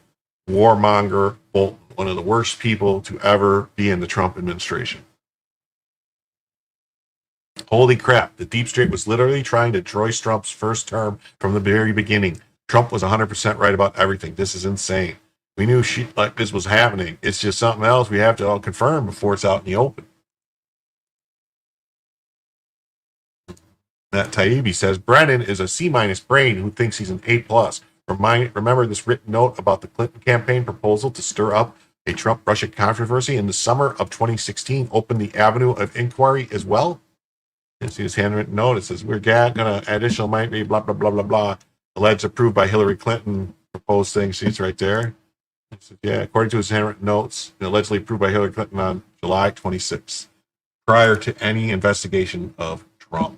Warmonger Bolton, one of the worst people to ever be in the Trump administration. Holy crap, the deep state was literally trying to destroy Trump's first term from the very beginning. Trump was 100% right about everything. This is insane. We knew shit like this was happening. It's just something else we have to all confirm before it's out in the open. That Taibbi says, Brennan is a C- brain who thinks he's an A+. Remember this written note about the Clinton campaign proposal to stir up a Trump-Russia controversy in the summer of 2016 opened the avenue of inquiry as well? You see this handwritten note. It says, we're going to additional might be blah, blah, blah, blah, blah. Alleged approved by Hillary Clinton proposed thing. See, it's right there. It says, yeah, according to his handwritten notes, allegedly approved by Hillary Clinton on July 26th, prior to any investigation of Trump.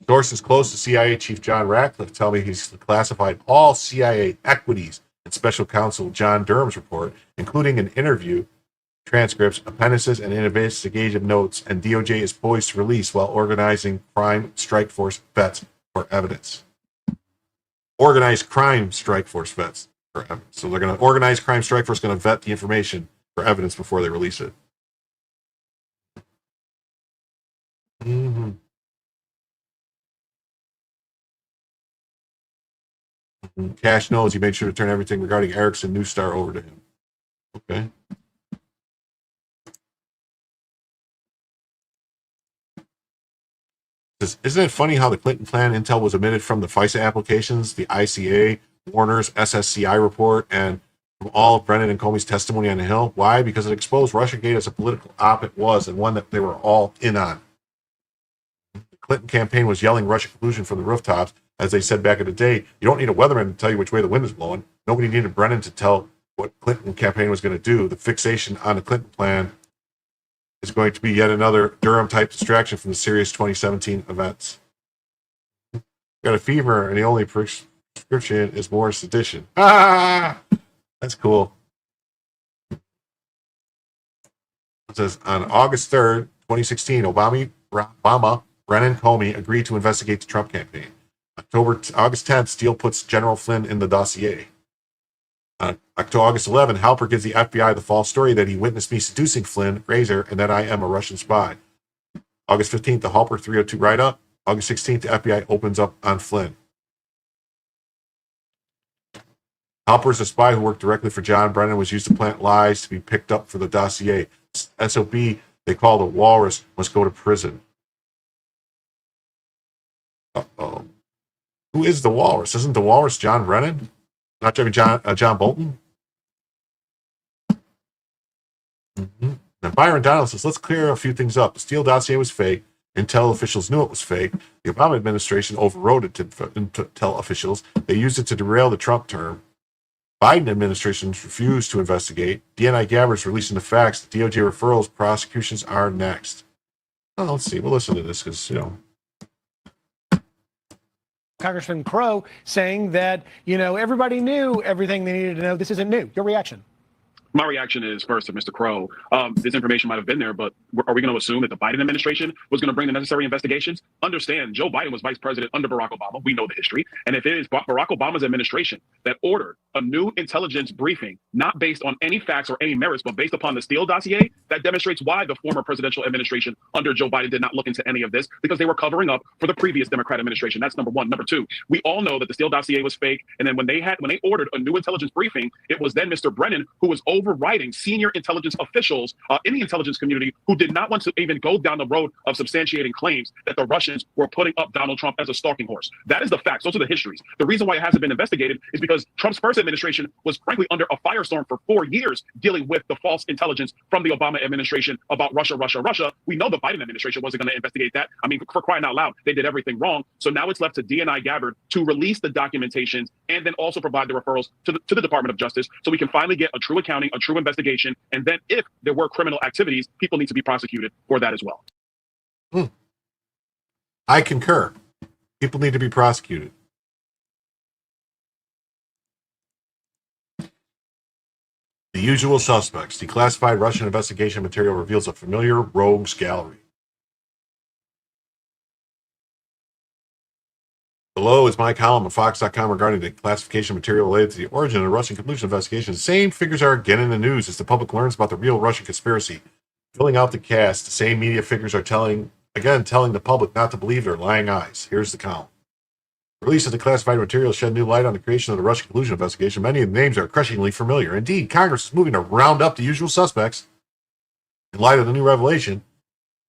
Sources close to CIA Chief John Ratcliffe tell me he's classified all CIA equities in Special Counsel John Durham's report, including an interview, transcripts, appendices, and investigative notes, and DOJ is poised to release while organizing crime strike force vets for evidence. Organized crime strike force vets for evidence. So they're going to organize crime strike force, going to vet the information for evidence before they release it. Mm-hmm. Cash knows he made sure to turn everything regarding Erickson New Star over to him. Okay. Isn't it funny how the Clinton plan intel was omitted from the FISA applications, the ICA, Warner's SSCI report, and from all of Brennan and Comey's testimony on the Hill? Why? Because it exposed Russiagate as a political op it was, and one that they were all in on. The Clinton campaign was yelling Russia collusion from the rooftops. As they said back in the day, you don't need a weatherman to tell you which way the wind is blowing. Nobody needed Brennan to tell what Clinton campaign was going to do. The fixation on the Clinton plan is going to be yet another Durham-type distraction from the serious 2017 events. Got a fever, and the only prescription is more sedition. Ah! That's cool. It says, on August 3rd, 2016, Obama, Brennan, Comey agreed to investigate the Trump campaign. August 10th, Steele puts General Flynn in the dossier. August 11th, Halper gives the FBI the false story that he witnessed me seducing Flynn, Razor, and that I am a Russian spy. August 15th, the Halper 302 write-up. August 16th, the FBI opens up on Flynn. Halper is a spy who worked directly for John Brennan, was used to plant lies to be picked up for the dossier. SOB, they call the walrus, must go to prison. Uh-oh. Who is the walrus? Isn't the walrus John Brennan? Not John Bolton? Mm-hmm. Now, Byron Donald says, let's clear a few things up. The Steele dossier was fake. Intel officials knew it was fake. The Obama administration overrode it to tell officials. They used it to derail the Trump term. Biden administration refused to investigate. DNI Gabbard's releasing the facts. The DOJ referrals, prosecutions are next. Well, let's see. We'll listen to this because, Congressman Crow saying that, everybody knew everything they needed to know. This isn't new. Your reaction? My reaction is first to Mr. Crow. This information might have been there, but are we going to assume that the Biden administration was going to bring the necessary investigations? Understand, Joe Biden was vice president under Barack Obama. We know the history. And if it is Barack Obama's administration that ordered a new intelligence briefing, not based on any facts or any merits, but based upon the Steele dossier, that demonstrates why the former presidential administration under Joe Biden did not look into any of this, because they were covering up for the previous Democrat administration. That's number one. Number two, we all know that the Steele dossier was fake. And then when they ordered a new intelligence briefing, it was then Mr. Brennan who was overriding senior intelligence officials in the intelligence community who did not want to even go down the road of substantiating claims that the Russians were putting up Donald Trump as a stalking horse. That is the facts. Those are the histories. The reason why it hasn't been investigated is because because Trump's first administration was frankly under a firestorm for 4 years dealing with the false intelligence from the Obama administration about Russia. We know the Biden administration wasn't going to investigate that. I mean, for crying out loud, they did everything wrong. So now it's left to DNI Gabbard to release the documentations and then also provide the referrals to the Department of Justice so we can finally get a true accounting, a true investigation. And then if there were criminal activities, people need to be prosecuted for that as well. I concur. People need to be prosecuted. The usual suspects. Declassified Russian investigation material reveals a familiar rogues gallery. Below is my column on Fox.com regarding the classification material related to the origin of the Russian collusion investigation. The same figures are again in the news as the public learns about the real Russian conspiracy. Filling out the cast, the same media figures are telling the public not to believe their lying eyes. Here's the column. Release of the classified material shed new light on the creation of the Russian collusion investigation. Many of the names are crushingly familiar. Indeed, Congress is moving to round up the usual suspects. In light of the new revelation,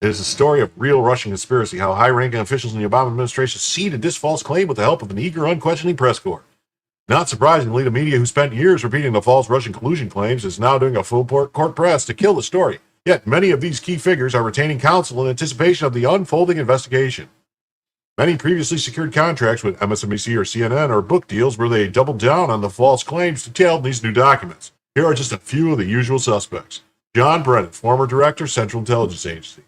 it is a story of real Russian conspiracy, how high-ranking officials in the Obama administration seeded this false claim with the help of an eager, unquestioning press corps. Not surprisingly, the media who spent years repeating the false Russian collusion claims is now doing a full court press to kill the story. Yet many of these key figures are retaining counsel in anticipation of the unfolding investigation. Many previously secured contracts with MSNBC or CNN or book deals where they doubled down on the false claims detailed in these new documents. Here are just a few of the usual suspects. John Brennan, former director, Central Intelligence Agency.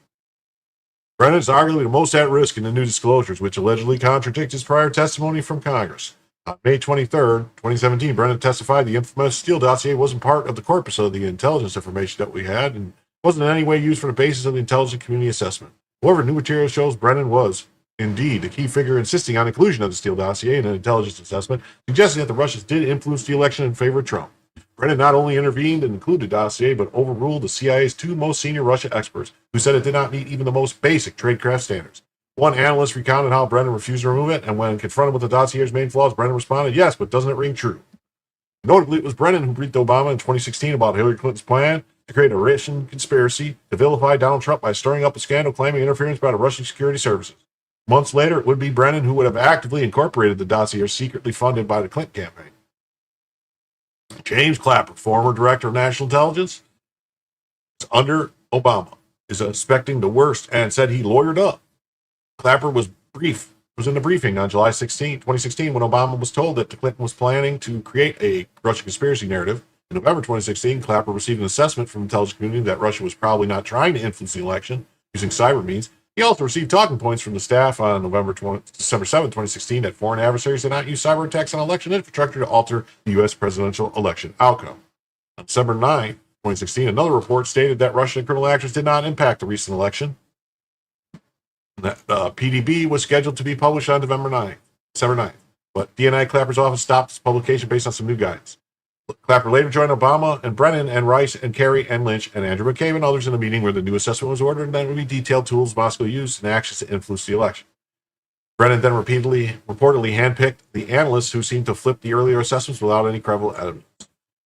Brennan is arguably the most at risk in the new disclosures, which allegedly contradict his prior testimony from Congress. On May 23, 2017, Brennan testified the infamous Steele dossier wasn't part of the corpus of the intelligence information that we had and wasn't in any way used for the basis of the intelligence community assessment. However, new material shows Brennan was, indeed, the key figure insisting on inclusion of the Steele dossier in an intelligence assessment, suggesting that the Russians did influence the election in favor of Trump. Brennan not only intervened and included the dossier, but overruled the CIA's two most senior Russia experts, who said it did not meet even the most basic tradecraft standards. One analyst recounted how Brennan refused to remove it, and when confronted with the dossier's main flaws, Brennan responded, "Yes, but doesn't it ring true?" Notably, it was Brennan who briefed Obama in 2016 about Hillary Clinton's plan to create a Russian conspiracy to vilify Donald Trump by stirring up a scandal claiming interference by the Russian security services. Months later, it would be Brennan who would have actively incorporated the dossier secretly funded by the Clinton campaign. James Clapper, former director of national intelligence, under Obama, is suspecting the worst and said he lawyered up. Clapper was in the briefing on July 16, 2016, when Obama was told that Clinton was planning to create a Russian conspiracy narrative. In November 2016, Clapper received an assessment from the intelligence community that Russia was probably not trying to influence the election using cyber means. He also received talking points from the staff on December 7, 2016, that foreign adversaries did not use cyber attacks on election infrastructure to alter the U.S. presidential election outcome. On December 9, 2016, another report stated that Russian criminal actors did not impact the recent election. That PDB was scheduled to be published on December 9th, but DNI Clapper's office stopped its publication based on some new guidance. Clapper later joined Obama and Brennan and Rice and Kerry and Lynch and Andrew McCabe and others in a meeting where the new assessment was ordered and then would be detailed tools Moscow used and actions to influence the election. Brennan then reportedly handpicked the analysts who seemed to flip the earlier assessments without any credible evidence.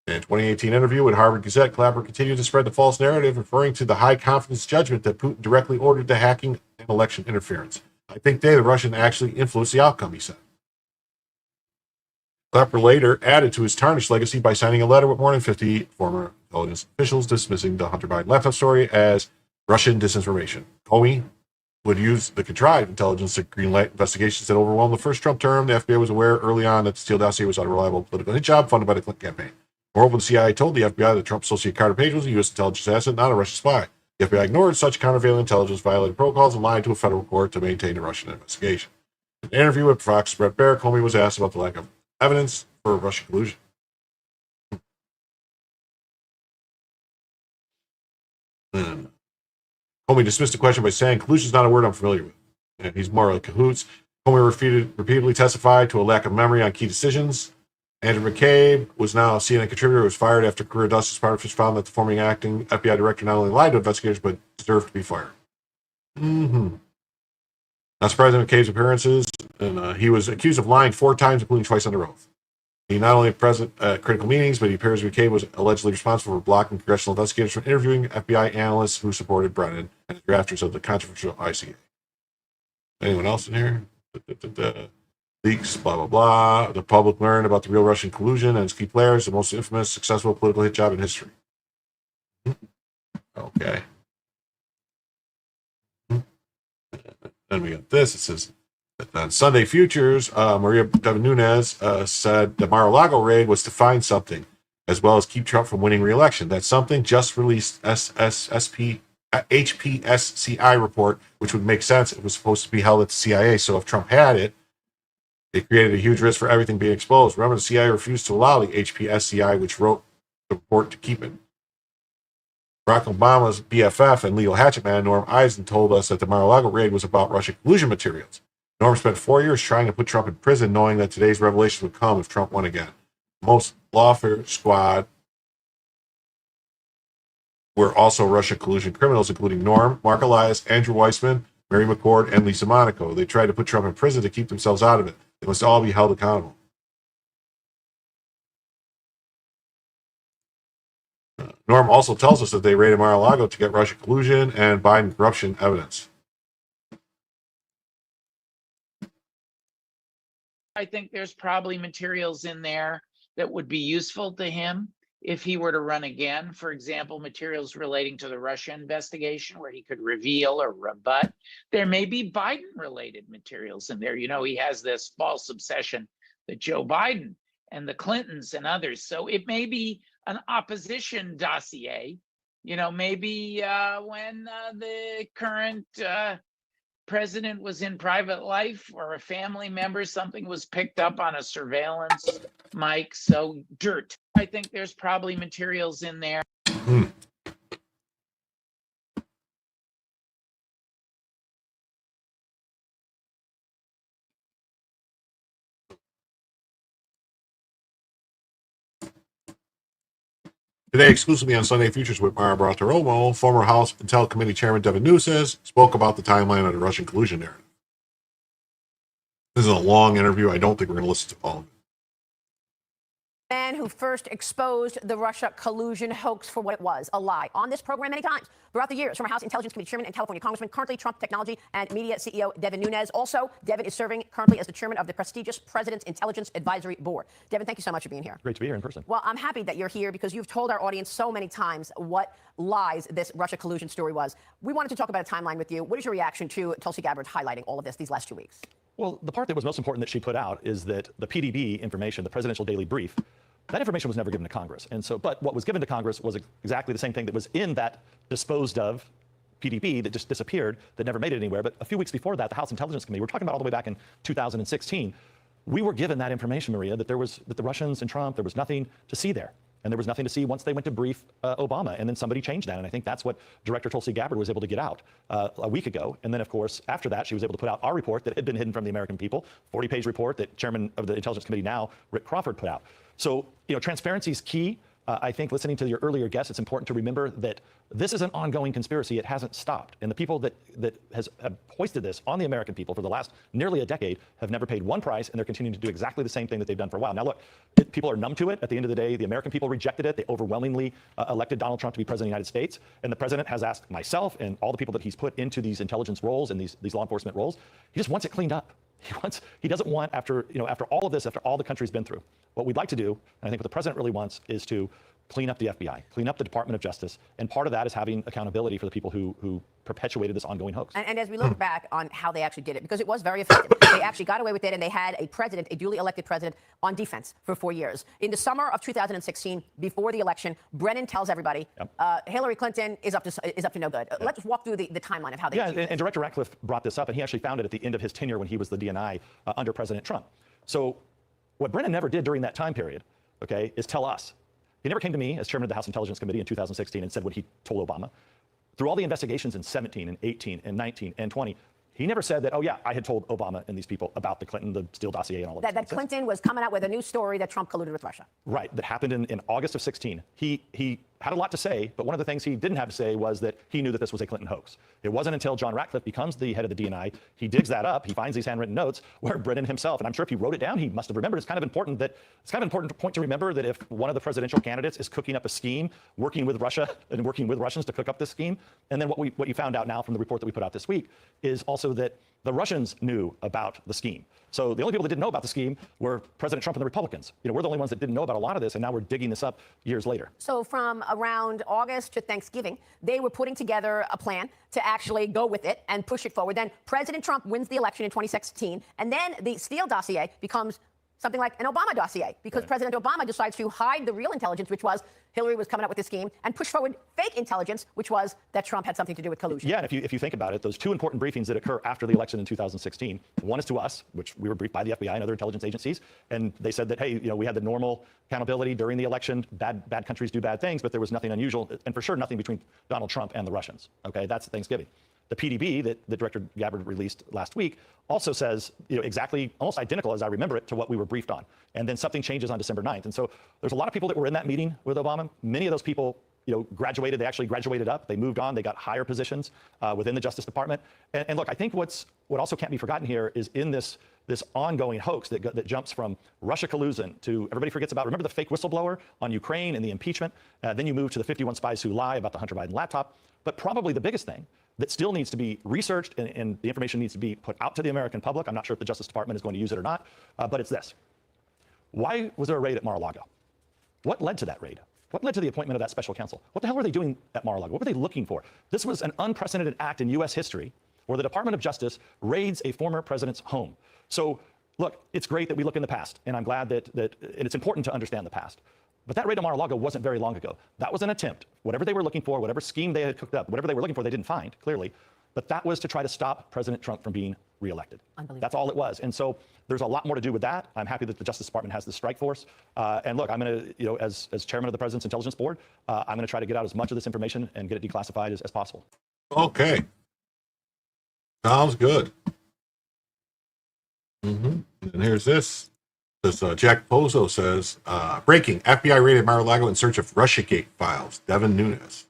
In a 2018 interview with Harvard Gazette, Clapper continued to spread the false narrative, referring to the high-confidence judgment that Putin directly ordered the hacking and election interference. "I think the Russian actually influenced the outcome," he said. Clapper later added to his tarnished legacy by signing a letter with more than 50 former intelligence officials dismissing the Hunter Biden laptop story as Russian disinformation. Comey would use the contrived intelligence to greenlight investigations that overwhelmed the first Trump term. The FBI was aware early on that the Steele dossier was an unreliable political hit job funded by the Clinton campaign. Moreover, the CIA told the FBI that Trump's associate Carter Page was a U.S. intelligence asset, not a Russian spy. The FBI ignored such countervailing intelligence, violated protocols, and lied to a federal court to maintain a Russian investigation. In an interview with Fox Brett Baier, Comey was asked about the lack of evidence for Russian collusion. Comey dismissed the question by saying, "Collusion is not a word I'm familiar with," and he's more like cahoots. Comey repeatedly testified to a lack of memory on key decisions. Andrew McCabe was now a CNN contributor who was fired after career dust as part of his found that the former acting FBI director not only lied to investigators but deserved to be fired. Not surprising McCabe's appearances, and he was accused of lying 4 times, including twice under oath. He not only present at critical meetings, but he appears McCabe was allegedly responsible for blocking congressional investigators from interviewing FBI analysts who supported Brennan and the drafters of the controversial ICA. Anyone else in here? leaks, blah, blah, blah. The public learned about the real Russian collusion and its key players, the most infamous, successful political hit job in history. Okay. Then we got this. It says, on Sunday Futures, Devin Nunes said the Mar-a-Lago raid was to find something, as well as keep Trump from winning re-election. That something just released HPSCI report, which would make sense. It was supposed to be held at the CIA, so if Trump had it, it created a huge risk for everything being exposed. Remember, the CIA refused to allow the HPSCI, which wrote the report, to keep it. Barack Obama's BFF and legal hatchet man, Norm Eisen, told us that the Mar-a-Lago raid was about Russian collusion materials. Norm spent 4 years trying to put Trump in prison, knowing that today's revelation would come if Trump won again. Most lawfare squad were also Russian collusion criminals, including Norm, Mark Elias, Andrew Weissman, Mary McCord, and Lisa Monaco. They tried to put Trump in prison to keep themselves out of it. They must all be held accountable. Norm also tells us that they raided Mar-a-Lago to get Russian collusion and Biden corruption evidence. I think there's probably materials in there that would be useful to him if he were to run again. For example, materials relating to the Russia investigation where he could reveal or rebut. There may be Biden-related materials in there. You know, he has this false obsession that Joe Biden and the Clintons and others. So it may be an opposition dossier. You know, maybe when the current president was in private life or a family member, something was picked up on a surveillance mic. So dirt. I think there's probably materials in there. Today, exclusively on Sunday Futures with Mara Bartiromo, former House Intel Committee Chairman Devin Nunes spoke about the timeline of the Russian collusion narrative. This is a long interview. I don't think we're going to listen to all of it. Man who first exposed the Russia collusion hoax for what it was, a lie. On this program many times throughout the years, former House Intelligence Committee Chairman and California Congressman, currently Trump Technology and Media CEO Devin Nunes. Also, Devin is serving currently as the chairman of the prestigious President's Intelligence Advisory Board. Devin, thank you so much for being here. Great to be here in person. Well, I'm happy that you're here because you've told our audience so many times what lies this Russia collusion story was. We wanted to talk about a timeline with you. What is your reaction to Tulsi Gabbard highlighting all of this these last 2 weeks? Well, the part that was most important that she put out is that the PDB information, the Presidential Daily Brief, that information was never given to Congress. And so, but what was given to Congress was exactly the same thing that was in that disposed of PDB that just disappeared, that never made it anywhere. But a few weeks before that, the House Intelligence Committee, we're talking about all the way back in 2016, we were given that information, Maria, that that the Russians and Trump, there was nothing to see there. And there was nothing to see once they went to brief Obama. And then somebody changed that. And I think that's what Director Tulsi Gabbard was able to get out a week ago. And then, of course, after that, she was able to put out our report that had been hidden from the American people, 40-page report that Chairman of the Intelligence Committee now, Rick Crawford, put out. So, you know, transparency is key. I think listening to your earlier guests, it's important to remember that this is an ongoing conspiracy. It hasn't stopped. And the people that have hoisted this on the American people for the last nearly a decade have never paid one price, and they're continuing to do exactly the same thing that they've done for a while. Now, look, people are numb to it. At the end of the day, the American people rejected it. They overwhelmingly elected Donald Trump to be president of the United States. And the president has asked myself and all the people that he's put into these intelligence roles and these law enforcement roles, he just wants it cleaned up. He doesn't want, after all of this, after all the country's been through, what we'd like to do, and I think what the president really wants, is to clean up the FBI, clean up the Department of Justice. And part of that is having accountability for the people who perpetuated this ongoing hoax. And as we look back on how they actually did it, because it was very effective, they actually got away with it, and they had a president, a duly elected president, on defense for 4 years. In the summer of 2016, before the election, Brennan tells everybody Hillary Clinton is up to no good. Let's walk through the timeline of how they achieved it. And Director Ratcliffe brought this up, and he actually found it at the end of his tenure when he was the DNI under President Trump. So what Brennan never did during that time period, okay, is tell us. He never came to me as chairman of the House Intelligence Committee in 2016 and said what he told Obama. Through all the investigations in 17 and 18 and 19 and 20, he never said that, oh, yeah, I had told Obama and these people about the Clinton, the Steele dossier and all of that. That Clinton was coming out with a new story that Trump colluded with Russia. Right. That happened in August of 16. He had a lot to say, but one of the things he didn't have to say was that he knew that this was a Clinton hoax. It wasn't until John Ratcliffe becomes the head of the DNI, he digs that up, he finds these handwritten notes where Brennan himself, and I'm sure if he wrote it down, he must have remembered. It's kind of important point to remember that if one of the presidential candidates is cooking up a scheme, working with Russia and working with Russians to cook up this scheme, and then what you found out now from the report that we put out this week is also that The Russians knew about the scheme. So the only people that didn't know about the scheme were President Trump and the Republicans. We're the only ones that didn't know about a lot of this, and now we're digging this up years later. So from around August to Thanksgiving, they were putting together a plan to actually go with it and push it forward. Then President Trump wins the election in 2016, and then the Steele dossier becomes something like an Obama dossier, because President Obama decides to hide the real intelligence, which was Hillary was coming up with this scheme, and push forward fake intelligence, which was that Trump had something to do with collusion. Yeah, and if you think about it, those two important briefings that occur after the election in 2016, one is to us, which we were briefed by the FBI and other intelligence agencies, and they said that, hey, we had the normal accountability during the election. Bad countries do bad things, but there was nothing unusual, and for sure nothing between Donald Trump and the Russians. Okay, that's Thanksgiving. The PDB that Director Gabbard released last week also says, exactly, almost identical as I remember it to what we were briefed on. And then something changes on December 9th. And so there's a lot of people that were in that meeting with Obama. Many of those people, graduated. They actually graduated up. They moved on. They got higher positions within the Justice Department. And look, I think what also can't be forgotten here is in this ongoing hoax that jumps from Russia collusion to, everybody forgets about, remember the fake whistleblower on Ukraine and the impeachment? Then you move to the 51 spies who lie about the Hunter Biden laptop. But probably the biggest thing that still needs to be researched and the information needs to be put out to the American public. I'm not sure if the Justice Department is going to use it or not, but it's this. Why was there a raid at Mar-a-Lago? What led to that raid? What led to the appointment of that special counsel? What the hell were they doing at Mar-a-Lago? What were they looking for? This was an unprecedented act in U.S. history where the Department of Justice raids a former president's home. So look, it's great that we look in the past, and I'm glad that and it's important to understand the past. But that raid on Mar-a-Lago wasn't very long ago. That was an attempt. Whatever they were looking for, whatever scheme they had cooked up, whatever they were looking for, they didn't find, clearly. But that was to try to stop President Trump from being reelected. That's all it was. And so there's a lot more to do with that. I'm happy that the Justice Department has this strike force. And look, I'm going to, as chairman of the President's Intelligence Board, I'm going to try to get out as much of this information and get it declassified as possible. Okay. Sounds good. And here's this. Jack Pozo says, breaking, FBI raided Mar-a-Lago in search of Russiagate files. Devin Nunes.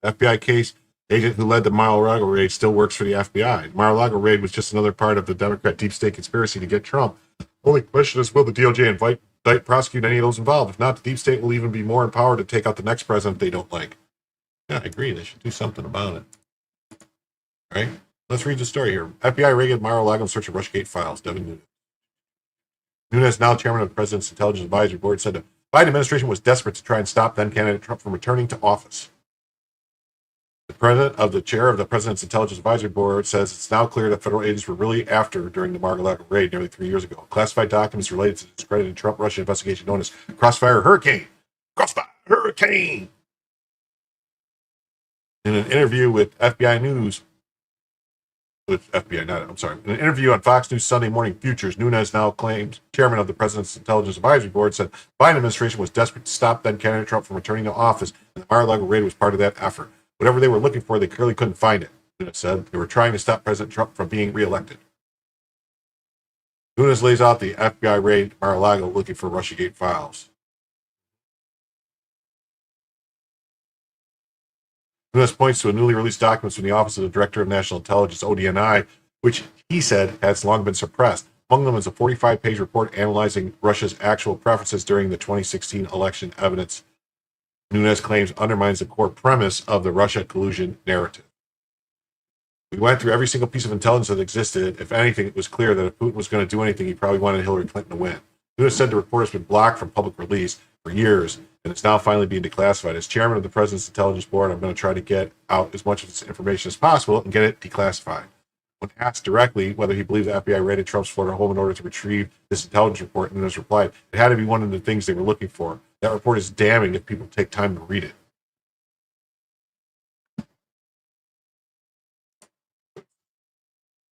FBI case, agent who led the Mar-a-Lago raid still works for the FBI. Mar-a-Lago raid was just another part of the Democrat deep state conspiracy to get Trump. Only question is, will the DOJ indict, prosecute any of those involved? If not, the deep state will even be more empowered to take out the next president they don't like. Yeah, I agree. They should do something about it. All right. Let's read the story here. FBI raided Mar-a-Lago in search of Russiagate files. Devin Nunes. Nunes, now chairman of the President's Intelligence Advisory Board, said the Biden administration was desperate to try and stop then-candidate Trump from returning to office. The chair of the President's Intelligence Advisory Board says it's now clear that federal agents were really after during the Mar-a-Lago raid nearly 3 years ago. Classified documents related to the discredited Trump-Russia investigation known as Crossfire Hurricane. Crossfire Hurricane! In an interview with FBI News, in an interview on Fox News Sunday Morning Futures, Nunes, now claimed chairman of the President's Intelligence Advisory Board, said Biden administration was desperate to stop then-candidate Trump from returning to office, and the Mar-a-Lago raid was part of that effort. Whatever they were looking for, they clearly couldn't find it. Nunes said they were trying to stop President Trump from being reelected. Nunes lays out the FBI raid Mar-a-Lago looking for Russiagate files. Nunes points to a newly released document from the Office of the Director of National Intelligence, ODNI, which he said has long been suppressed. Among them is a 45-page report analyzing Russia's actual preferences during the 2016 election. Evidence Nunes claims undermines the core premise of the Russia collusion narrative. We went through every single piece of intelligence that existed. If anything, it was clear that if Putin was going to do anything, he probably wanted Hillary Clinton to win. Nunes said the report has been blocked from public release for years, and it's now finally being declassified. As chairman of the President's Intelligence Board, I'm going to try to get out as much of this information as possible and get it declassified. When asked directly whether he believed the FBI raided Trump's Florida home in order to retrieve this intelligence report, Nunes replied, it had to be one of the things they were looking for. That report is damning if people take time to read it.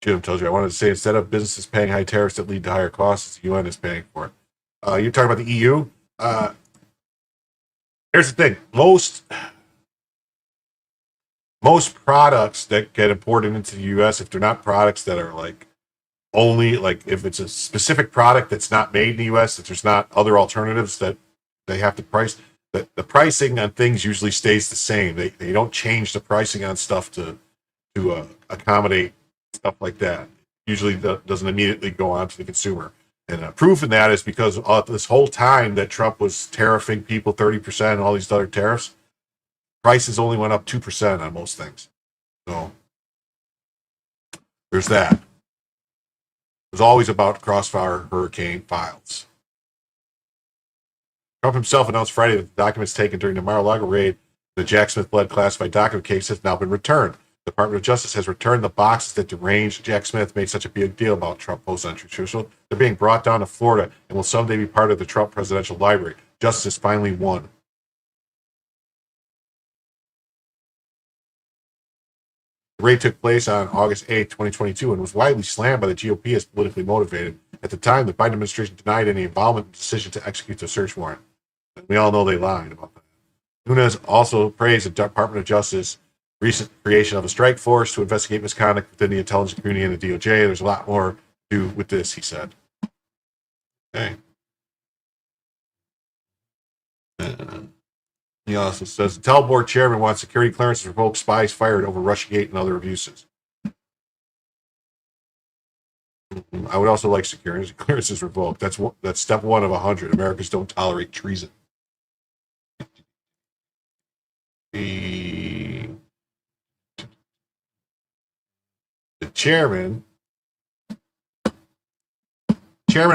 Jim tells you, I wanted to say, instead of businesses paying high tariffs that lead to higher costs, the UN is paying for it. You're talking about the EU? Here's the thing. Most products that get imported into the U.S., if they're not products that are like only, like if it's a specific product that's not made in the U.S., that there's not other alternatives that they have to price, the pricing on things usually stays the same. They don't change the pricing on stuff to accommodate stuff like that. Usually doesn't immediately go on to the consumer. And proof in that is because this whole time that Trump was tariffing people 30% and all these other tariffs, prices only went up 2% on most things. So there's that. It was always about crossfire hurricane files. Trump himself announced Friday that the documents taken during the Mar-a-Lago raid, the Jack Smith-led classified document case, has now been returned. The Department of Justice has returned the boxes that deranged Jack Smith made such a big deal about. Trump posted on Truth Social. They're being brought down to Florida and will someday be part of the Trump Presidential Library. Justice finally won. The raid took place on August 8, 2022, and was widely slammed by the GOP as politically motivated. At the time, the Biden administration denied any involvement in the decision to execute the search warrant. We all know they lied about that. Nunes also praised the Department of Justice recent creation of a strike force to investigate misconduct within the intelligence community and the DOJ. There's a lot more to do with this, he said. Okay. He also says the Tel board chairman wants security clearances revoked, spies fired over Russiagate and other abuses. I would also like security clearances revoked. That's step 1 of 100. Americans don't tolerate treason. The chairman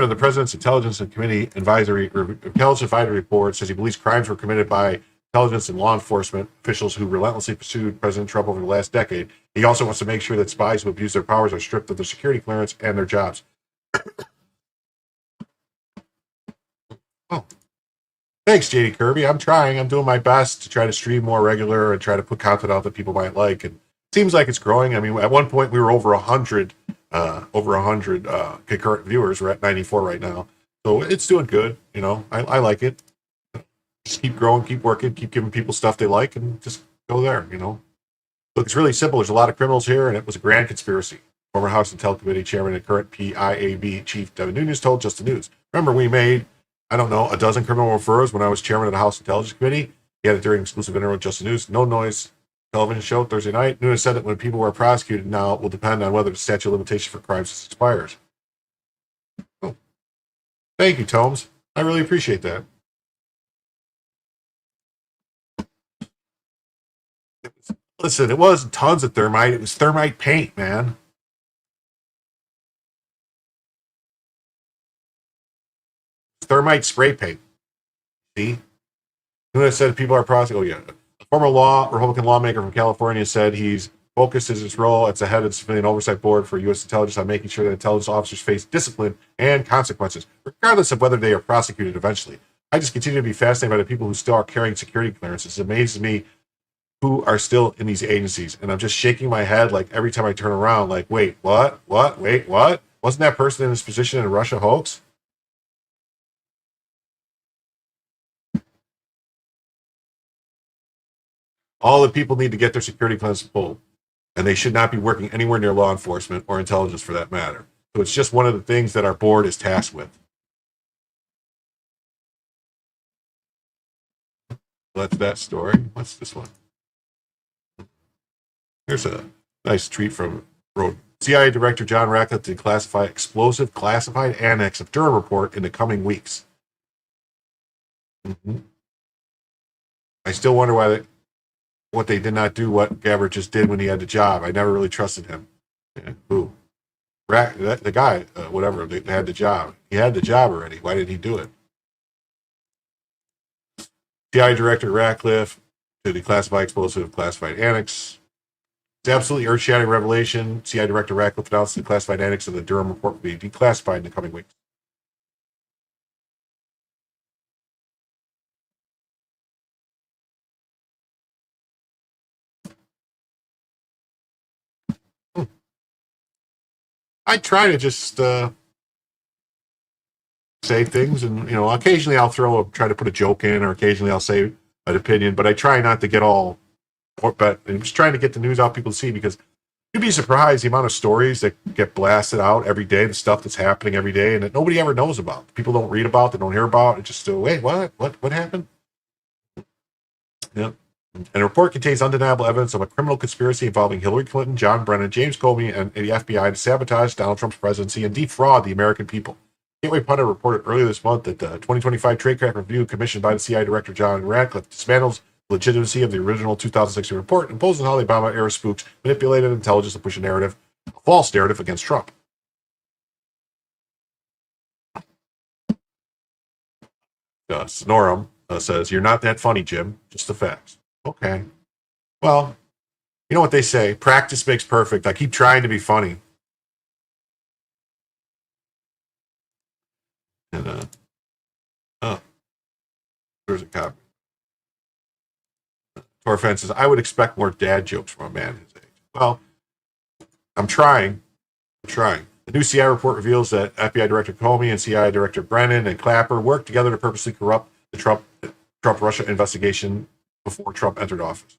of the President's Intelligence and Committee Intelligence Advisory Board says he believes crimes were committed by intelligence and law enforcement officials who relentlessly pursued President Trump over the last decade. He also wants to make sure that spies who abuse their powers are stripped of their security clearance and their jobs. Oh. Thanks, JD Kirby. I'm trying. I'm doing my best to try to stream more regular and try to put content out that people might like. And it seems like it's growing. I mean, at one point we were over 100 concurrent viewers. We're at 94 right now. So it's doing good. You know, I like it. Just keep growing, keep working, keep giving people stuff they like, and just go there, you know. Look, it's really simple. There's a lot of criminals here, and it was a grand conspiracy. Former House Intel Committee Chairman and current PIAB Chief Devin Nunes told Just the News. Remember, we made, I don't know, a dozen criminal referrals when I was chairman of the House Intelligence Committee. He had it during an exclusive interview with Just the News. No Noise television show Thursday night. Nunes said that when people were prosecuted now, it will depend on whether the statute of limitation for crimes expires. Oh. Thank you, Tomes. I really appreciate that. Listen, it wasn't tons of thermite. It was thermite paint, man. Thermite spray paint. See? Nunes said people are prosecuted. Oh, yeah. A former Republican lawmaker from California said he's focused his role as the head of the Civilian Oversight Board for U.S. intelligence on making sure that intelligence officers face discipline and consequences, regardless of whether they are prosecuted eventually. I just continue to be fascinated by the people who still are carrying security clearances. It amazes me who are still in these agencies. And I'm just shaking my head like every time I turn around, like, wait, what? Wait, what? Wasn't that person in this position in a Russia hoax? All the people need to get their security clearance pulled. And they should not be working anywhere near law enforcement or intelligence for that matter. So it's just one of the things that our board is tasked with. That's that story. What's this one? Here's a nice tweet from Road. CIA Director John Ratcliffe to declassify explosive classified annex of Durham report in the coming weeks. I still wonder what they did not do what Gabbard just did when he had the job. I never really trusted him. Yeah, who? The guy, whatever, they had the job. He had the job already. Why did he do it? CIA Director Ratcliffe to declassify explosive classified annex. It's absolutely earth-shattering revelation. CIA Director Ratcliffe announced the classified annex of the Durham report will be declassified in the coming weeks. I try to just say things, and occasionally I'll try to put a joke in, or occasionally I'll say an opinion, but I try not to get all. But I'm just trying to get the news out people to see, because you'd be surprised the amount of stories that get blasted out every day, the stuff that's happening every day, and that nobody ever knows about. People don't read about, they don't hear about. It just wait, what happened? Yeah. And the report contains undeniable evidence of a criminal conspiracy involving Hillary Clinton, John Brennan, James Comey, and the FBI to sabotage Donald Trump's presidency and defraud the American people. Gateway Pundit reported earlier this month that the 2025 Tradecraft Review commissioned by the CIA Director John Ratcliffe dismantles legitimacy of the original 2016 report, and imposes how the Obama era spooks manipulated intelligence to push a false narrative against Trump. Sonorum says, "You're not that funny, Jim. Just the facts." Okay. Well, you know what they say, practice makes perfect. I keep trying to be funny. And, there's a copy. Torfan says, "I would expect more dad jokes from a man his age." Well, I'm trying. The new CIA report reveals that FBI Director Comey and CIA Director Brennan and Clapper worked together to purposely corrupt the Trump-Russia investigation before Trump entered office.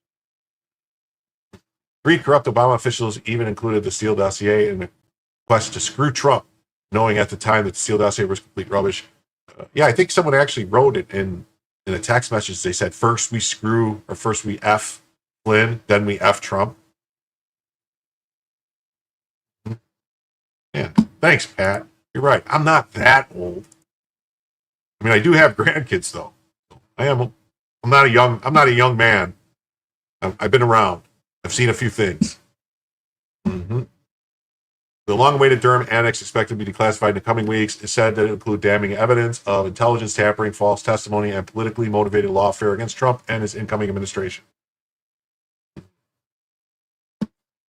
3 corrupt Obama officials even included the Steele dossier in the quest to screw Trump, knowing at the time that the Steele dossier was complete rubbish. I think someone actually wrote it in a text message. They said, first we F Flynn, then we F Trump. Yeah, thanks, Pat. You're right. I'm not that old. I mean, I do have grandkids, though. I'm not a young man. I've been around. I've seen a few things. The long-awaited Durham Annex, expected to be declassified in the coming weeks, is said to include damning evidence of intelligence tampering, false testimony, and politically motivated lawfare against Trump and his incoming administration.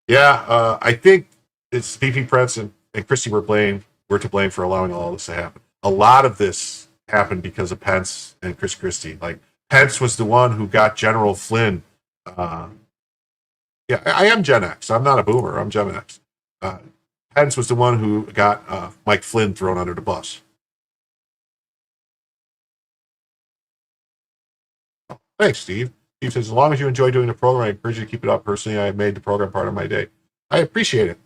I think it's VP Prince and Christie were to blame for allowing all this to happen. A lot of this happened because of Pence and Chris Christie. Like, Pence was the one who got General Flynn. I am Gen X. I'm not a boomer. I'm Gen X. Pence was the one who got Mike Flynn thrown under the bus. Thanks, Steve. Steve says, as long as you enjoy doing the program, I encourage you to keep it up. Personally, I have made the program part of my day. I appreciate it.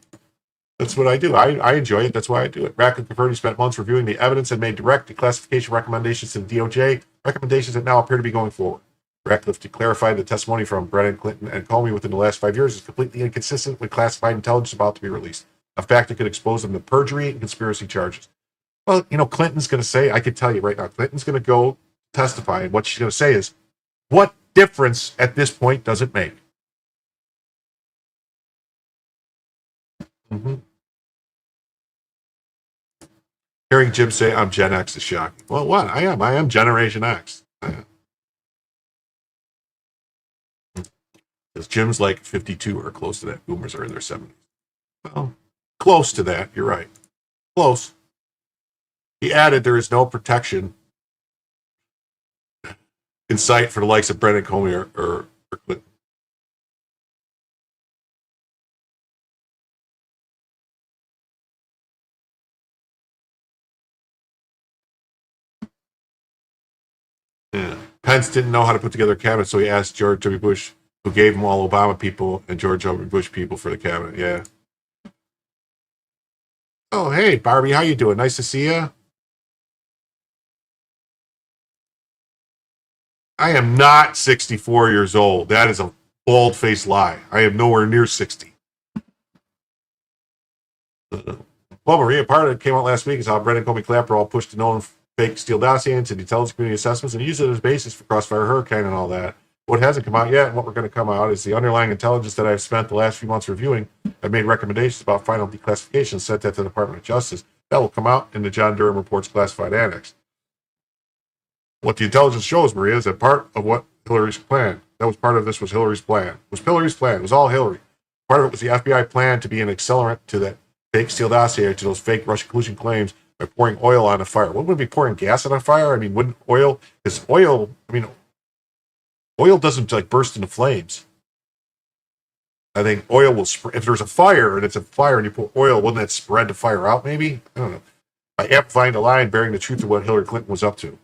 That's what I do. I enjoy it. That's why I do it. Ratcliffe confirmed he spent months reviewing the evidence and made direct declassification recommendations to the DOJ, recommendations that now appear to be going forward. Ratcliffe clarified the testimony from Brennan, Clinton, and Comey within the last 5 years is completely inconsistent with classified intelligence about to be released, a fact that could expose them to perjury and conspiracy charges. Well, Clinton's going to say, I can tell you right now, Clinton's going to go testify, and what she's going to say is, what difference at this point does it make? Hearing Jim say I'm Gen X is shocking. Well, what? I am Generation X. Because Jim's like 52 or close to that. Boomers are in their 70s. Well, close to that. You're right. Close. He added there is no protection in sight for the likes of Brennan, Comey, or Clinton. Yeah. Pence didn't know how to put together a cabinet, so he asked George W. Bush, who gave him all Obama people and George W. Bush people for the cabinet. Yeah. Oh, hey, Barbie, how you doing? Nice to see you. I am not 64 years old. That is a bald-faced lie. I am nowhere near 60. Well, Maria, part of it came out last week is how Brennan, Comey, Clapper all pushed the known fake Steele dossier into the intelligence community assessments and used it as basis for Crossfire Hurricane and all that. What hasn't come out yet and what we're going to come out is the underlying intelligence that I've spent the last few months reviewing. I've made recommendations about final declassification, sent that to the Department of Justice. That will come out in the John Durham Report's classified annex. What the intelligence shows, Maria, is that part of what Hillary's plan, was Hillary's plan. It was Hillary's plan. It was all Hillary. Part of it was the FBI plan to be an accelerant to that fake Steele dossier, to those fake Russian collusion claims by pouring oil on a fire. Wouldn't we be pouring gas on a fire? I mean, wouldn't oil, because oil doesn't like burst into flames. I think oil will spread. If there's a fire and it's a fire and you put oil, wouldn't that spread the fire out maybe? I don't know. By amplifying the lie and bearing the truth of what Hillary Clinton was up to.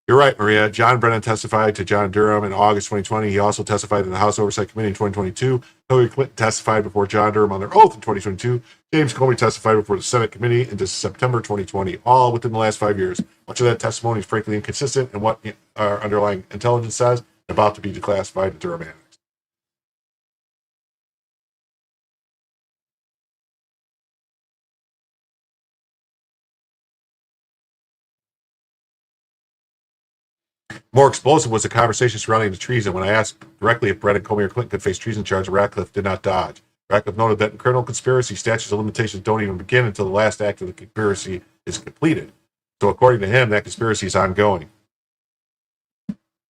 You're right, Maria. John Brennan testified to John Durham in August 2020. He also testified in the House Oversight Committee in 2022. Hillary Clinton testified before John Durham on their oath in 2022. James Comey testified before the Senate Committee in September 2020, all within the last 5 years. Much of that testimony is frankly inconsistent in what our underlying intelligence says, about to be declassified in Durham Annex. More explosive was the conversation surrounding the treason. When I asked directly if Brett and Comey or Clinton could face treason charge, Ratcliffe did not dodge. Ratcliffe noted that in criminal conspiracy, statutes of limitations don't even begin until the last act of the conspiracy is completed. So according to him, that conspiracy is ongoing.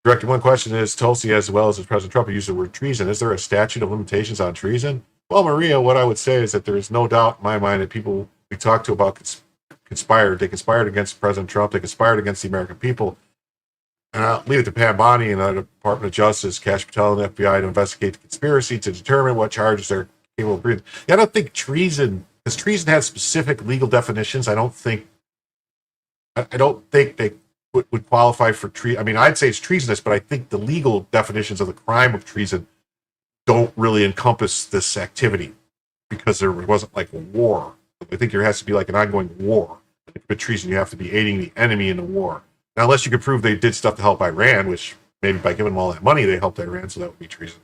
Director, one question is, Tulsi, as well as President Trump, used the word treason. Is there a statute of limitations on treason? Well, Maria, what I would say is that there is no doubt in my mind that people we talked to about conspired. They conspired against President Trump. They conspired against the American people. And I'll leave it to Pam Bondi and the Department of Justice, Kash Patel, and the FBI to investigate the conspiracy to determine what charges they're capable of bringing. Yeah, I don't think treason, because treason has specific legal definitions. I don't think they would qualify for treason. I mean, I'd say it's treasonous, but I think the legal definitions of the crime of treason don't really encompass this activity because there wasn't like a war. I think there has to be like an ongoing war. To commit treason, you have to be aiding the enemy in the war. Now, unless you could prove they did stuff to help Iran, which maybe by giving them all that money, they helped Iran, so that would be treason.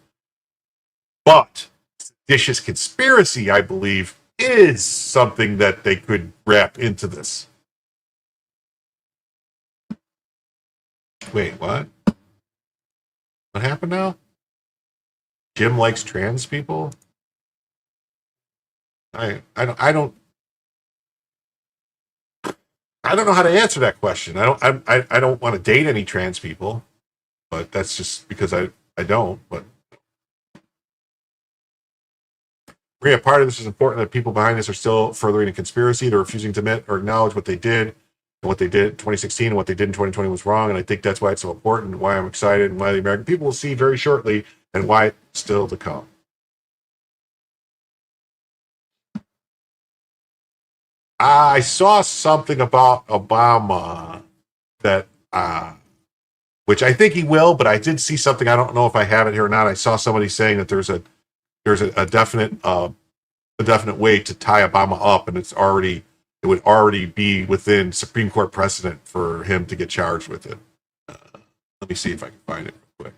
But seditious conspiracy, I believe, is something that they could wrap into this. Wait, what? What happened now? Jim likes trans people? I don't know how to answer that question. I don't want to date any trans people, but that's just because I don't. But Maria, part of this is important that people behind this are still furthering a conspiracy. They're refusing to admit or acknowledge what they did, and what they did in 2016 and what they did in 2020 was wrong. And I think that's why it's so important, why I'm excited, and why the American people will see very shortly, and why it's still to come. I saw something about Obama that, which I think he will, but I did see something. I don't know if I have it here or not. I saw somebody saying that there's a definite way to tie Obama up, and it would already be within Supreme Court precedent for him to get charged with it. Let me see if I can find it real quick.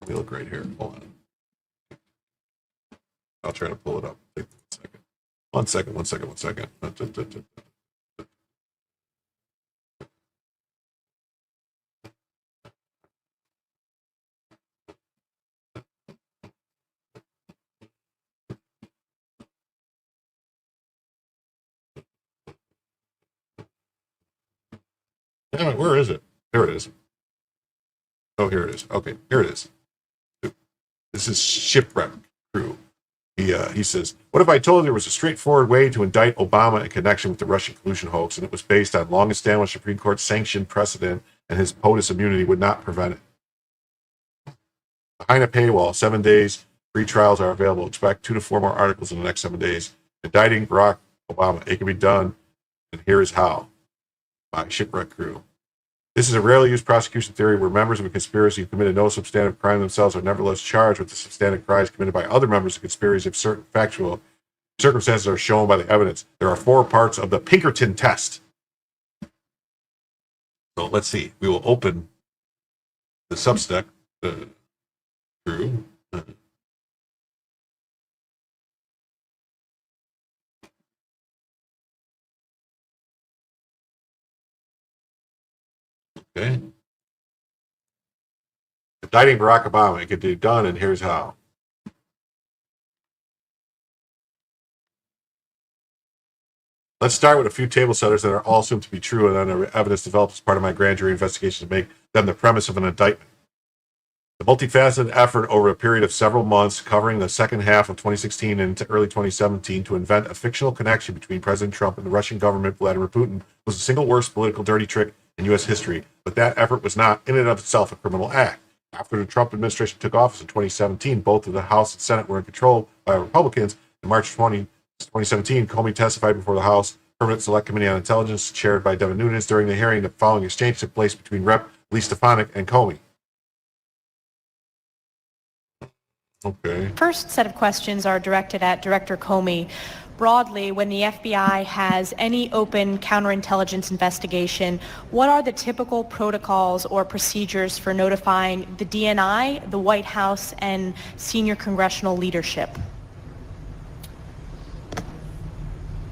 Let me look right here. Hold on. I'll try to pull it up. Take a second. One second. Damn it, where is it? Here it is. Oh, here it is. Okay, here it is. This is Shipwreck Crew. He says, what if I told you there was a straightforward way to indict Obama in connection with the Russian collusion hoax, and it was based on long-established Supreme Court sanctioned precedent, and his POTUS immunity would not prevent it? Behind a paywall, 7 days, free trials are available. Expect 2 to 4 more articles in the next 7 days. Indicting Barack Obama. It can be done, and here is how. By Shipwreck Crew. This is a rarely used prosecution theory where members of a conspiracy who committed no substantive crime themselves are nevertheless charged with the substantive crimes committed by other members of the conspiracy if certain factual circumstances are shown by the evidence. There are 4 parts of the Pinkerton test. So let's see. We will open the Substack through. Okay. Indicting Barack Obama. It can be done, and here's how. Let's start with a few table setters that are all assumed to be true, and then the evidence developed as part of my grand jury investigation to make them the premise of an indictment. The multifaceted effort over a period of several months, covering the second half of 2016 and into early 2017, to invent a fictional connection between President Trump and the Russian government, Vladimir Putin, was the single worst political dirty trick in U.S. history, but that effort was not, in and of itself, a criminal act. After the Trump administration took office in 2017, both of the House and Senate were in control by Republicans. In March 2017, Comey testified before the House Permanent Select Committee on Intelligence, chaired by Devin Nunes. During the hearing, the following exchange took place between Rep. Lee Stefanik and Comey. Okay. First set of questions are directed at Director Comey. Broadly, when the FBI has any open counterintelligence investigation, what are the typical protocols or procedures for notifying the DNI, the White House, and senior congressional leadership?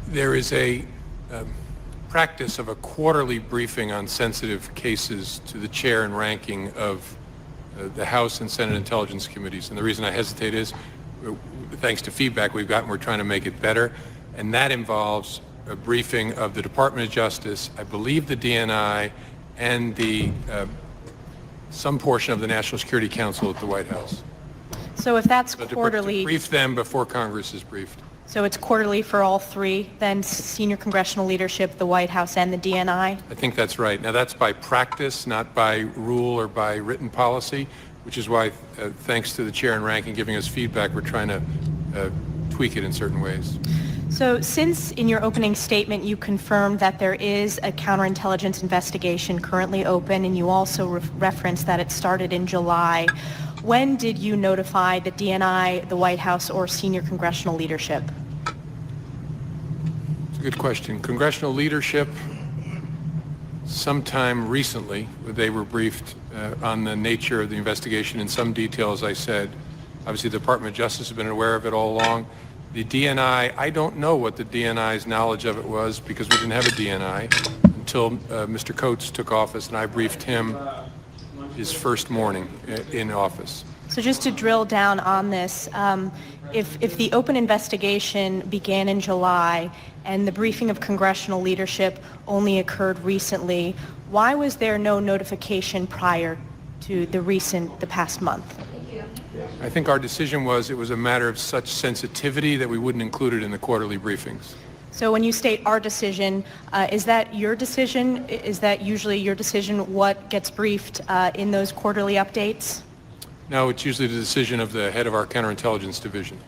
There is a practice of a quarterly briefing on sensitive cases to the chair and ranking of the House and Senate Intelligence Committees. And the reason I hesitate is, thanks to feedback we've gotten, we're trying to make it better. And that involves a briefing of the Department of Justice, I believe the DNI, and the some portion of the National Security Council at the White House. So if that's So quarterly, to brief them before Congress is briefed. so it's quarterly for all three, then senior congressional leadership, the White House, and the DNI? I think that's right. Now, that's by practice, not by rule or by written policy, which is why, thanks to the chair and ranking giving us feedback, we're trying to tweak it in certain ways. So since in your opening statement you confirmed that there is a counterintelligence investigation currently open, and you also referenced that it started in July, when did you notify the DNI, the White House, or senior congressional leadership? It's a good question. Congressional leadership, sometime recently, they were briefed on the nature of the investigation in some detail, as I said. Obviously, the Department of Justice has been aware of it all along. The DNI, I don't know what the DNI's knowledge of it was, because we didn't have a DNI until Mr. Coates took office, and I briefed him his first morning in office. So just to drill down on this, if the open investigation began in July and the briefing of congressional leadership only occurred recently, why was there no notification prior to the past month? I think our decision was it was a matter of such sensitivity that we wouldn't include it in the quarterly briefings. So when you state our decision, is that your decision? Is that usually your decision what gets briefed in those quarterly updates? No, it's usually the decision of the head of our counterintelligence division.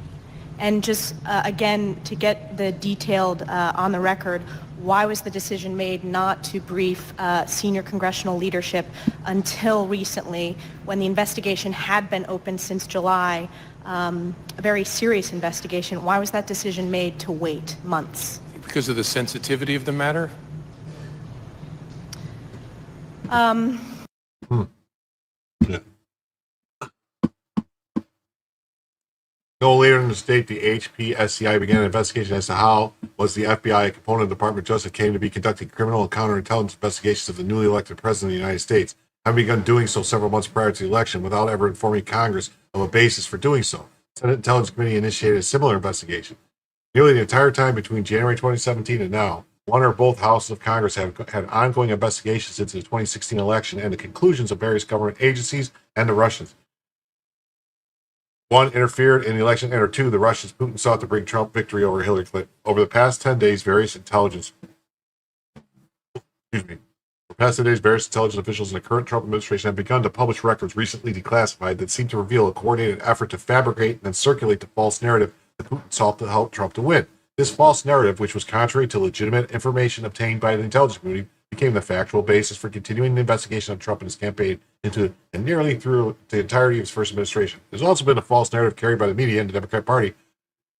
And just, again, to get the detailed on the record, why was the decision made not to brief senior congressional leadership until recently, when the investigation had been open since July, a very serious investigation? Why was that decision made to wait months? Because of the sensitivity of the matter? Yeah. No later in the state, the HPSCI began an investigation as to how was the FBI, a component of the Department of Justice, came to be conducting criminal and counterintelligence investigations of the newly elected President of the United States, having begun doing so several months prior to the election without ever informing Congress of a basis for doing so. The Senate Intelligence Committee initiated a similar investigation. Nearly the entire time between January 2017 and now, one or both houses of Congress have had ongoing investigations into the 2016 election and the conclusions of various government agencies and the Russians. One, interfered in the election, and or two, the Russians, Putin sought to bring Trump victory over Hillary Clinton. Over the past 10 days, various intelligence officials in the current Trump administration have begun to publish records recently declassified that seem to reveal a coordinated effort to fabricate and then circulate the false narrative that Putin sought to help Trump to win. This false narrative, which was contrary to legitimate information obtained by the intelligence community, became the factual basis for continuing the investigation of Trump and his campaign into and nearly through the entirety of his first administration. There's also been a false narrative carried by the media and the Democrat Party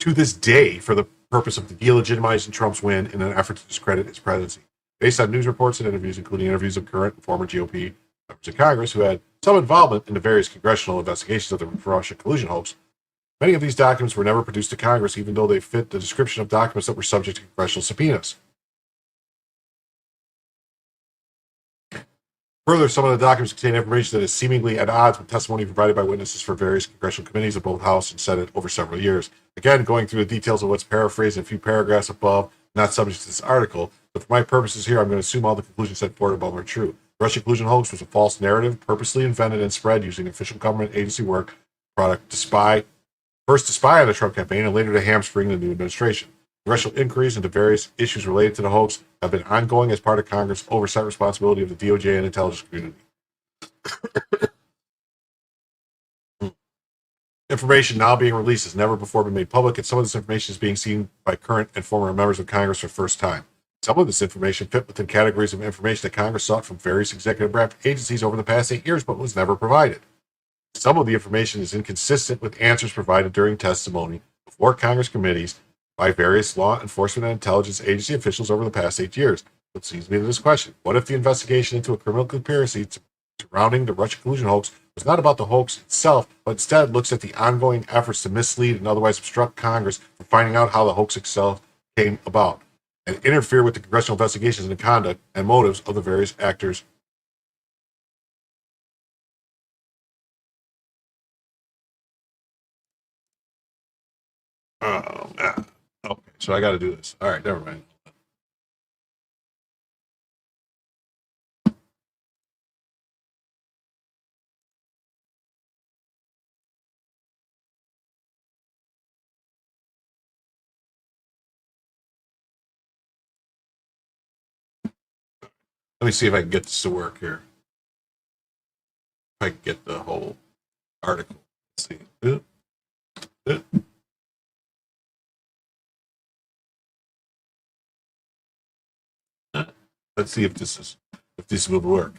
to this day for the purpose of delegitimizing Trump's win in an effort to discredit his presidency. Based on news reports and interviews, including interviews of current and former GOP members of Congress who had some involvement in the various congressional investigations of the Russia collusion hoax, many of these documents were never produced to Congress, even though they fit the description of documents that were subject to congressional subpoenas. Further, some of the documents contain information that is seemingly at odds with testimony provided by witnesses for various congressional committees of both House and Senate over several years. Again, going through the details of what's paraphrased in a few paragraphs above, not subject to this article, but for my purposes here, I'm going to assume all the conclusions set forward above are true. The Russia collusion hoax was a false narrative, purposely invented and spread using official government agency work product to spy, first to spy on the Trump campaign and later to hamstring the new administration. Congressional inquiries into various issues related to the hoax have been ongoing as part of Congress' oversight responsibility of the DOJ and intelligence community. Information now being released has never before been made public, and some of this information is being seen by current and former members of Congress for the first time. Some of this information fit within categories of information that Congress sought from various executive branch agencies over the past 8 years, but was never provided. Some of the information is inconsistent with answers provided during testimony before Congress committees by various law enforcement and intelligence agency officials over the past 8 years. What seems to be this question: what if the investigation into a criminal conspiracy surrounding the Russia collusion hoax was not about the hoax itself, but instead looks at the ongoing efforts to mislead and otherwise obstruct Congress from finding out how the hoax itself came about? and interfere with the congressional investigations into conduct and motives of the various actors. Oh, man. Okay, so I got to do this. All right, never mind. Let me see if I can get this to work here. If I can get the whole article. Let's see. Let's see if this will work.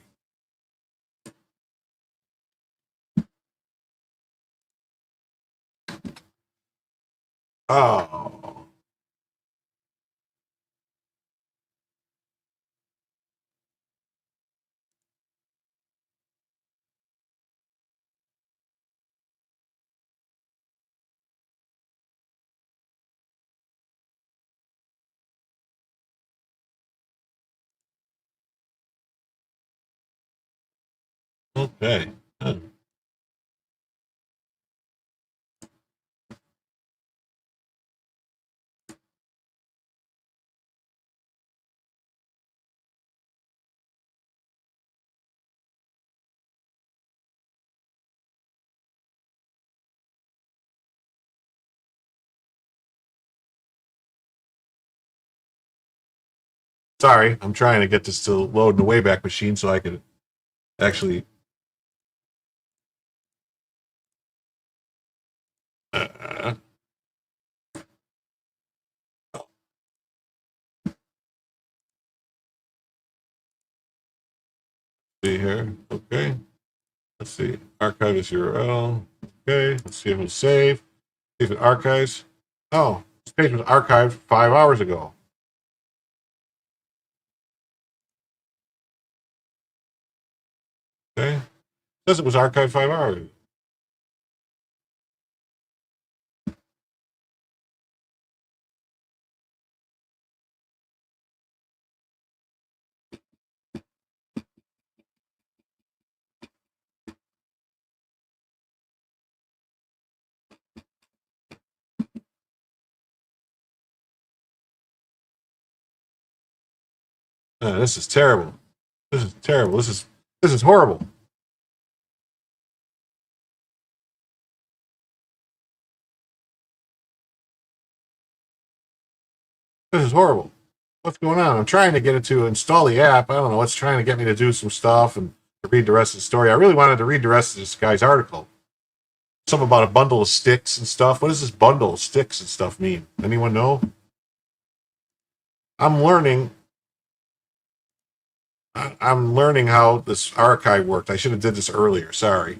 Oh. Okay. Sorry, I'm trying to get this to load in the Wayback Machine so I can actually. See here. Okay. Let's see. Archive this URL. Okay. Let's see if it'll save. See if it archives. Oh, this page was archived 5 hours ago. Okay. It says it was archived 5 hours ago. This is terrible. This is terrible. This is horrible. This is horrible. What's going on? I'm trying to get it to install the app. I don't know. It's trying to get me to do some stuff and to read the rest of the story. I really wanted to read the rest of this guy's article. Something about a bundle of sticks and stuff. What does this bundle of sticks and stuff mean? Anyone know? I'm learning how this archive worked. I should have did this earlier. Sorry.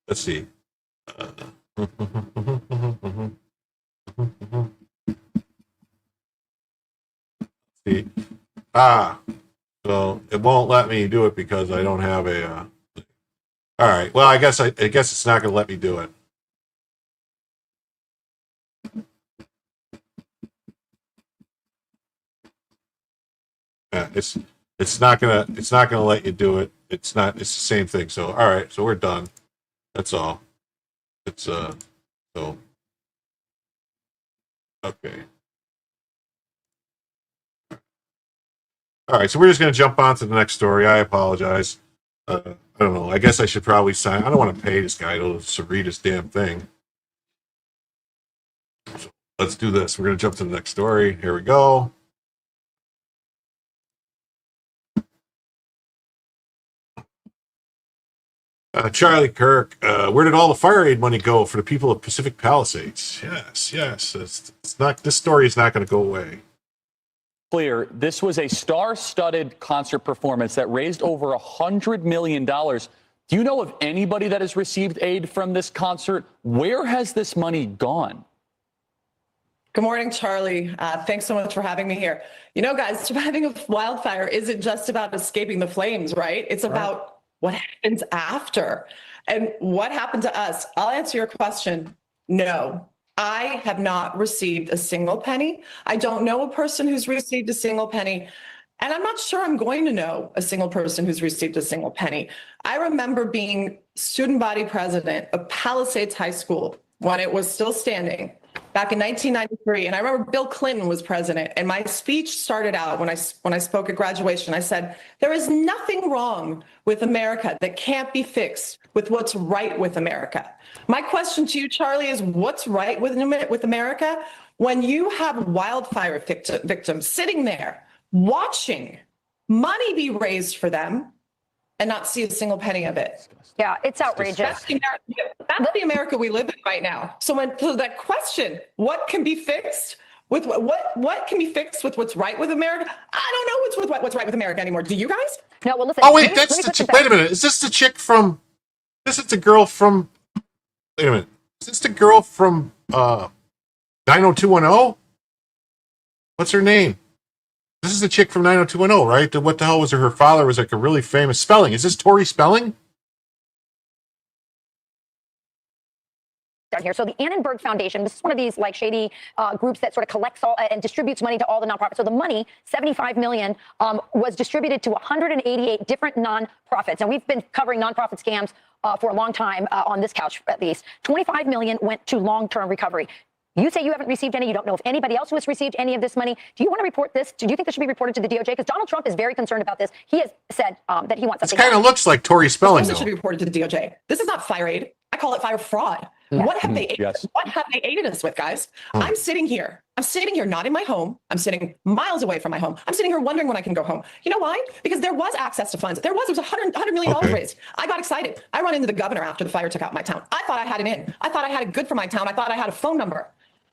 Let's see. See. So it won't let me do it because I don't have a. All right. Well, I guess it's not going to let me do it. Yeah, it's not gonna let you do it. It's the same thing. So all right. So we're done. That's all. It's so okay. All right, so we're just going to jump on to the next story. I apologize. I don't know. I guess I should probably sign. I don't want to pay this guy to read this damn thing. So let's do this. We're going to jump to the next story. Here we go. Charlie Kirk, where did all the FIREAID money go for the people of Pacific Palisades? Yes. It's not. This story is not going to go away. Clear, this was a star-studded concert performance that raised over $100 million. Do you know of anybody that has received aid from this concert? Where has this money gone? Good morning, Charlie. Thanks so much for having me here. You know, guys, surviving a wildfire isn't just about escaping the flames, right? It's about what happens after. And what happened to us? I'll answer your question. No, I have not received a single penny. I don't know a person who's received a single penny. And I'm not sure I'm going to know a single person who's received a single penny. I remember being student body president of Palisades High School when it was still standing back in 1993. And I remember Bill Clinton was president. And my speech started out when I spoke at graduation. I said, there is nothing wrong with America that can't be fixed with what's right with America. My question to you, Charlie, is what's right with America when you have wildfire victims sitting there watching money be raised for them and not see a single penny of it? Yeah, it's outrageous. That's the America we live in right now. So that question, what can be fixed with what can be fixed with what's right with America? I don't know what's right with America anymore. Do you guys? No, well, listen. Oh wait, that's the chick. Wait a minute. Is this the chick from? This is the girl from. Wait a minute. Is this the girl from 90210? What's her name? This is the chick from 90210, right? What the hell was her father was like a really famous Spelling. Is this Tori Spelling? Down here. So the Annenberg Foundation, this is one of these like shady groups that sort of collects all and distributes money to all the nonprofits. So the money, $75 million, was distributed to 188 different nonprofits. And we've been covering nonprofit scams for a long time on this couch, at least. 25 million went to long-term recovery. You say you haven't received any. You don't know if anybody else who has received any of this money. Do you want to report this? Do you think this should be reported to the DOJ? Because Donald Trump is very concerned about this. He has said that he wants something. This kind of looks like Tori Spelling, This should be reported to the DOJ. This is not FIREAID. I call it fire fraud. What have they aided us with, guys? I'm sitting here, not in my home. I'm sitting miles away from my home. I'm sitting here wondering when I can go home. You know why? Because there was access to funds. There was $100 million raised. I got excited. I run into the governor after the fire took out my town. I thought I had an in. I thought I had it good for my town. I thought I had a phone number.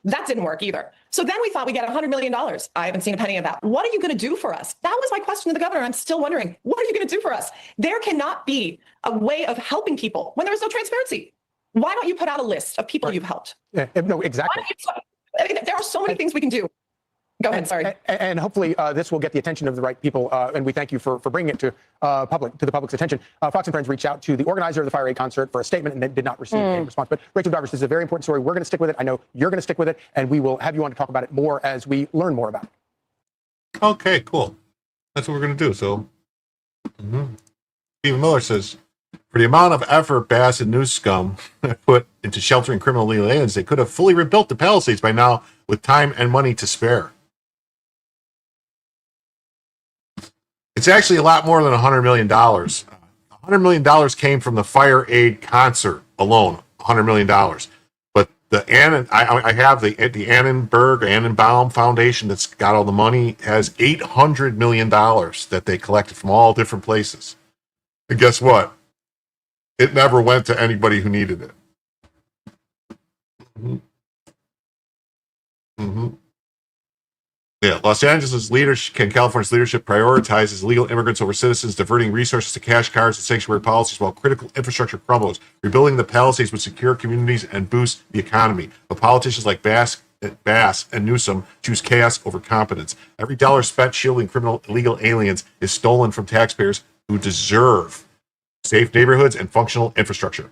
That didn't work either. So then we thought we'd get $100 million. I haven't seen a penny of that. What are you going to do for us? That was my question to the governor. I'm still wondering, what are you going to do for us? There cannot be a way of helping people when there is no transparency. Why don't you put out a list of people you've helped? Yeah, no, exactly. There are so many things we can do. Go ahead, sorry. And hopefully this will get the attention of the right people, and we thank you for bringing it to the public's attention. Fox and Friends reached out to the organizer of the FIREAID concert for a statement and did not receive any response. But Rachel Darvish, this is a very important story. We're going to stick with it. I know you're going to stick with it, and we will have you on to talk about it more as we learn more about it. Okay, cool. That's what we're going to do. So, Stephen Miller says, for the amount of effort Bass and Newsome put into sheltering criminal illegal aliens, they could have fully rebuilt the Palisades by now with time and money to spare. It's actually a lot more than $100 million. $100 million came from the FIREAID concert alone, $100 million. But I have the Annenbaum Foundation that's got all the money, has $800 million that they collected from all different places. And guess what? It never went to anybody who needed it. Yeah, Los Angeles' leadership, California's leadership prioritizes illegal immigrants over citizens, diverting resources to cash cows and sanctuary policies while critical infrastructure crumbles. Rebuilding the Palisades would secure communities and boost the economy. But politicians like Bass and Newsome choose chaos over competence. Every dollar spent shielding criminal illegal aliens is stolen from taxpayers who deserve safe neighborhoods and functional infrastructure.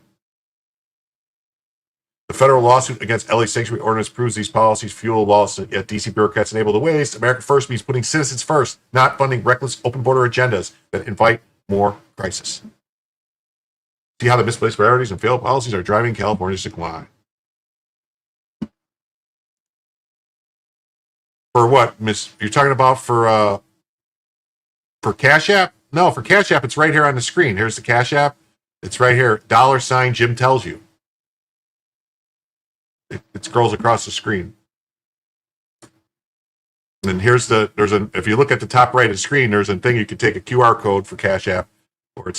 The federal lawsuit against LA Sanctuary Ordinance proves these policies fuel laws at DC bureaucrats enable the waste. America First means putting citizens first, not funding reckless open border agendas that invite more crisis. See how the misplaced priorities and failed policies are driving California's decline. For what, Miss? You're talking about for Cash App? No, for Cash App, it's right here on the screen. Here's the Cash App. It's right here. $ Jim tells you. It scrolls across the screen. And here's if you look at the top right of the screen, there's a thing you can take a QR code for Cash App, or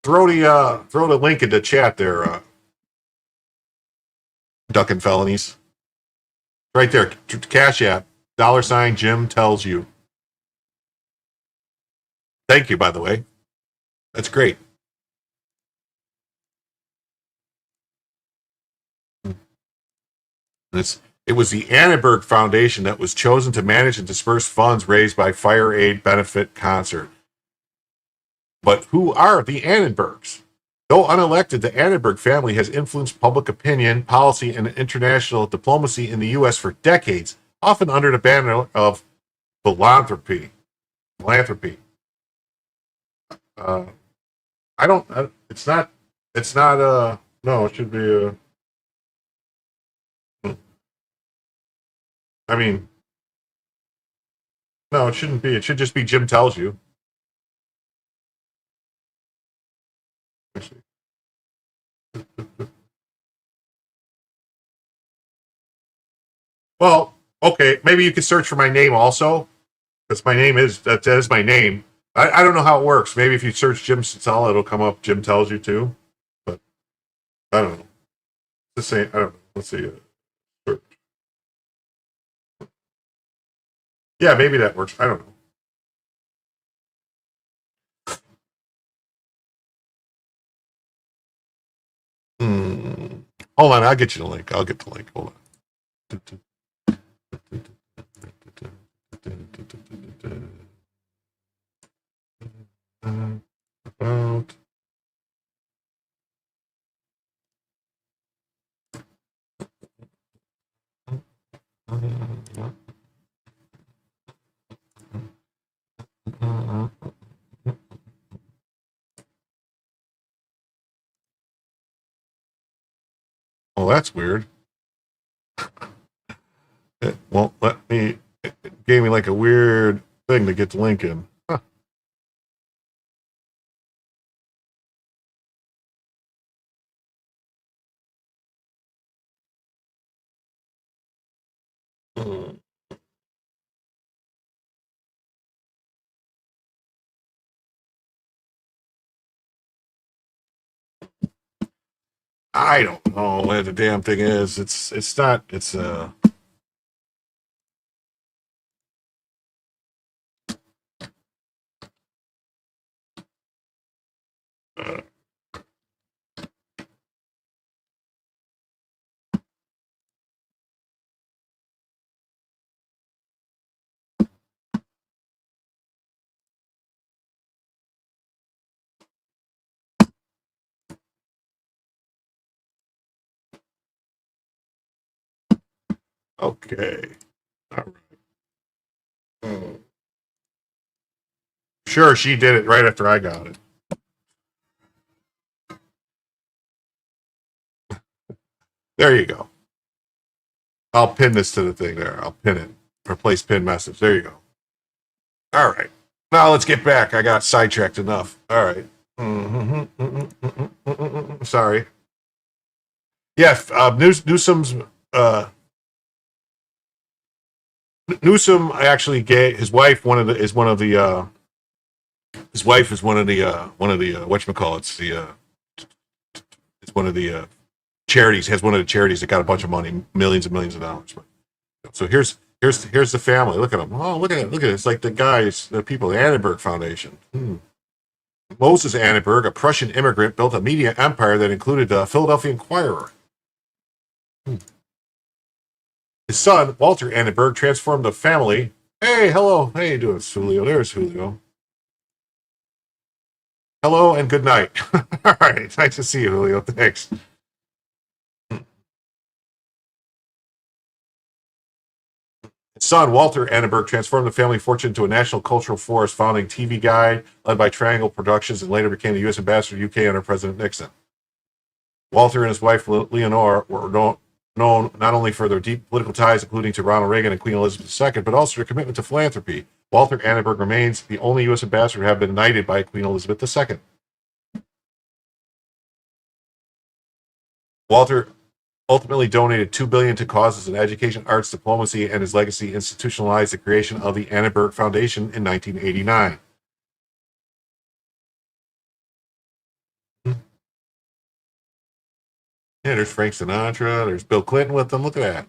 throw the link in the chat there, Ducking Felonies. Right there, Cash App, $ Jim tells you. Thank you, by the way. That's great. It was the Annenberg Foundation that was chosen to manage and disperse funds raised by FIREAID benefit concert. But who are the Annenbergs? Though unelected, the Annenberg family has influenced public opinion, policy, and international diplomacy in the U.S. for decades, often under the banner of philanthropy. No, it should be no, it shouldn't be. It should just be Jim tells you. Let's see. Well, okay, maybe you could search for my name also, because my name that is my name. I don't know how it works. Maybe if you search Jim Satella, it'll come up. Jim tells you too, but I don't know. It's the same. I don't know. Let's see. Search. Yeah, maybe that works. I don't know. Hold on, I'll get you the link. I'll get the link. Hold on. About oh, that's weird. It won't let me. It gave me like a weird thing to get the link in. Huh. I don't know what the damn thing is. It's not. It's okay. All right. Sure, she did it right after I got it. There you go. I'll pin this to the thing there. I'll pin it. Replace pin message. There you go. All right. Now let's get back. I got sidetracked enough. All right. Sorry. Yeah, Newsome's Newsome actually gave his wife is one of the whatchamacallits, it's one of the charities, has one of the charities that got a bunch of money, millions and millions of dollars. So here's the family. Look at them. Oh, look at it. It's like the people, the Annenberg Foundation. Moses Annenberg, a Prussian immigrant, built a media empire that included the Philadelphia Inquirer. His son, Walter Annenberg, transformed the family. Hey, hello. How you doing, Julio? There's Julio. Hello and good night. All right. Nice to see you, Julio. Thanks. His son, Walter Annenberg, transformed the family fortune into a national cultural force, founding TV Guide, led by Triangle Productions, and later became the U.S. ambassador to UK under President Nixon. Walter and his wife, Leonore, were known not only for their deep political ties, including to Ronald Reagan and Queen Elizabeth II, but also their commitment to philanthropy. Walter Annenberg remains the only U.S. ambassador to have been knighted by Queen Elizabeth II. Walter ultimately donated $2 billion to causes in education, arts, diplomacy, and his legacy institutionalized the creation of the Annenberg Foundation in 1989. Yeah, there's Frank Sinatra, there's Bill Clinton with them. Look at that.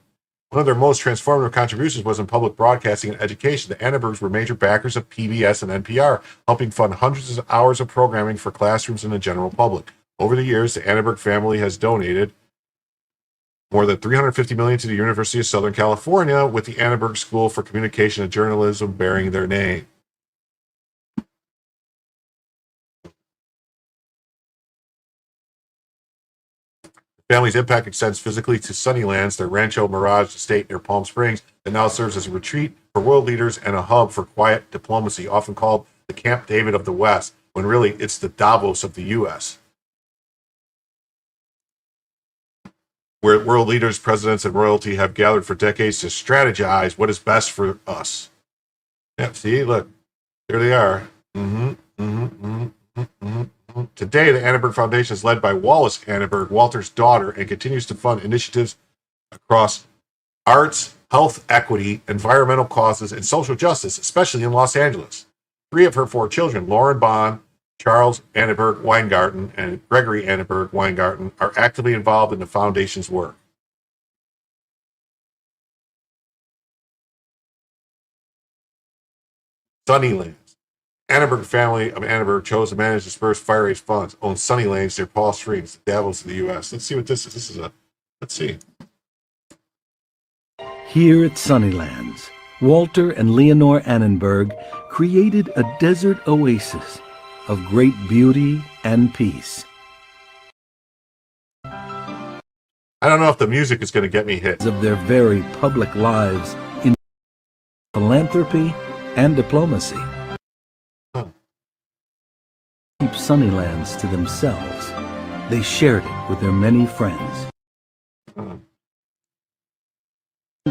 One of their most transformative contributions was in public broadcasting and education. The Annenbergs were major backers of PBS and NPR, helping fund hundreds of hours of programming for classrooms and the general public. Over the years, the Annenberg family has donated more than $350 million to the University of Southern California, with the Annenberg School for Communication and Journalism bearing their name. The family's impact extends physically to Sunnylands, their Rancho Mirage estate near Palm Springs, that now serves as a retreat for world leaders and a hub for quiet diplomacy, often called the Camp David of the West, when really it's the Davos of the U.S., where world leaders, presidents, and royalty have gathered for decades to strategize what is best for us. Yeah, see, look, there they are. Today, the Annenberg Foundation is led by Wallace Annenberg, Walter's daughter, and continues to fund initiatives across arts, health equity, environmental causes, and social justice, especially in Los Angeles. 3 of her 4 children, Lauren Bond, Charles Annenberg Weingarten, and Gregory Annenberg Weingarten, are actively involved in the foundation's work. Sunnylands. Annenberg family of Annenberg chose to manage dispersed FIREAID funds, owns Sunnylands near Palm Springs, the Davos of the U.S. Let's see what this is. Let's see. Here at Sunnylands, Walter and Leonore Annenberg created a desert oasis of great beauty and peace. I don't know if the music is going to get me hit. Of their very public lives in philanthropy and diplomacy. Keep Sunnylands to themselves. They shared it with their many friends.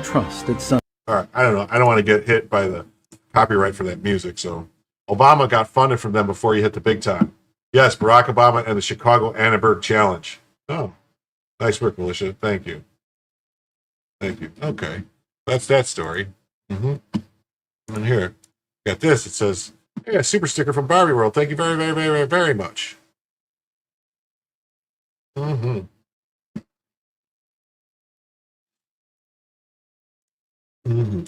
Trust at Sun. All right, I don't know. I don't want to get hit by the copyright for that music. So Obama got funded from them before he hit the big time. Yes, Barack Obama and the Chicago Annenberg Challenge. Oh, nice work, Militia. Thank you. Thank you. Okay, that's that story. And here, got this. It says, "Yeah, super sticker from Barbie World. Thank you very, very, very, very, very much."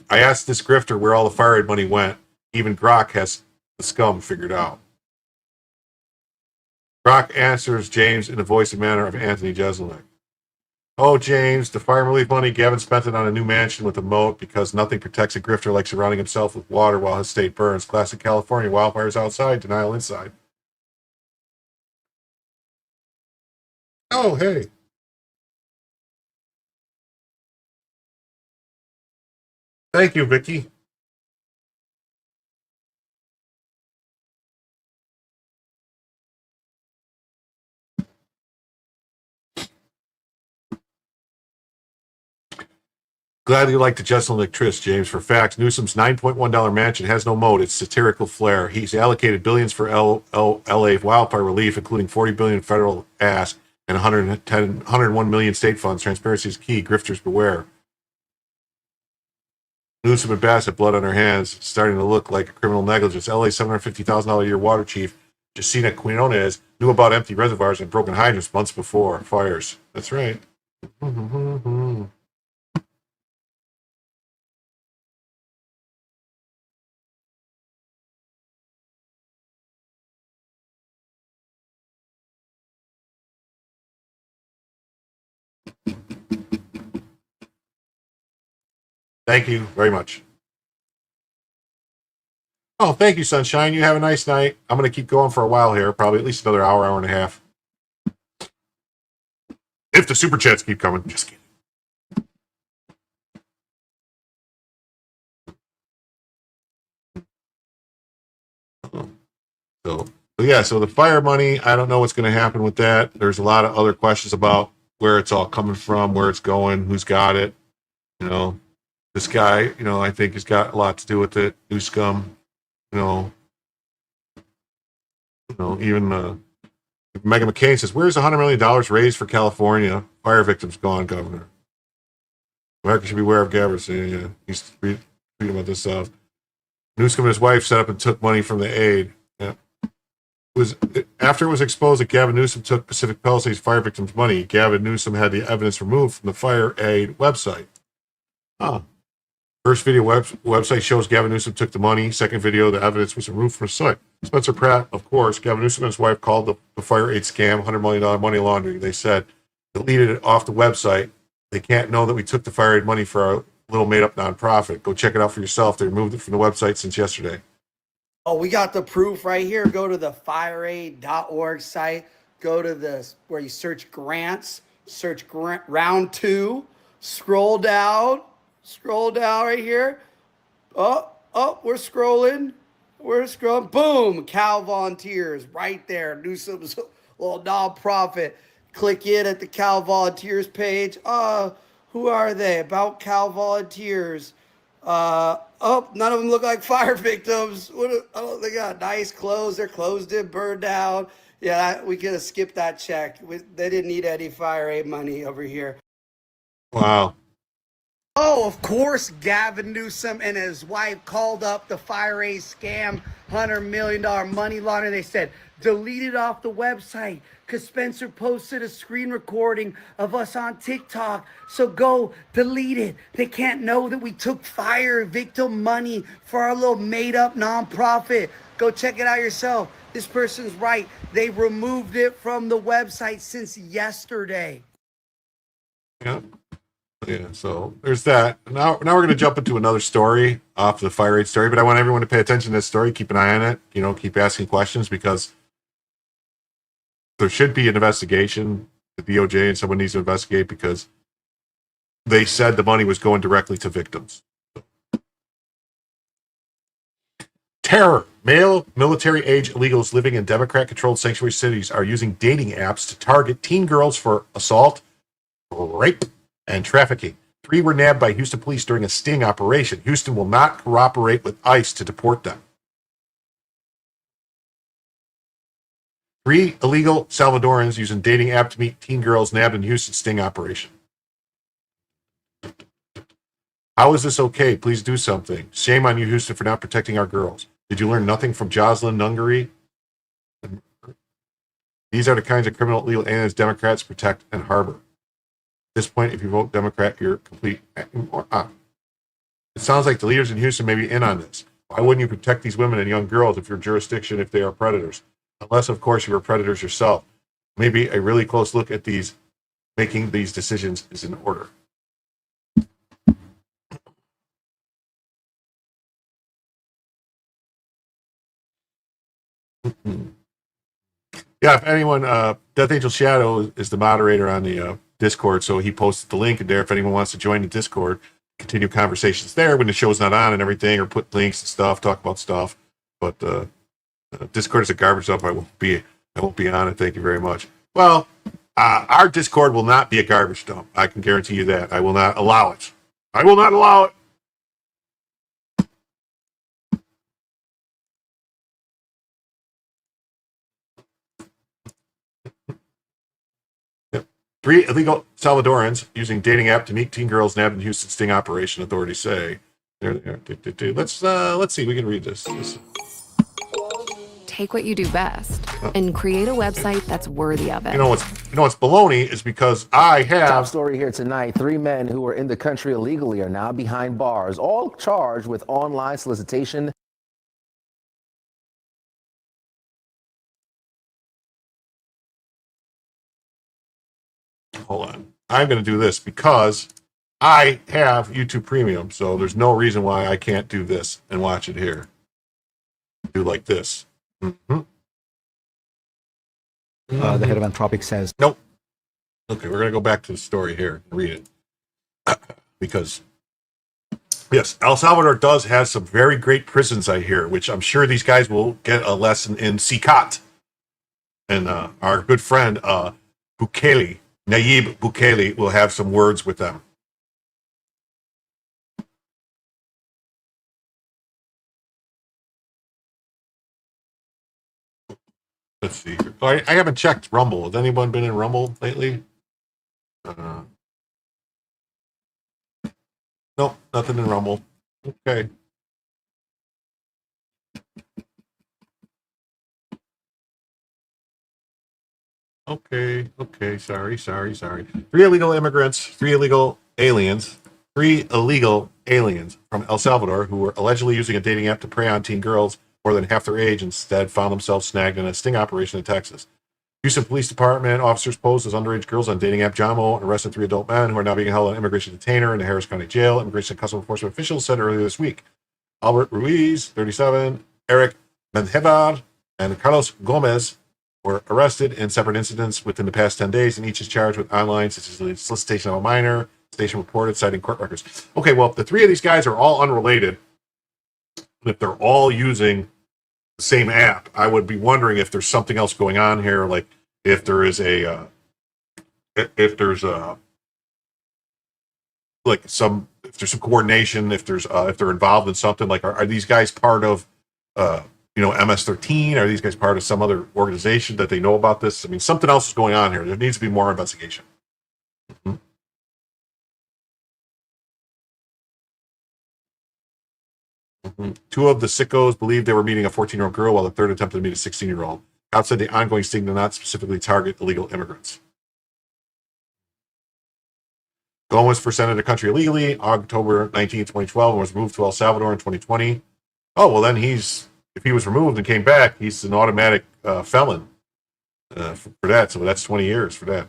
I asked this grifter where all the FIREAID money went. Even Grok has the scum figured out. Grok answers James in the voice and manner of Anthony Jeselnik. "Oh, James, the fire and relief money, Gavin spent it on a new mansion with a moat because nothing protects a grifter like surrounding himself with water while his state burns. Classic California, wildfires outside, denial inside." Oh, hey. Thank you, Vicky. Glad you like the Jesselnick tryst, James. For facts, Newsome's $9.1 mansion has no moat. It's satirical flair. He's allocated billions for LA wildfire relief, including $40 billion federal ask and 101 million state funds. Transparency is key. Grifters beware. Newsome and Bassett, blood on her hands, starting to look like a criminal negligence. LA $750,000 a year water chief, Jacina Quinones, knew about empty reservoirs and broken hydrants months before fires. That's right. Thank you very much. Oh, thank you, Sunshine. You have a nice night. I'm going to keep going for a while here, probably at least another hour, hour and a half. If the super chats keep coming. Just kidding. So the fire money, I don't know what's going to happen with that. There's a lot of other questions about where it's all coming from, where it's going, who's got it. You know, this guy, you know, I think has got a lot to do with it. Newsome, even Megan McCain says, "Where's the $100 million raised for California fire victims gone, Governor? America should be aware of Gabbard." Yeah, he's reading about this stuff. Newsome and his wife set up and took money from the aid. Yeah. After it was exposed that Gavin Newsom took Pacific Palisades fire victims' money, Gavin Newsom had the evidence removed from the FIREAID website. First video website shows Gavin Newsom took the money. Second video, the evidence was removed from the site. Spencer Pratt, of course, Gavin Newsom and his wife called the FIREAID scam $100 million money laundering. They said deleted it off the website. They can't know that we took the FIREAID money for our little made-up nonprofit. Go check it out for yourself. They removed it from the website since yesterday. Oh, we got the proof right here. Go to the fireaid.org site. Go to the where you search grants. Search round 2. Scroll down right here. Oh, we're scrolling. Boom, Cal Volunteers right there. Newsome's little nonprofit. Click in at the Cal Volunteers page. Who are they? About Cal Volunteers. None of them look like fire victims. They got nice clothes. They're closed in, burned down. Yeah, we could have skipped that check. They didn't need any FIREAID money over here. Wow. Oh, of course, Gavin Newsome and his wife called up the FIREAID scam, $100 million money laundering. They said, delete it off the website because Spencer posted a screen recording of us on TikTok. So go delete it. They can't know that we took fire victim money for our little made-up nonprofit. Go check it out yourself. This person's right. They removed it from the website since yesterday. Yeah. Yeah, so there's that. Now we're going to jump into another story off the FIREAID story, but I want everyone to pay attention to this story, keep an eye on it, keep asking questions, because there should be an investigation, the DOJ, and someone needs to investigate, because they said the money was going directly to victims. Terror. Male military-age illegals living in Democrat-controlled sanctuary cities are using dating apps to target teen girls for assault, rape, and trafficking. 3 were nabbed by Houston police during a sting operation. Houston will not cooperate with ICE to deport them. 3 illegal Salvadorans using dating app to meet teen girls nabbed in Houston sting operation. How is this okay? Please do something. Shame on you, Houston, for not protecting our girls. Did you learn nothing from Jocelyn Nungary? These are the kinds of criminal illegal aliens Democrats protect and harbor. At this point, if you vote Democrat, you're complete. It sounds like the leaders in Houston may be in on this. Why wouldn't you protect these women and young girls if your jurisdiction, if they are predators? Unless, of course, you are predators yourself. Maybe a really close look at making these decisions is in order. Yeah, if anyone, Death Angel Shadow is the moderator on the Discord, so he posted the link in there if anyone wants to join the Discord, continue conversations there when the show's not on and everything, or put links and stuff, talk about stuff. But Discord is a garbage dump. I won't be on it. Thank you very much. Well, our Discord will not be a garbage dump. I can guarantee you that. I will not allow it. I will not allow it. 3 illegal Salvadorans using dating app to meet teen girls nabbed in Houston sting operation, authorities say. There they are. Let's see. We can read this. Take what you do best and create a website that's worthy of it. You know what's baloney is because I have... Top story here tonight. 3 men who were in the country illegally are now behind bars, all charged with online solicitation. Hold on. I'm going to do this because I have YouTube Premium, so there's no reason why I can't do this and watch it here. Do like this. Mm-hmm. The head of Anthropic says... Nope. Okay, we're going to go back to the story here and read it. Because, yes, El Salvador does have some very great prisons, I hear, which I'm sure these guys will get a lesson in CICAT. And our good friend, Bukele, Nayib Bukele, will have some words with them. Let's see. Oh, I haven't checked Rumble. Has anyone been in Rumble lately? Nope, nothing in Rumble. Okay. Okay. Sorry. 3 illegal immigrants, 3 illegal aliens, 3 illegal aliens from El Salvador who were allegedly using a dating app to prey on teen girls more than half their age, instead found themselves snagged in a sting operation in Texas. Houston Police Department officers posed as underage girls on dating app Jamo and arrested 3 adult men who are now being held on immigration detainer in the Harris County Jail. Immigration and Customs Enforcement officials said earlier this week. Albert Ruiz, 37, Eric Menhevar, and Carlos Gomez were arrested in separate incidents within the past 10 days, and each is charged with online solicitation of a minor. Station reported, citing court records. Okay, well, the 3 of these guys are all unrelated. If they're all using the same app, I would be wondering if there's something else going on here, like if there is if there's some coordination, if they're involved in something. Like, are these guys part of MS-13? Are these guys part of some other organization that they know about this? I mean, something else is going on here. There needs to be more investigation. Mm-hmm. 2 of the sickos believed they were meeting a 14-year-old girl, while the third attempted to meet a 16-year-old. Cops said the ongoing sting did not specifically target illegal immigrants. Gomez first entered the country illegally October 19, 2012, and was moved to El Salvador in 2020. Oh, well, then if he was removed and came back, he's an automatic felon for that. So that's 20 years for that.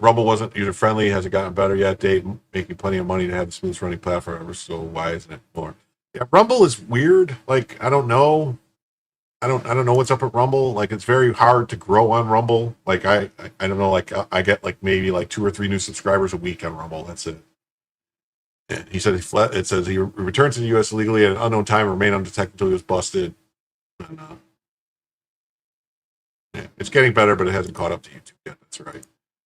Rumble wasn't user-friendly. Hasn't gotten better yet. Dave making plenty of money to have the smoothest running platform ever, so why isn't it more? Yeah, Rumble is weird. Like, I don't know. I don't know what's up at Rumble. Like, it's very hard to grow on Rumble. Like, I don't know. Like, I get like maybe like 2 or 3 new subscribers a week on Rumble. That's it. Yeah, he said it says he returned to the U.S. illegally at an unknown time and remained undetected until he was busted. And, it's getting better, but it hasn't caught up to YouTube yet. That's right.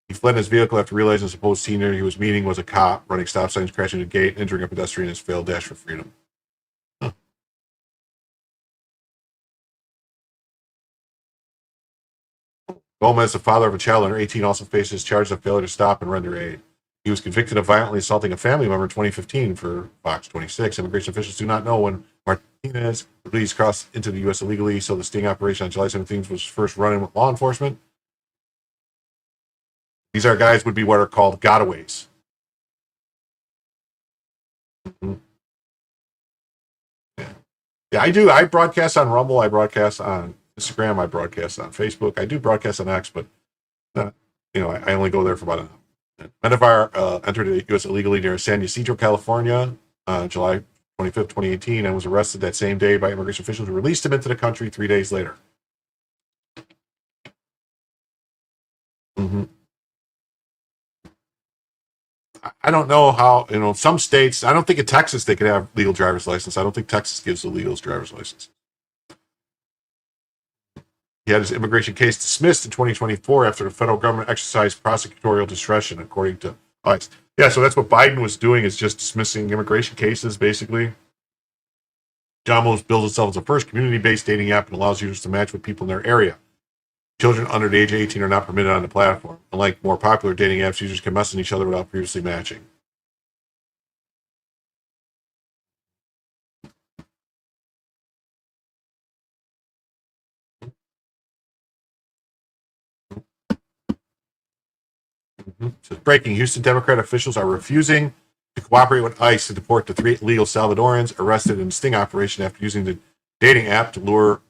He fled in his vehicle after realizing the supposed teenager he was meeting was a cop, running stop signs, crashing a gate, injuring a pedestrian in his failed dash for freedom. Huh. Gomez, the father of a child under 18, also faces charges of failure to stop and render aid. He was convicted of violently assaulting a family member in 2015 for Fox 26. Immigration officials do not know when Martinez released crossed into the U.S. illegally, so the sting operation on July 17th was first run in with law enforcement. These are guys would be what are called gotaways. Mm-hmm. Yeah, I do. I broadcast on Rumble. I broadcast on Instagram. I broadcast on Facebook. I do broadcast on X, but I only go there for about an hour. Mendevar entered the U.S. illegally near San Ysidro, California, July 25th, 2018, and was arrested that same day by immigration officials who released him into the country 3 days later. Mm-hmm. I don't know how, some states, I don't think in Texas they could have legal driver's license. I don't think Texas gives the legals driver's license. He had his immigration case dismissed in 2024 after the federal government exercised prosecutorial discretion, according to ICE. Yeah, so that's what Biden was doing, is just dismissing immigration cases, basically. Jamos builds itself as a first community-based dating app and allows users to match with people in their area. Children under the age of 18 are not permitted on the platform. Unlike more popular dating apps, users can message each other without previously matching. So breaking, Houston Democrat officials are refusing to cooperate with ICE to deport the 3 illegal Salvadorans arrested in a sting operation after using the dating app to lure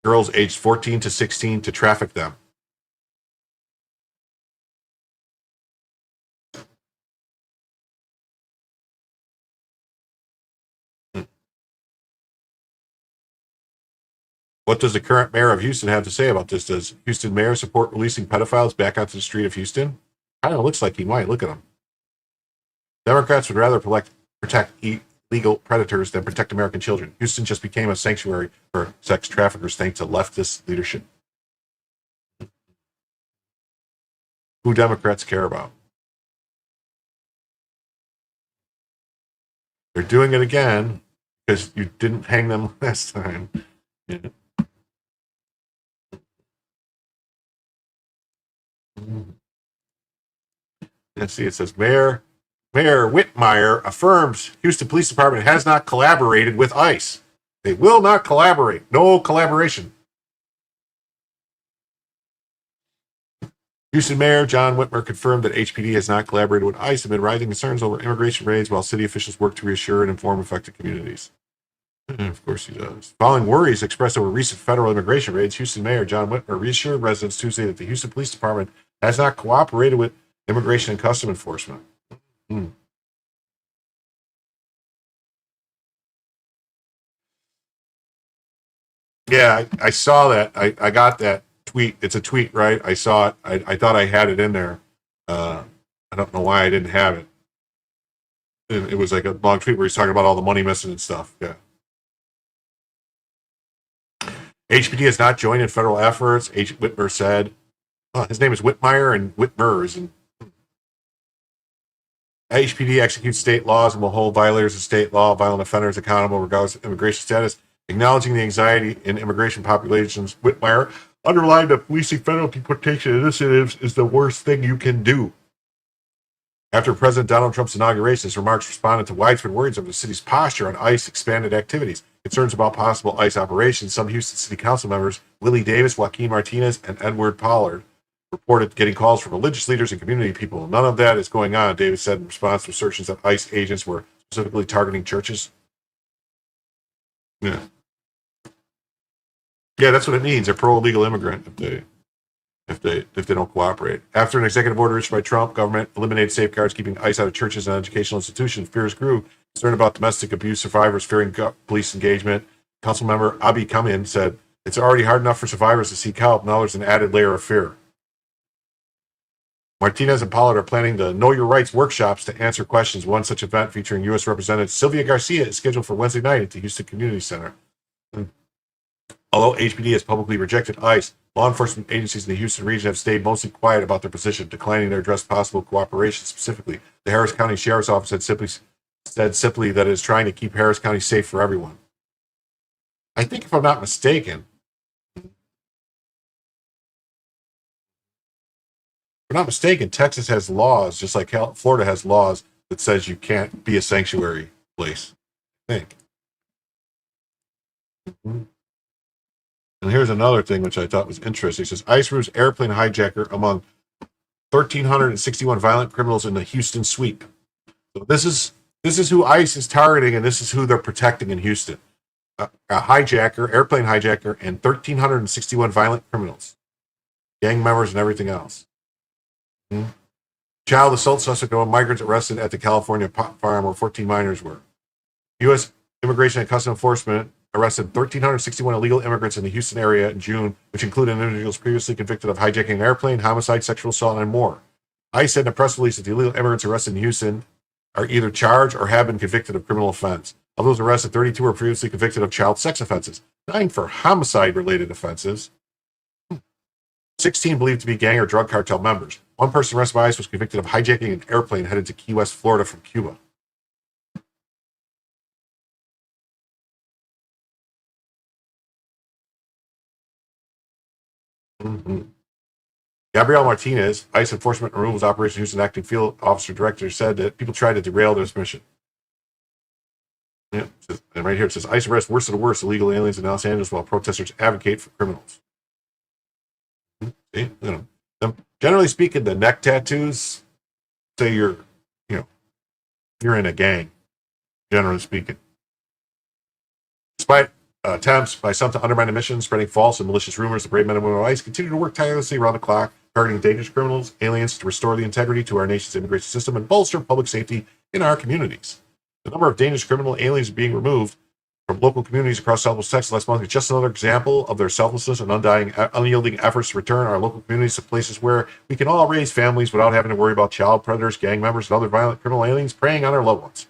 girls aged 14 to 16 to traffic them. What does the current mayor of Houston have to say about this? Does Houston mayor support releasing pedophiles back onto the street of Houston? Kind of looks like he might. Look at him. Democrats would rather protect illegal predators than protect American children. Houston just became a sanctuary for sex traffickers thanks to leftist leadership. Who Democrats care about? They're doing it again because you didn't hang them last time. Yeah. Let's see, it says Mayor Whitmire affirms Houston Police Department has not collaborated with ICE. They will not collaborate. No collaboration. Houston Mayor John Whitmer confirmed that HPD has not collaborated with ICE amid rising concerns over immigration raids while city officials work to reassure and inform affected communities. Of course he does. Following worries expressed over recent federal immigration raids, Houston Mayor John Whitmer reassured residents Tuesday that the Houston Police Department has not cooperated with immigration and custom enforcement. Yeah, I saw that. I got that tweet. It's a tweet, right? I saw it. I thought I had it in there. I don't know why I didn't have it. It was like a long tweet where he's talking about all the money missing and stuff. Yeah. HPD has not joined in federal efforts, Whitmer said. His name is Whitmire and Whitmers. And HPD executes state laws and will hold violators of state law, violent offenders accountable regardless of immigration status. Acknowledging the anxiety in immigration populations, Whitmire underlined that policing federal deportation initiatives is the worst thing you can do. After President Donald Trump's inauguration, his remarks responded to widespread worries over the city's posture on ICE expanded activities. Concerns about possible ICE operations, some Houston City Council members, Willie Davis, Joaquin Martinez, and Edward Pollard, reported getting calls from religious leaders and community people. None of that is going on, Davis said in response to assertions that ICE agents were specifically targeting churches. Yeah. Yeah, that's what it means. They're pro-illegal immigrant if they don't cooperate. After an executive order issued by Trump, government eliminated safeguards keeping ICE out of churches and educational institutions. Fears grew. Concerned about domestic abuse survivors fearing police engagement. Councilmember Abi Kamin said, "It's already hard enough for survivors to seek help. Now there's an added layer of fear." Martinez and Pollard are planning the Know Your Rights workshops to answer questions. One such event featuring U.S. Representative Sylvia Garcia is scheduled for Wednesday night at the Houston Community Center. Although HPD has publicly rejected ICE, law enforcement agencies in the Houston region have stayed mostly quiet about their position, declining to address possible cooperation. Specifically, the Harris County Sheriff's Office had said simply that it is trying to keep Harris County safe for everyone. I think, if I'm not mistaken, Texas has laws, just like Florida has laws, that says you can't be a sanctuary place. I think. And here's another thing which I thought was interesting. It says ICE removes airplane hijacker among 1,361 violent criminals in the Houston sweep. So this is who ICE is targeting, and this is who they're protecting in Houston. A hijacker, airplane hijacker, and 1,361 violent criminals, gang members, and everything else. Child assault suspect among migrants arrested at the California pot farm where 14 minors were. U.S. Immigration and Customs Enforcement arrested 1,361 illegal immigrants in the Houston area in June, which included individuals previously convicted of hijacking an airplane, homicide, sexual assault, and more. ICE said in a press release that the illegal immigrants arrested in Houston are either charged or have been convicted of criminal offense. Of those arrested, 32 were previously convicted of child sex offenses, 9 for homicide-related offenses, 16 believed to be gang or drug cartel members. One person arrested by ICE was convicted of hijacking an airplane headed to Key West, Florida from Cuba. Gabrielle Martinez, ICE Enforcement and Removals Operation Houston Acting Field Officer Director, said that people tried to derail this mission. Yeah, and right here it says ICE arrests worst of the worst illegal aliens in Los Angeles while protesters advocate for criminals. See, generally speaking, the neck tattoos say you're in a gang. Generally speaking, despite attempts by some to undermine the mission, spreading false and malicious rumors, the brave men and women of ICE continue to work tirelessly around the clock, targeting dangerous criminals, aliens, to restore the integrity to our nation's immigration system and bolster public safety in our communities. The number of dangerous criminal aliens being removed from local communities across Southwest Texas last month is just another example of their selflessness and unyielding efforts to return our local communities to places where we can all raise families without having to worry about child predators, gang members, and other violent criminal aliens preying on our loved ones.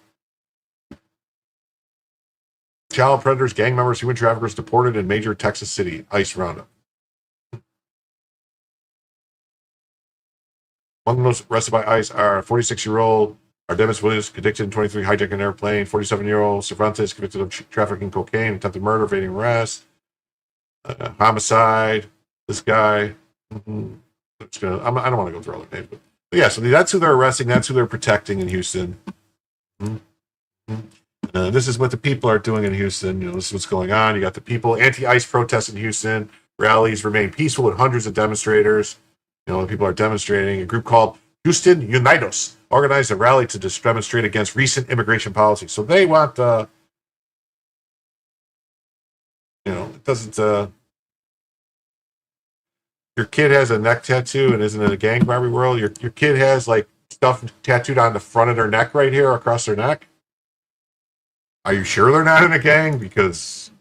Child predators, gang members, human traffickers deported in major Texas city ICE roundup. Among those arrested by ICE are 46-year-old Artemis Williams, convicted in 23 hijacking an airplane, 47-year-old Cervantes, convicted of trafficking cocaine, attempted murder, evading arrest, homicide, this guy. I don't want to go through all their names, but yeah, so that's who they're arresting, that's who they're protecting in Houston. This is what the people are doing in Houston. This is what's going on. You got the people, anti-ICE protests in Houston. Rallies remain peaceful with hundreds of demonstrators. You know, people are demonstrating. A group called Houston Unidos organized a rally to just demonstrate against recent immigration policy. So they want, you know, it doesn't, your kid has a neck tattoo and isn't in a gang robbery world. Your kid has like stuff tattooed on the front of their neck right here across their neck. Are you sure they're not in a gang? Because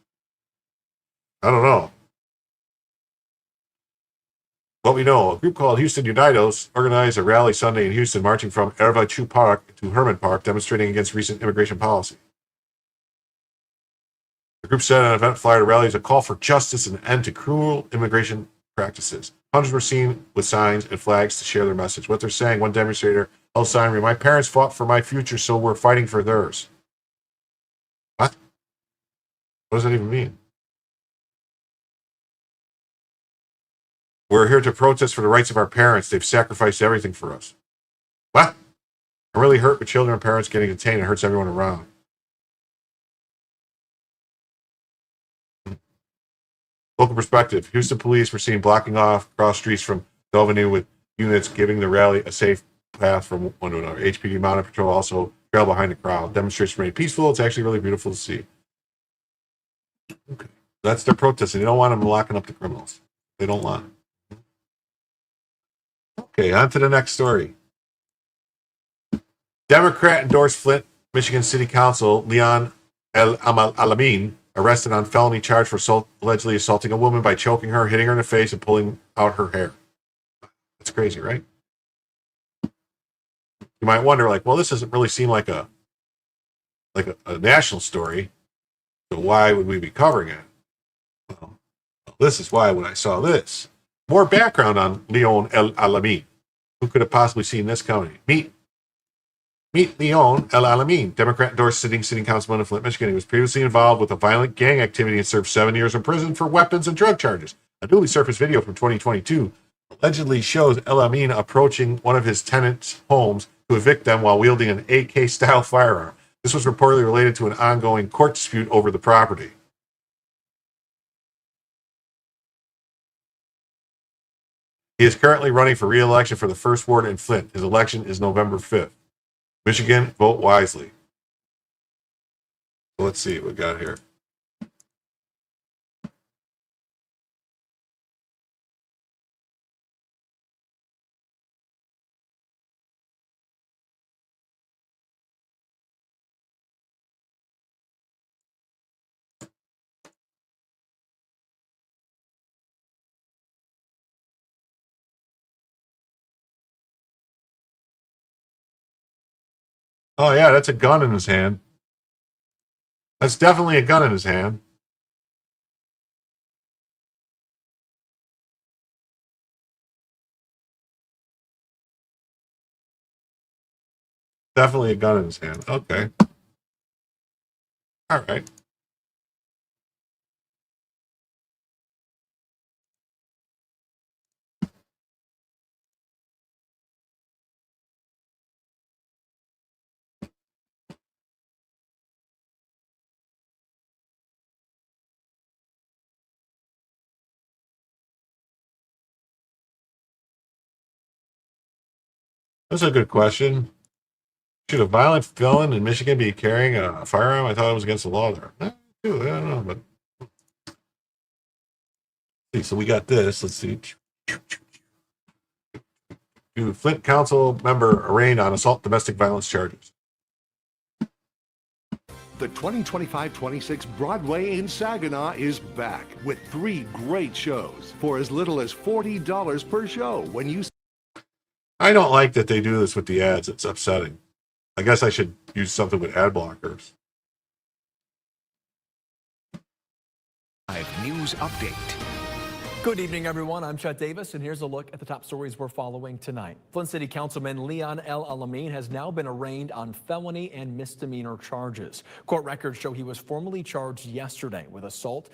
I don't know. What we know, a group called Houston Unidos organized a rally Sunday in Houston, marching from Ervachu Park to Herman Park, demonstrating against recent immigration policy. The group said on an event flyer to rally is a call for justice and an end to cruel immigration practices. Hundreds were seen with signs and flags to share their message. What they're saying, one demonstrator held a sign, my parents fought for my future, so we're fighting for theirs. What? What does that even mean? We're here to protest for the rights of our parents. They've sacrificed everything for us. What? I'm really hurt with children and parents getting detained. It hurts everyone around. Local perspective. Houston police were seen blocking off cross streets from Devin with units giving the rally a safe path from one to another. HPD Mounted Patrol also trailed behind the crowd. Demonstrations remain peaceful. It's actually really beautiful to see. Okay. That's their protesting. They don't want them locking up the criminals. They don't want. Okay, on to the next story. Democrat endorsed Flint, Michigan City Council Leon El-Alamin arrested on felony charge for allegedly assaulting a woman by choking her, hitting her in the face, and pulling out her hair. That's crazy, right? You might wonder, like, well, this doesn't really seem like a national story, so why would we be covering it? Well, this is why when I saw this. More background on Leon El-Alamin. Who could have possibly seen this coming? Meet Leon El-Alamin, Democrat endorsed sitting councilman of Flint, Michigan. He was previously involved with a violent gang activity and served 7 years in prison for weapons and drug charges. A newly surfaced video from 2022 allegedly shows El-Alamin approaching one of his tenants' homes to evict them while wielding an AK-style firearm. This was reportedly related to an ongoing court dispute over the property. He is currently running for re-election for the first ward in Flint. His election is November 5th. Michigan, vote wisely. So let's see what we got here. Oh, yeah, that's a gun in his hand. That's definitely a gun in his hand. Definitely a gun in his hand. Okay. All right. That's a good question. Should a violent felon in Michigan be carrying a firearm? I thought it was against the law there. I don't know, but see, so we got this. Let's see. Flint Council member arraigned on assault domestic violence charges. The 2025-26 Broadway in Saginaw is back with 3 great shows for as little as $40 per show. When you I don't like that they do this with the ads. It's upsetting. I guess I should use something with ad blockers. News update. Good evening, everyone. I'm Chet Davis, and here's a look at the top stories we're following tonight. Flint City Councilman Leon El-Alamin has now been arraigned on felony and misdemeanor charges. Court records show he was formally charged yesterday with assault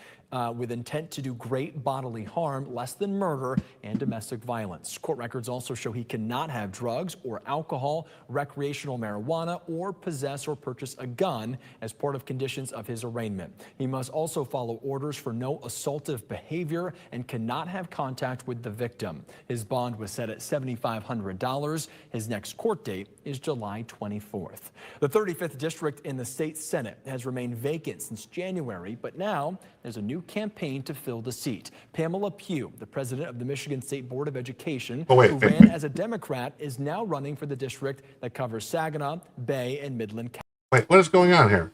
with intent to do great bodily harm, less than murder, and domestic violence. Court records also show he cannot have drugs or alcohol, recreational marijuana, or possess or purchase a gun as part of conditions of his arraignment. He must also follow orders for no assaultive behavior and cannot have contact with the victim. His bond was set at $7,500. His next court date is July 24th. The 35th district in the state Senate has remained vacant since January, but now there's a new campaign to fill the seat. Pamela Pugh, the president of the Michigan State Board of Education, who ran as a Democrat, is now running for the district that covers Saginaw, Bay, and Midland County. Wait, what is going on here?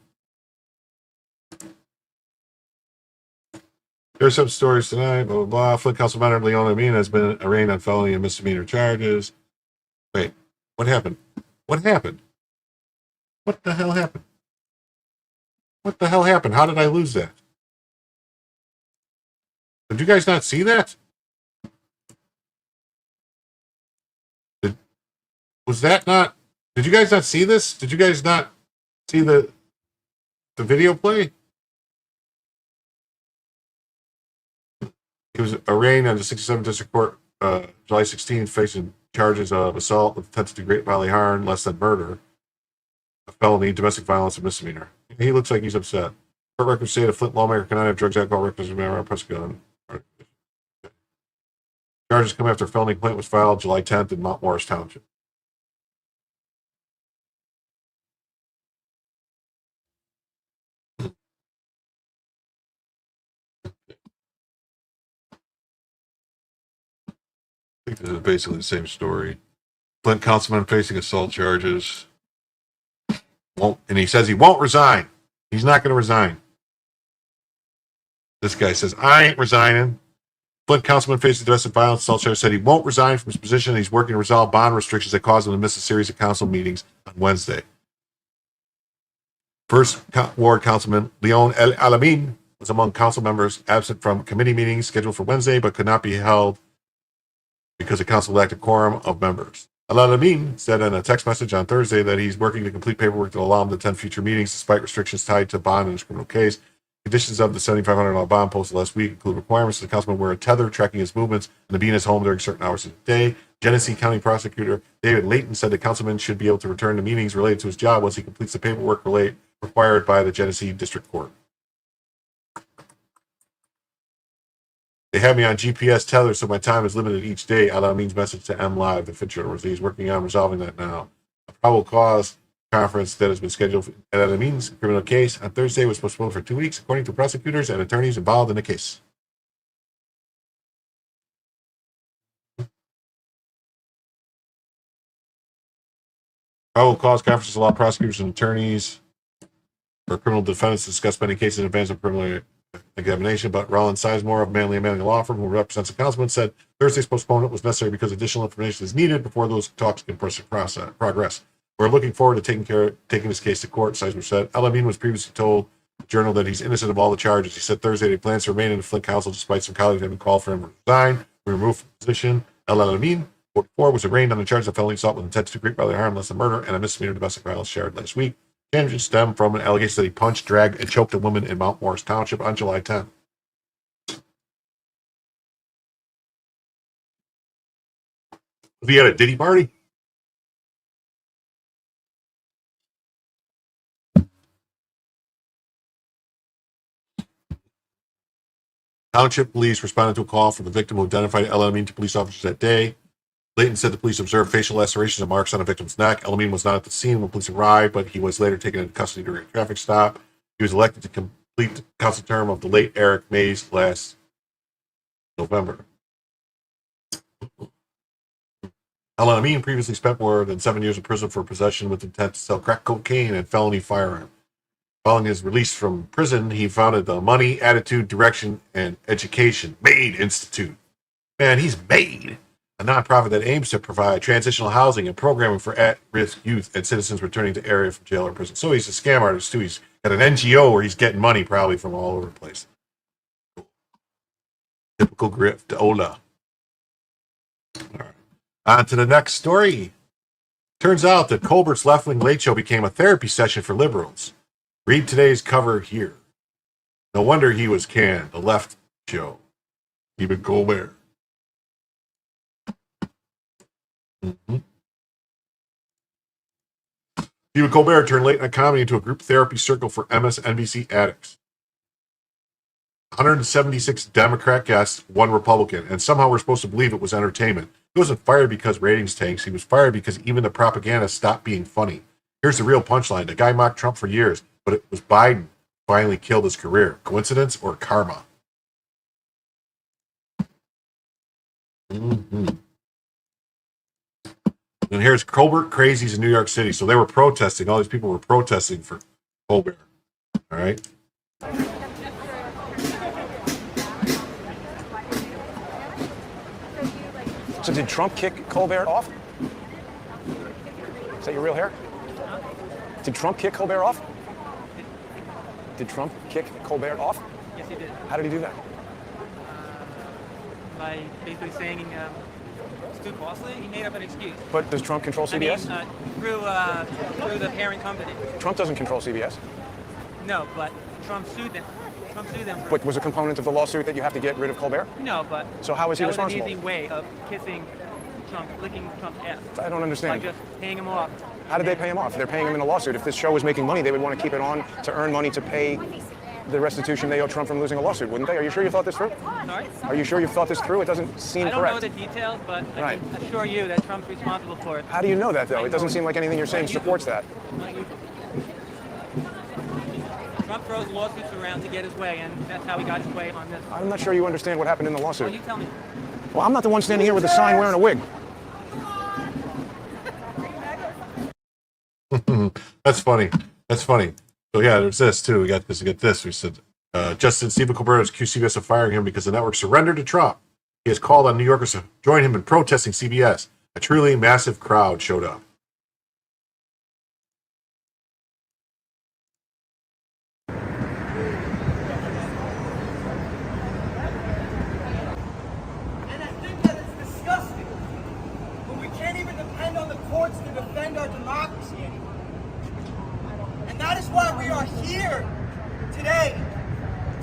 There's some stories tonight, blah, blah, blah. Flint Councilman Leon Amin has been arraigned on felony and misdemeanor charges. Wait, what happened? What happened? What the hell happened? What the hell happened? How did I lose that? Did you guys not see that? Was that not... Did you guys not see this? Did you guys not see the video play? He was arraigned on the 67th District Court July 16th, facing charges of assault with intent to do great bodily harm, less than murder, a felony, domestic violence, and misdemeanor. He looks like he's upset. Court records say the Flint lawmaker cannot have drugs, alcohol, reckless marijuana, press gun. Charges come after a felony complaint was filed July 10th in Mount Morris Township. I think this is basically the same story. Flint councilman facing assault charges. And he says he won't resign. He's not going to resign. This guy says, I ain't resigning. Flint councilman facing domestic violence assault charges said he won't resign from his position. He's working to resolve bond restrictions that caused him to miss a series of council meetings on Wednesday. First Ward Councilman Leon El Alamin was among council members absent from committee meetings scheduled for Wednesday, but could not be held because the council lacked a quorum of members. Al-Alamin said in a text message on Thursday that he's working to complete paperwork to allow him to attend future meetings despite restrictions tied to bond in his criminal case. Conditions of the $7,500 bond posted last week include requirements that the councilman wear a tether tracking his movements and to be in his home during certain hours of the day. Genesee County Prosecutor David Layton said the councilman should be able to return to meetings related to his job once he completes the paperwork required by the Genesee District Court. They have me on GPS tether, so my time is limited each day. Al-Amin's message to M Live, the Fitzgerald was he's working on resolving that now. A probable cause conference that has been scheduled for Al-Amin's criminal case on Thursday was postponed for 2 weeks, according to prosecutors and attorneys involved in the case. Probable cause conferences allow prosecutors and attorneys for criminal defendants to discuss pending cases in advance of criminal examination, but Rollins Sizemore of Manley & Manley Law Firm, who represents the councilman, said Thursday's postponement was necessary because additional information is needed before those talks can progress. We're looking forward to taking this case to court, Sizemore said. El-Amin was previously told the Journal that he's innocent of all the charges. He said Thursday that he plans to remain in the Flint Council despite some colleagues having called for him to resign. We removed from the position. El-Amin, 44, was arraigned on the charge of felony assault with intent to do great bodily harm, less than murder, and a misdemeanor domestic violence charge last week. Charges stem from an allegation that he punched, dragged, and choked a woman in Mount Morris Township on July 10th. Was he at a Diddy party? Township police responded to a call from the victim who identified El-Amin to police officers that day. Layton said the police observed facial lacerations and marks on the victim's neck. El-Amin was not at the scene when police arrived, but he was later taken into custody during a traffic stop. He was elected to complete the council term of the late Eric Mays last November. El-Amin previously spent more than 7 years in prison for possession with intent to sell crack cocaine and felony firearm. Following his release from prison, he founded the Money, Attitude, Direction, and Education MADE Institute. Man, he's MADE, a nonprofit that aims to provide transitional housing and programming for at-risk youth and citizens returning to area from jail or prison. So he's a scam artist, too. He's got an NGO where he's getting money probably from all over the place. Typical grift. Ola. All right. On to the next story. Turns out that Colbert's left-wing late show became a therapy session for liberals. Read today's cover here. No wonder he was canned. The left show. Even Colbert. Stephen Colbert turned late night comedy into a group therapy circle for MSNBC addicts. 176 Democrat guests, 1 Republican, and somehow we're supposed to believe it was entertainment. He wasn't fired because ratings tanks. He was fired because even the propaganda stopped being funny. Here's the real punchline. The guy mocked Trump for years, but it was Biden who finally killed his career. Coincidence or karma? And here's Colbert crazies in New York City. So they were protesting. All these people were protesting for Colbert. All right. So did Trump kick Colbert off? Is that your real hair? Did Trump kick Colbert off? Did Trump kick Colbert off? Yes, he did. How did he do that? By basically saying it's too costly. He made up an excuse. But does Trump control CBS? I mean, through the parent company. Trump doesn't control CBS. No, but Trump sued them. But was a component of the lawsuit that you have to get rid of Colbert? No, but so how is he responsible? That was an easy way of kissing Trump, licking Trump's ass. I don't understand. By just paying him off. How did they pay him off? They're paying him in a lawsuit. If this show was making money, they would want to keep it on to earn money to pay the restitution they owe Trump from losing a lawsuit, wouldn't they? Are you sure you thought this through? Sorry? Are you sure you thought this through? It doesn't seem correct. I don't know the details, but I can assure you that Trump's responsible for it. How do you know that, though? It doesn't seem like anything you're saying supports that. Trump throws lawsuits around to get his way, and that's how he got his way on this. I'm not sure you understand what happened in the lawsuit. Well, you tell me. Well, I'm not the one standing here with a sign wearing a wig. That's funny. That's funny. So yeah, there's this too. We got this. We said Stephen Colbert has accused CBS of firing him because the network surrendered to Trump. He has called on New Yorkers to join him in protesting CBS. A truly massive crowd showed up. And I think that it's disgusting when we can't even depend on the courts to defend our democracy anymore. And that is why we are here today,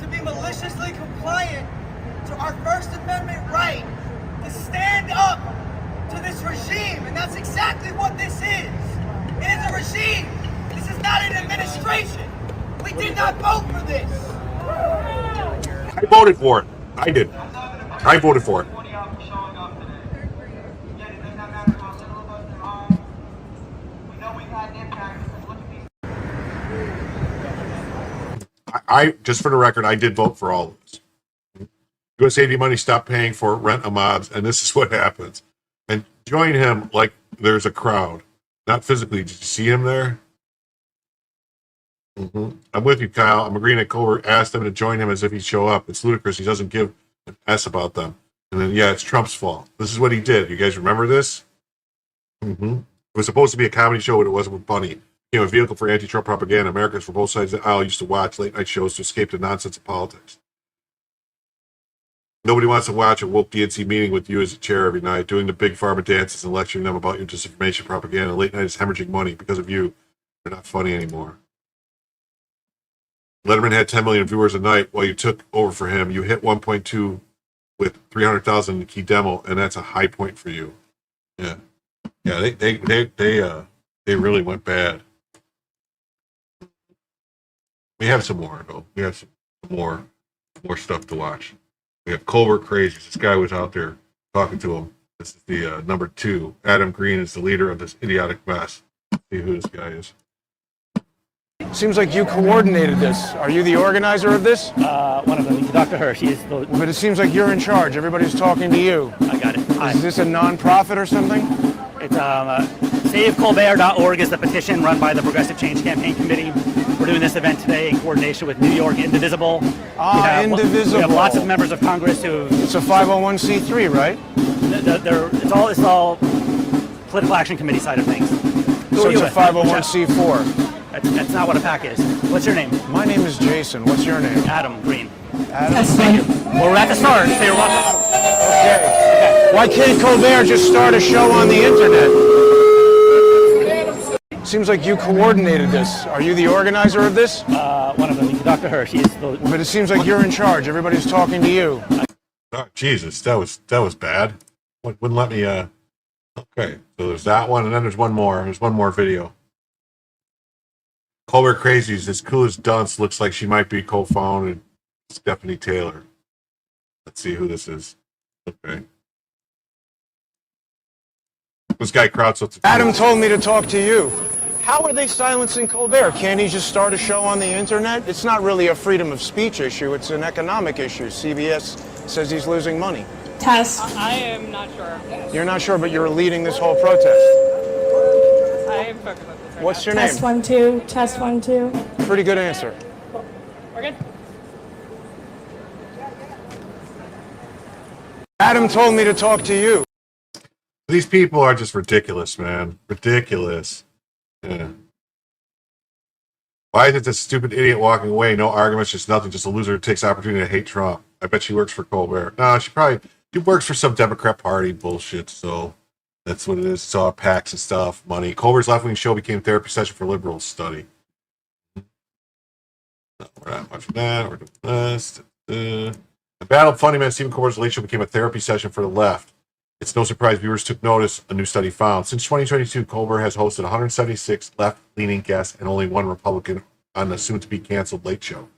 to be maliciously compliant to our First Amendment right to stand up to this regime. And that's exactly what this is. It is a regime. This is not an administration. We did not vote for this. I voted for it. I did. I voted for it. I just for the record, I did vote for all of this. USAID money stopped paying for rent a mobs, and this is what happens. And join him like there's a crowd, not physically. Did you see him there? I'm with you, Kyle. I'm agreeing that Colbert asked them to join him as if he'd show up. It's ludicrous. He doesn't give an S about them. And then, yeah, it's Trump's fault. This is what he did. You guys remember this? It was supposed to be a comedy show, but it wasn't funny. It became a vehicle for anti-Trump propaganda. Americans from both sides of the aisle used to watch late-night shows to escape the nonsense of politics. Nobody wants to watch a woke DNC meeting with you as a chair every night, doing the big pharma dances and lecturing them about your disinformation propaganda. Late night is hemorrhaging money because of you. They're not funny anymore. Letterman had 10 million viewers a night while you took over for him. You hit 1.2 with 300,000 in the key demo, and that's a high point for you. Yeah, they really went bad. We have some more though. We have some more stuff to watch. We have Colbert crazies. This guy was out there talking to him. This is the number 2. Adam Green is the leader of this idiotic mess. Let's see who this guy is. Seems like you coordinated this. Are you the organizer of this? One of them, Dr. Hirsch. He is the... But it seems like you're in charge. Everybody's talking to you. I got it. Is this a non-profit or something? It's SaveColbert.org is the petition run by the Progressive Change Campaign Committee. We're doing this event today in coordination with New York Indivisible. Indivisible. We have lots of members of Congress who... It's a 501c3, right? It's all political action committee side of things. So it's a 501c4. That's not what a PAC is. What's your name? My name is Jason. What's your name? Adam Green. Adam? Thank you. Well, we're at the start, so you're welcome. Okay. Why can't Colbert just start a show on the internet? Seems like you coordinated this. Are you the organizer of this? One of them, Dr. Hirsch. He's the... But it seems like you're in charge. Everybody's talking to you. Oh, Jesus, that was bad. Wouldn't let me. Okay, so there's that one, and then there's one more. There's one more video. Colbert Crazies, this coolest dunce looks like she might be co-founded Stephanie Taylor. Let's see who this is. Okay. This guy crowdsourced. Adam told me to talk to you. How are they silencing Colbert? Can't he just start a show on the internet? It's not really a freedom of speech issue. It's an economic issue. CBS says he's losing money. Test. I am not sure. You're not sure, but you're leading this whole protest. I am focused on this right What's now. your Test name? 1, 2. Test 1, 2. Pretty good answer. We're good. Adam told me to talk to you. These people are just ridiculous, man. Ridiculous. Yeah. Why is it this stupid idiot walking away? No arguments, just nothing. Just a loser who takes opportunity to hate Trump. I bet she works for Colbert. No, she works for some Democrat Party bullshit. So that's what it is. It's all PACs and stuff, money. Colbert's left-wing show became therapy session for liberals study. No, we're not watching that. We're doing this. The Battle of Funny Man, Stephen Colbert's late show became a therapy session for the left. It's no surprise viewers took notice, a new study found. Since 2022, Colbert has hosted 176 left-leaning guests and only one Republican on the soon-to-be canceled Late Show.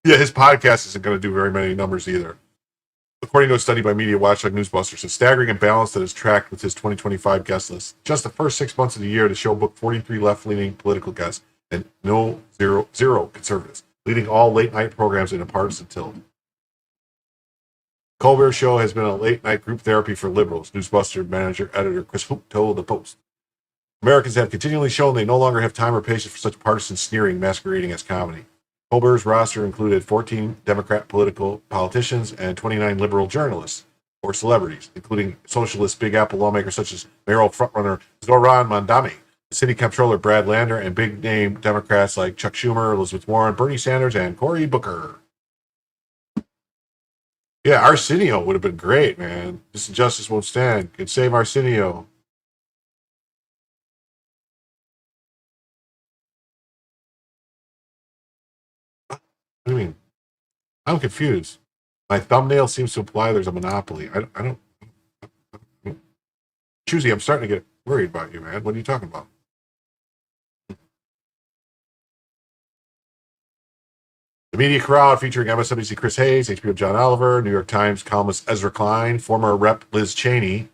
Yeah, his podcast isn't going to do very many numbers either. According to a study by Media Watchdog Newsbusters, a staggering imbalance that is tracked with his 2025 guest list. Just the first 6 months of the year, the show booked 43 left-leaning political guests and zero conservatives, leading all late-night programs in a partisan tilt. Colbert Show has been a late-night group therapy for liberals, Newsbuster manager editor Chris Hoop told The Post. Americans have continually shown they no longer have time or patience for such partisan sneering masquerading as comedy. Colbert's roster included 14 Democrat politicians and 29 liberal journalists or celebrities, including socialist Big Apple lawmakers such as mayoral frontrunner Zoran Mandami, city comptroller Brad Lander, and big-name Democrats like Chuck Schumer, Elizabeth Warren, Bernie Sanders, and Cory Booker. Yeah, Arsenio would have been great, man. This injustice won't stand. Could save Arsenio. What do you mean? I'm confused. My thumbnail seems to imply there's a monopoly. I don't. Choosy, I'm starting to get worried about you, man. What are you talking about? The media crowd featuring MSNBC Chris Hayes, HBO John Oliver, New York Times columnist Ezra Klein, former Rep Liz Cheney,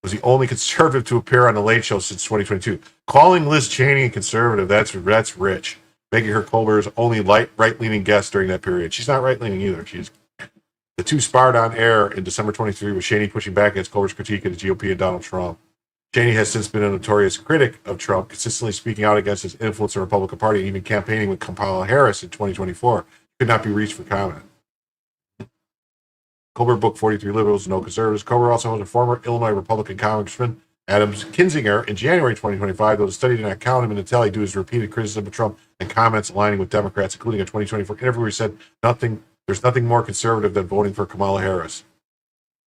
was the only conservative to appear on The Late Show since 2022. Calling Liz Cheney a conservative, that's rich. Making her Colbert's only right-leaning guest during that period. She's not right-leaning either. The two sparred on air in December 23 with Cheney pushing back against Colbert's critique of the GOP and Donald Trump. Cheney has since been a notorious critic of Trump, consistently speaking out against his influence in the Republican Party and even campaigning with Kamala Harris in 2024. Could not be reached for comment. Colbert booked 43 liberals and no conservatives. Colbert also owns a former Illinois Republican Congressman, Adam Kinzinger, in January 2025, though the study did not count him in the tally due to his repeated criticism of Trump and comments aligning with Democrats, including a 2024 interview where he said there's nothing more conservative than voting for Kamala Harris.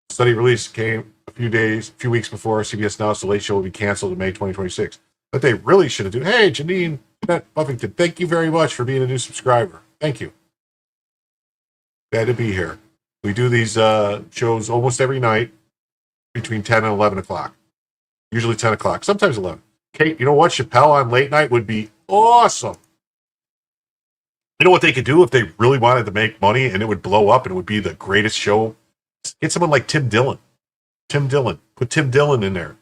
The study release came a few weeks before CBS announced the Late Show will be canceled in May 2026. But they really should have done. Hey, Janine Buffington, thank you very much for being a new subscriber. Thank you. Glad to be here. We do these shows almost every night between 10 and 11 o'clock. Usually 10 o'clock, sometimes 11. Kate, you know what? Chappelle on late night would be awesome. You know what they could do if they really wanted to make money and it would blow up and it would be the greatest show? Get someone like Tim Dillon. Put Tim Dillon in there.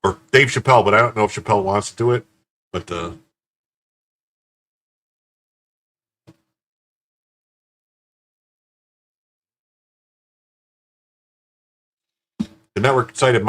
Or Dave Chappelle, but I don't know if Chappelle wants to do it. But the network cited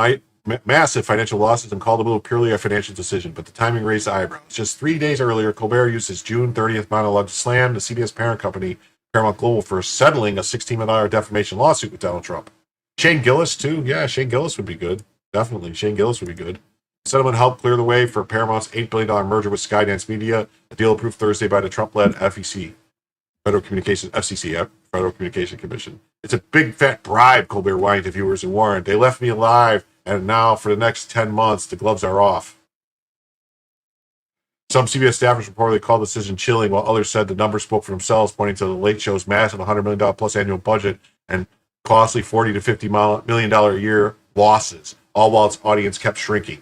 massive financial losses and called the move purely a financial decision, but the timing raised eyebrows. Just 3 days earlier, Colbert used his June 30th monologue to slam the CBS parent company, Paramount Global, for settling a $16 million defamation lawsuit with Donald Trump. Shane Gillis, too. Yeah, Shane Gillis would be good. Definitely. Shane Gillis would be good. The settlement helped clear the way for Paramount's $8 billion merger with Skydance Media, a deal approved Thursday by the Trump-led FCC, Federal Communication Commission. It's a big fat bribe, Colbert whined to viewers and warned. They left me alive And now for the next 10 months, the gloves are off. Some CBS staffers reportedly called the decision chilling, while others said the numbers spoke for themselves, pointing to the Late Show's massive $100 million plus annual budget and costly $40 to $50 million a year losses, all while its audience kept shrinking.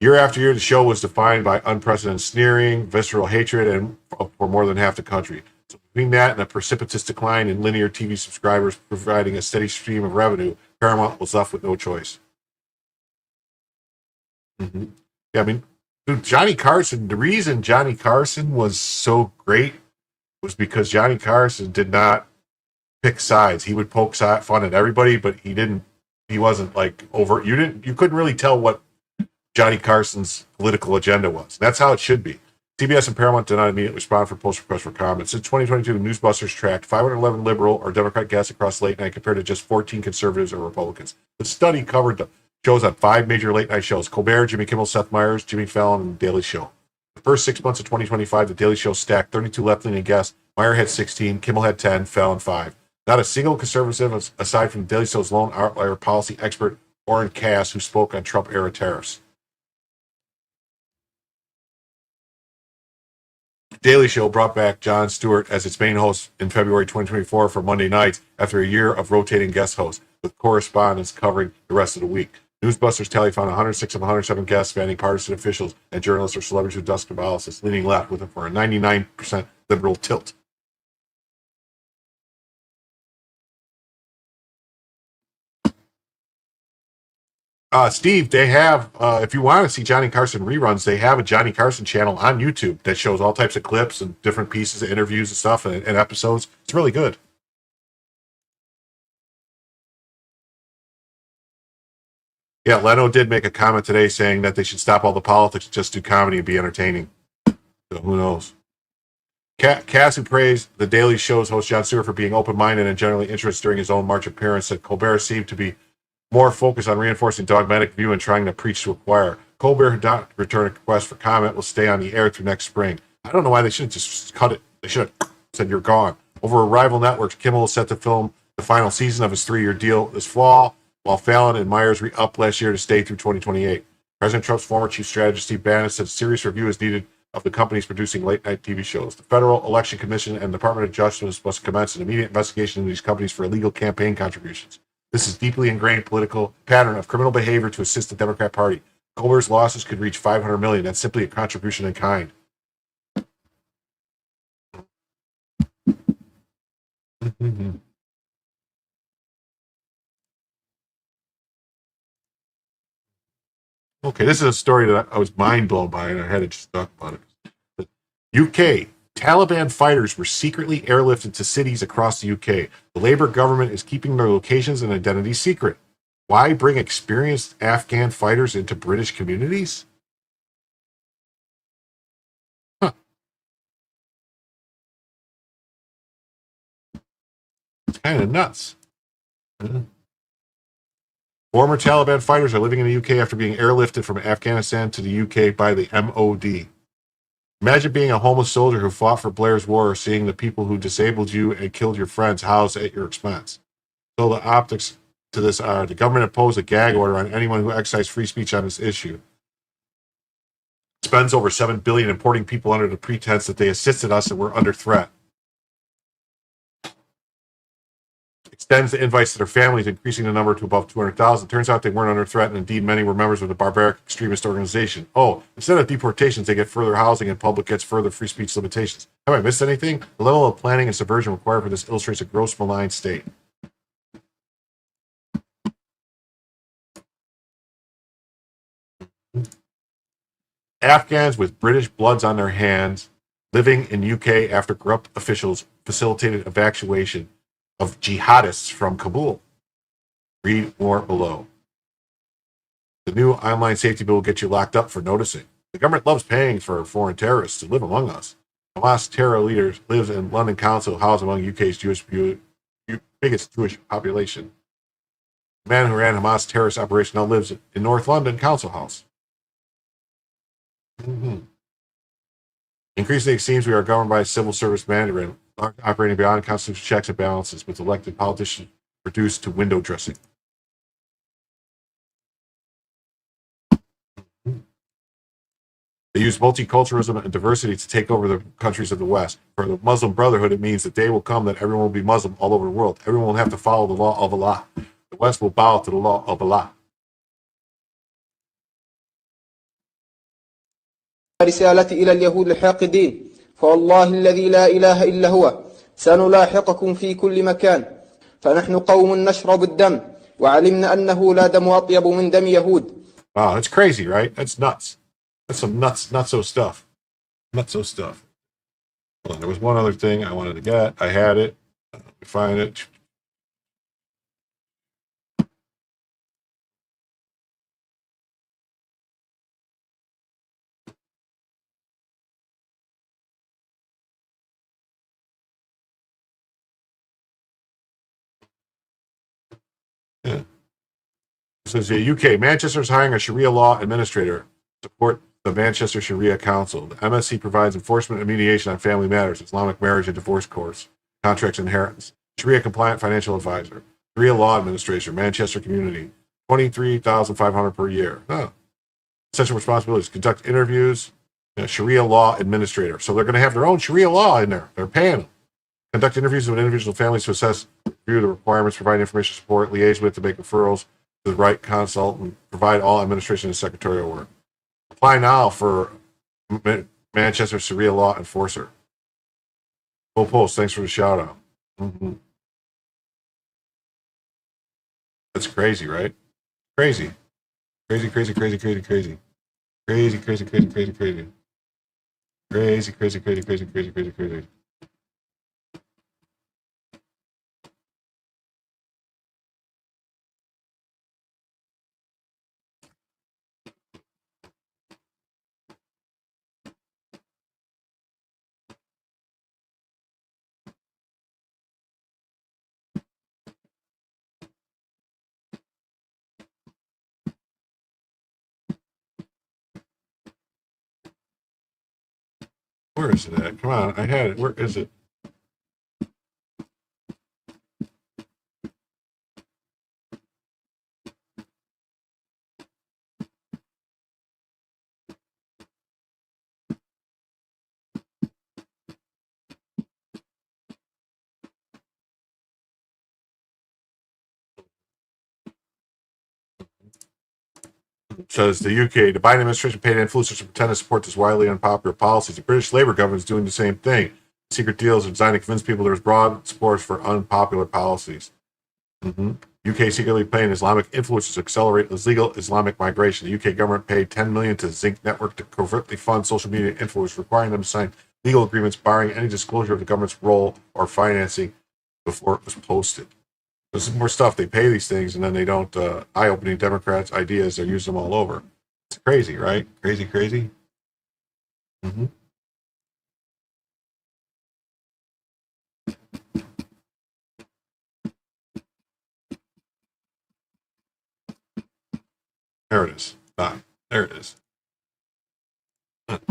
Year after year, the show was defined by unprecedented sneering, visceral hatred, and for more than half the country. So between that and a precipitous decline in linear TV subscribers providing a steady stream of revenue, Paramount was left with no choice. Mm-hmm. Yeah, I mean, dude, Johnny Carson, the reason Johnny Carson was so great was because Johnny Carson did not pick sides. He would poke fun at everybody, but he wasn't like over. You couldn't really tell what Johnny Carson's political agenda was. That's how it should be. CBS and Paramount did not immediately respond for post requests for comments. Since 2022, Newsbusters tracked 511 liberal or Democrat guests across late night compared to just 14 conservatives or Republicans. The study covered the shows on 5 major late night shows: Colbert, Jimmy Kimmel, Seth Meyers, Jimmy Fallon, and The Daily Show. The first 6 months of 2025, The Daily Show stacked 32 left-leaning guests. Meyer had 16, Kimmel had 10, Fallon 5. Not a single conservative, aside from The Daily Show's lone outlier policy expert, Orrin Cass, who spoke on Trump-era tariffs. Daily Show brought back Jon Stewart as its main host in February 2024 for Monday nights after a year of rotating guest hosts, with correspondents covering the rest of the week. Newsbusters tally found 106 of 107 guests spanning partisan officials and journalists or celebrities with dusk analysis, leaning left with it for a 99% liberal tilt. Steve, they have, if you want to see Johnny Carson reruns, they have a Johnny Carson channel on YouTube that shows all types of clips and different pieces of interviews and stuff and episodes. It's really good. Yeah, Leno did make a comment today saying that they should stop all the politics and just do comedy and be entertaining. So who knows? Cass, who praised The Daily Show's host Jon Stewart for being open-minded and generally interested during his own March appearance, said Colbert seemed to be more focused on reinforcing dogmatic view and trying to preach to a choir. Colbert, who did not return a request for comment, will stay on the air through next spring. I don't know why they shouldn't just cut it. They should have said you're gone. Over at rival networks, Kimmel is set to film the final season of his 3-year deal this fall, while Fallon and Myers re-upped last year to stay through 2028. President Trump's former chief strategist Steve Bannon said a serious review is needed of the companies producing late-night TV shows. The Federal Election Commission and Department of Justice must commence an immediate investigation into these companies for illegal campaign contributions. This is deeply ingrained political pattern of criminal behavior to assist the Democrat Party. Colbert's losses could reach $500 million. That's simply a contribution in kind. Okay, this is a story that I was mind blown by, and I had to just talk about it. The UK. Taliban fighters were secretly airlifted to cities across the UK. The Labour government is keeping their locations and identities secret. Why bring experienced Afghan fighters into British communities? Huh. It's kind of nuts. Former Taliban fighters are living in the UK after being airlifted from Afghanistan to the UK by the MOD. Imagine being a homeless soldier who fought for Blair's war, seeing the people who disabled you and killed your friends housed at your expense. So the optics to this are the government imposed a gag order on anyone who exercised free speech on this issue. Spends over $7 billion importing people under the pretense that they assisted us and were under threat. Extends the invites to their families, increasing the number to above 200,000. Turns out they weren't under threat, and indeed many were members of the barbaric extremist organization. Oh, instead of deportations, they get further housing and public gets further free speech limitations. Have I missed anything? The level of planning and subversion required for this illustrates a gross malign state. Afghans with British bloods on their hands living in UK after corrupt officials facilitated evacuation of jihadists from Kabul. Read more below. The new online safety bill will get you locked up for noticing. The government loves paying for foreign terrorists to live among us. Hamas terror leaders lives in London Council, housed among UK's biggest Jewish population. The man who ran Hamas terrorist operation now lives in North London Council House. Increasingly, it seems we are governed by a civil service mandate operating beyond constitutional checks and balances, with elected politicians reduced to window dressing. They use multiculturalism and diversity to take over the countries of the West. For the Muslim Brotherhood, it means the day will come that everyone will be Muslim all over the world. Everyone will have to follow the law of Allah. The West will bow to the law of Allah. رسالة إلى اليهود الحاقدين فوالله الذي لا إله إلا هو سنلاحقكم في كل مكان فنحن قوم نشرب الدم وعلمنا أنه لا دم أطيب من دم يهود. Wow, that's crazy, right? That's nuts. That's some nutso stuff. Nutso stuff. Hold on, there was one other thing I wanted to get. I had it. Let me find it. Yeah. It says the UK, Manchester is hiring a Sharia law administrator to support the Manchester Sharia Council. The MSC provides enforcement and mediation on family matters, Islamic marriage and divorce courts, contracts and inheritance. Sharia compliant financial advisor. Sharia law administrator, Manchester community, $23,500 per year. Oh. Essential responsibilities: conduct interviews. Sharia law administrator. So they're going to have their own Sharia law in there. They're paying them. Conduct interviews with individual families to assess, review the requirements, provide information support, liaise with to make referrals to the right consultant, provide all administration and secretarial work. Apply now for Manchester Sharia law enforcer. Full post. Thanks for the shout out. Mm-hmm. That's crazy, right? Crazy. Crazy, crazy, crazy, crazy, crazy. Crazy, crazy, crazy, crazy, crazy. Crazy, crazy, crazy, crazy, crazy, crazy, crazy. Where is it at? Come on, I had it. Where is it? Says the UK, the Biden administration paid influencers to pretend to support this widely unpopular policies. The British Labour government is doing the same thing. Secret deals are designed to convince people there's broad support for unpopular policies. UK secretly paying Islamic influencers to accelerate illegal Islamic migration. The UK government paid $10 million to Zinc Network to covertly fund social media influencers, requiring them to sign legal agreements barring any disclosure of the government's role or financing before it was posted. There's more stuff. They pay these things and then they don't, eye-opening Democrats' ideas, they use them all over. It's crazy, right? Crazy, crazy. Mm-hmm. There it is. There it is.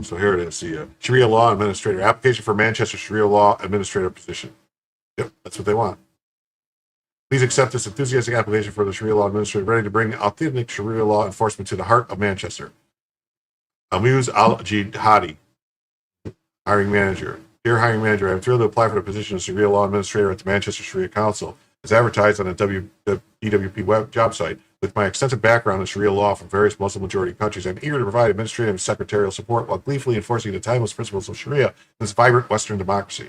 So here it is. The Sharia law administrator. Application for Manchester Sharia law administrator position. Yep, that's what they want. Please accept this enthusiastic application for the Sharia law administrator, ready to bring authentic Sharia law enforcement to the heart of Manchester. Amuse Al-Jihadi, hiring manager. Dear hiring manager, I am thrilled to apply for the position of Sharia law administrator at the Manchester Sharia Council, as advertised on the EWP web job site. With my extensive background in Sharia law from various Muslim-majority countries, I'm eager to provide administrative and secretarial support while gleefully enforcing the timeless principles of Sharia in this vibrant Western democracy.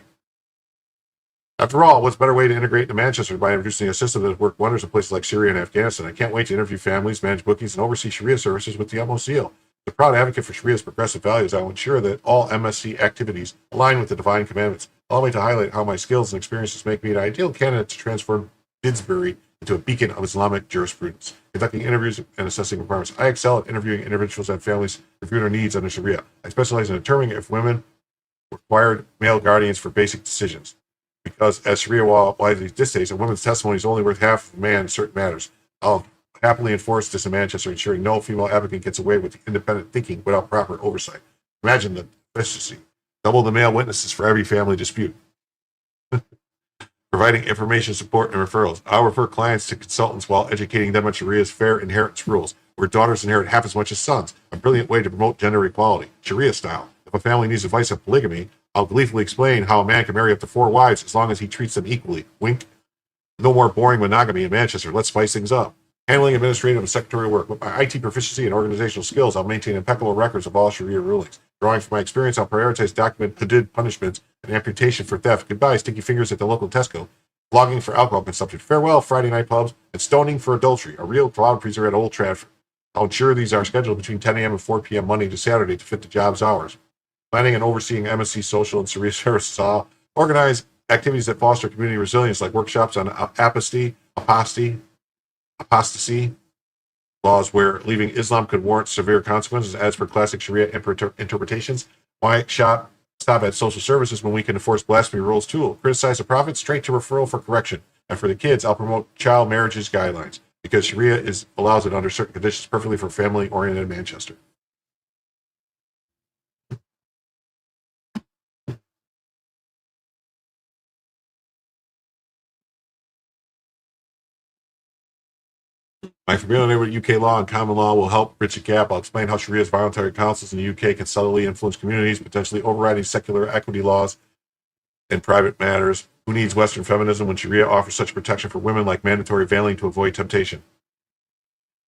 After all, what's a better way to integrate into Manchester by introducing a system that has worked wonders in places like Syria and Afghanistan? I can't wait to interview families, manage bookings, and oversee Sharia services with the utmost zeal. As a proud advocate for Sharia's progressive values, I will ensure that all MSC activities align with the divine commandments. Allow me to highlight how my skills and experiences make me an ideal candidate to transform Didsbury into a beacon of Islamic jurisprudence. Conducting interviews and assessing requirements. I excel at interviewing individuals and families, reviewing their needs under Sharia. I specialize in determining if women required male guardians for basic decisions. Because as Sharia law widely dictates, a woman's testimony is only worth half of a man in certain matters. I'll happily enforce this in Manchester, ensuring no female applicant gets away with independent thinking without proper oversight. Imagine the efficiency. Double the male witnesses for every family dispute. Providing information, support, and referrals. I'll refer clients to consultants while educating them on Sharia's fair inheritance rules. where daughters inherit half as much as sons, a brilliant way to promote gender equality, Sharia style. If a family needs advice on polygamy, I'll gleefully explain how a man can marry up to 4 wives as long as he treats them equally. Wink. No more boring monogamy in Manchester. Let's spice things up. Handling administrative and secretarial work. With my IT proficiency and organizational skills, I'll maintain impeccable records of all Sharia rulings. Drawing from my experience, I'll prioritize document hudud punishments and amputation for theft, goodbye sticky fingers at the local Tesco, flogging for alcohol consumption, farewell Friday night pubs, and stoning for adultery, a real crowd pleaser at Old Trafford. I'll ensure these are scheduled between 10 a.m. and 4 p.m. Monday to Saturday to fit the job's hours. Planning and overseeing MSC social and Sharia services. I'll organize activities that foster community resilience, like workshops on apostasy laws where leaving Islam could warrant severe consequences as per classic Sharia interpretations. Why stop at social services when we can enforce blasphemy rules too? Criticize the prophet, straight to referral for correction. And for the kids, I'll promote child marriages guidelines because Sharia allows it under certain conditions perfectly for family-oriented Manchester. My familiarity with UK law and common law will help bridge the gap. I'll explain how Sharia's voluntary councils in the UK can subtly influence communities, potentially overriding secular equity laws in private matters. Who needs Western feminism when Sharia offers such protection for women like mandatory veiling to avoid temptation?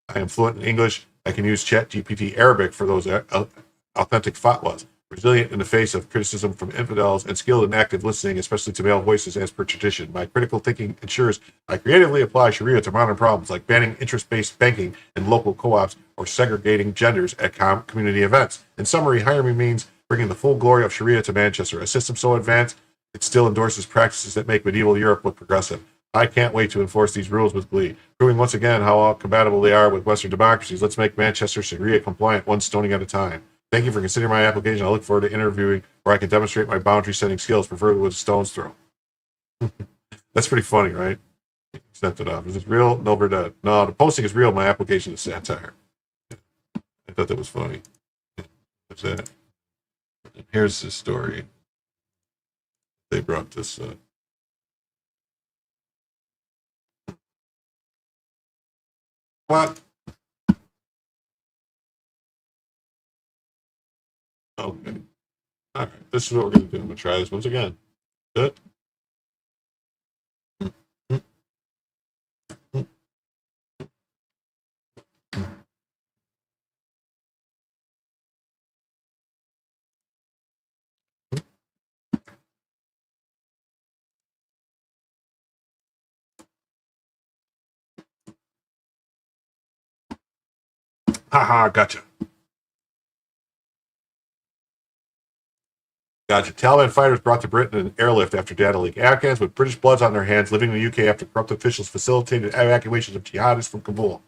I am fluent in English. I can use ChatGPT Arabic for those authentic fatwas. Resilient in the face of criticism from infidels, and skilled in active listening, especially to male voices as per tradition. My critical thinking ensures I creatively apply Sharia to modern problems like banning interest-based banking in local co-ops or segregating genders at community events. In summary, Hire Me means bringing the full glory of Sharia to Manchester, a system so advanced it still endorses practices that make medieval Europe look progressive. I can't wait to enforce these rules with glee, proving once again how compatible they are with Western democracies. Let's make Manchester Sharia compliant, one stoning at a time. Thank you for considering my application. I look forward to interviewing where I can demonstrate my boundary setting skills, preferably with a stone's throw. That's pretty funny, right? Sent it off. Is it real? No, we're dead. No, the posting is real. My application is satire. I thought that was funny. What's that? Here's the story. They brought this up. What? Okay. All right. This is what we're going to do. I'm going to try this once again. Good. Haha, gotcha. Gotcha. Taliban fighters brought to Britain in an airlift after data leak. Afghans with British bloods on their hands living in the UK after corrupt officials facilitated evacuations of jihadists from Kabul.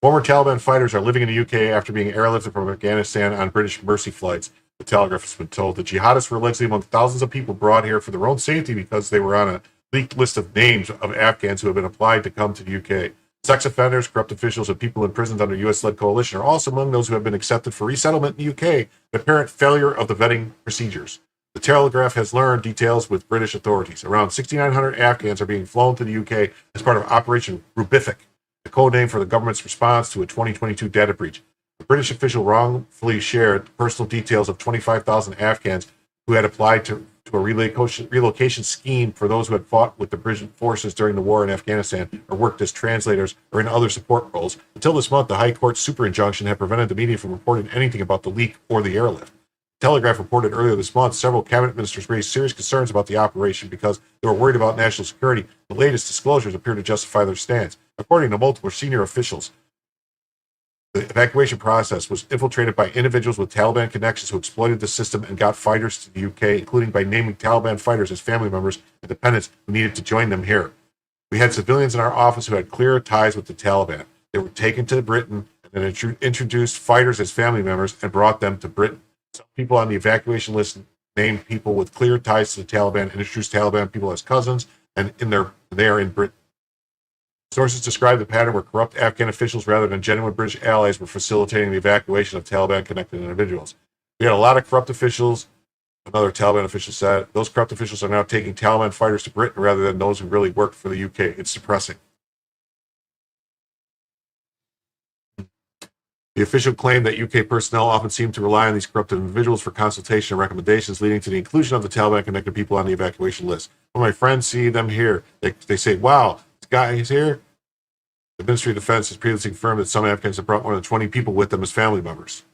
Former Taliban fighters are living in the UK after being airlifted from Afghanistan on British Mercy flights. The Telegraph has been told the jihadists were allegedly among thousands of people brought here for their own safety because they were on a leaked list of names of Afghans who have been applied to come to the UK. Sex offenders, corrupt officials, and people imprisoned under US-led coalition are also among those who have been accepted for resettlement in the UK, the apparent failure of the vetting procedures. The Telegraph has learned details with British authorities. Around 6,900 Afghans are being flown to the UK as part of Operation Rubific, the code name for the government's response to a 2022 data breach. A British official wrongfully shared personal details of 25,000 Afghans who had applied to a relocation scheme for those who had fought with the British forces during the war in Afghanistan or worked as translators or in other support roles. Until this month, the High Court's super injunction had prevented the media from reporting anything about the leak or the airlift. The Telegraph reported earlier this month several cabinet ministers raised serious concerns about the operation because they were worried about national security. The latest disclosures appear to justify their stance. According to multiple senior officials, the evacuation process was infiltrated by individuals with Taliban connections who exploited the system and got fighters to the UK, including by naming Taliban fighters as family members and dependents who needed to join them here. We had civilians in our office who had clear ties with the Taliban. They were taken to Britain and then introduced fighters as family members and brought them to Britain. Some people on the evacuation list named people with clear ties to the Taliban and introduced Taliban people as cousins, and they are in Britain. Sources describe the pattern where corrupt Afghan officials rather than genuine British allies were facilitating the evacuation of Taliban-connected individuals. We had a lot of corrupt officials. Another Taliban official said, those corrupt officials are now taking Taliban fighters to Britain rather than those who really worked for the UK. It's depressing. The official claimed that UK personnel often seem to rely on these corrupted individuals for consultation and recommendations, leading to the inclusion of the Taliban-connected people on the evacuation list. When my friends see them here, they say, wow, this guy is here. The Ministry of Defense has previously confirmed that some Afghans have brought more than 20 people with them as family members.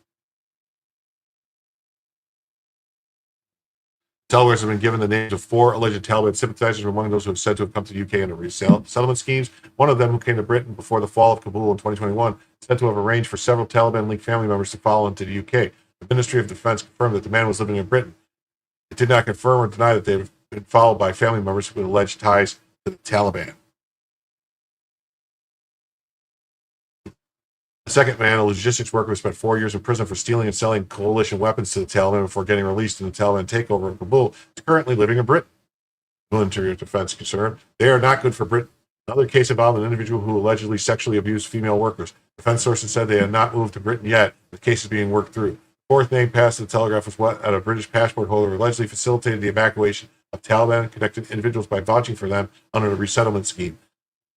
Tellers have been given the names of 4 alleged Taliban sympathizers among those who have said to have come to the UK under resettlement schemes. One of them, who came to Britain before the fall of Kabul in 2021, said to have arranged for several Taliban-linked family members to follow into the UK. The Ministry of Defense confirmed that the man was living in Britain. It did not confirm or deny that they have been followed by family members with alleged ties to the Taliban. The second man, a logistics worker who spent 4 years in prison for stealing and selling coalition weapons to the Taliban before getting released in the Taliban takeover in Kabul, is currently living in Britain. Military of Defense concerned, they are not good for Britain. Another case involved an individual who allegedly sexually abused female workers. Defense sources said they had not moved to Britain yet. The case is being worked through. Fourth name passed to the Telegraph was what a British passport holder allegedly facilitated the evacuation of Taliban-connected individuals by vouching for them under the resettlement scheme.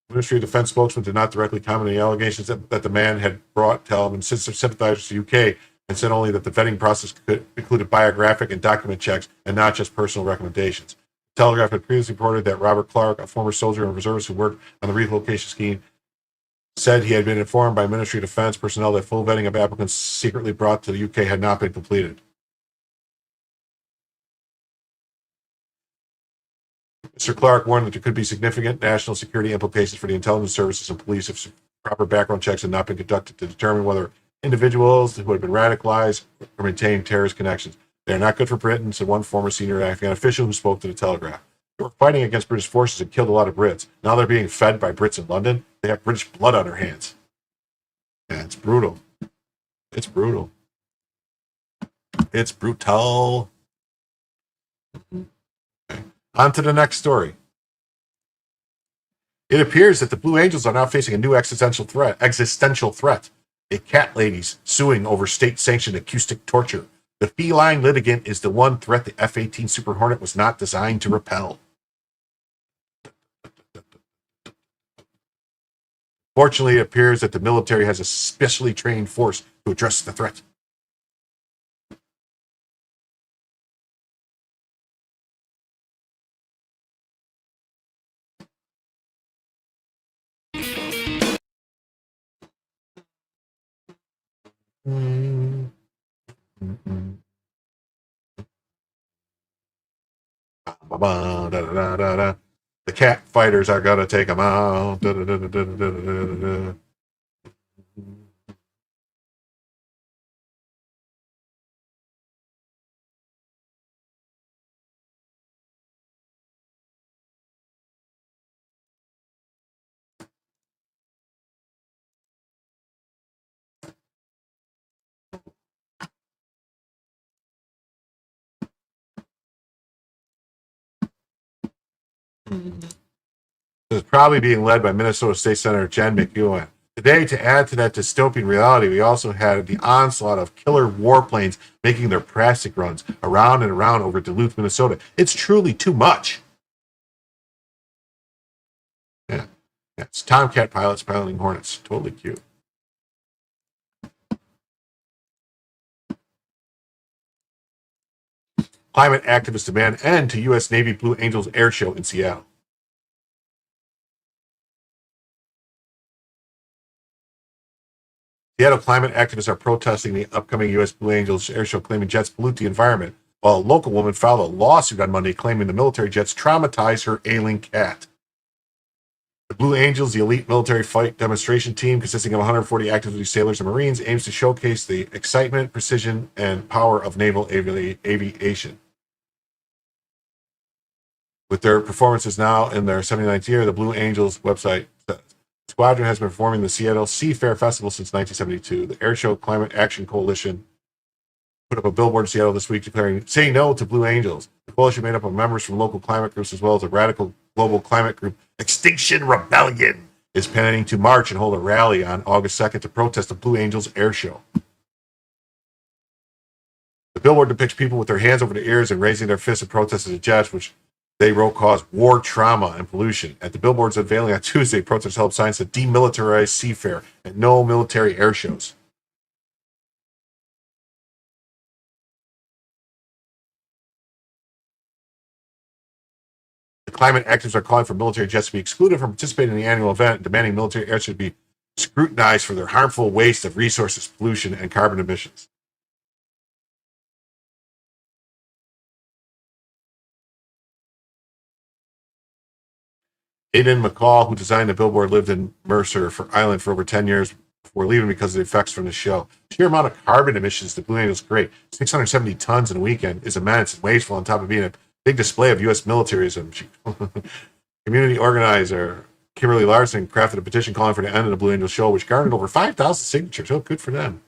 The Ministry of Defense spokesman did not directly comment on the allegations that the man had brought Taliban sympathizers to the UK, and said only that the vetting process included biographic and document checks and not just personal recommendations. The Telegraph had previously reported that Robert Clark, a former soldier and reservist who worked on the relocation scheme, said he had been informed by Ministry of Defense personnel that full vetting of applicants secretly brought to the UK had not been completed. Mr. Clark warned that there could be significant national security implications for the intelligence services and police if proper background checks had not been conducted to determine whether individuals who had been radicalized or maintained terrorist connections. They are not good for Britain, said one former senior Afghan official who spoke to the Telegraph. They were fighting against British forces and killed a lot of Brits. Now they're being fed by Brits in London. They have British blood on their hands. Yeah, it's brutal. It's brutal. It's brutal. On to the next story. It appears that the Blue Angels are now facing a new existential threat. A cat lady's suing over state-sanctioned acoustic torture. The feline litigant is the one threat the F-18 Super Hornet was not designed to repel. Fortunately, it appears that the military has a specially trained force to address the threat. The cat fighters are gonna take them out. Is probably being led by Minnesota State Senator Jen McEwen. Today, to add to that dystopian reality, we also had the onslaught of killer warplanes making their plastic runs around and around over Duluth, Minnesota. It's truly too much. Yeah, it's Tomcat pilots piloting Hornets. Totally cute. Climate activists demand end to U.S. Navy Blue Angels air show in Seattle. Seattle climate activists are protesting the upcoming U.S. Blue Angels air show, claiming jets pollute the environment, while a local woman filed a lawsuit on Monday claiming the military jets traumatized her ailing cat. The Blue Angels, the elite military fight demonstration team consisting of 140 active duty sailors and Marines, aims to showcase the excitement, precision, and power of naval aviation. With their performances now in their 79th year, the Blue Angels website says, the squadron has been performing the Seattle Seafair Festival since 1972. The Airshow Climate Action Coalition put up a billboard in Seattle this week declaring, "Say no to Blue Angels." The coalition made up of members from local climate groups as well as a radical global climate group, Extinction Rebellion, is planning to march and hold a rally on August 2nd to protest the Blue Angels air show. The billboard depicts people with their hands over their ears and raising their fists in protest of the jets, which they wrote caused war, trauma, and pollution. At the billboard's unveiling on Tuesday, protesters held signs to demilitarize seafair and no military air shows. The climate activists are calling for military jets to be excluded from participating in the annual event, demanding military air should be scrutinized for their harmful waste of resources, pollution, and carbon emissions. Aidan McCall, who designed the billboard, lived in Mercer Island for over 10 years before leaving because of the effects from the show. The sheer amount of carbon emissions the Blue Angels create, 670 tons in a weekend, is immense and wasteful on top of being a big display of U.S. militarism. Community organizer Kimberly Larson crafted a petition calling for the end of the Blue Angels show, which garnered over 5,000 signatures. Oh, good for them.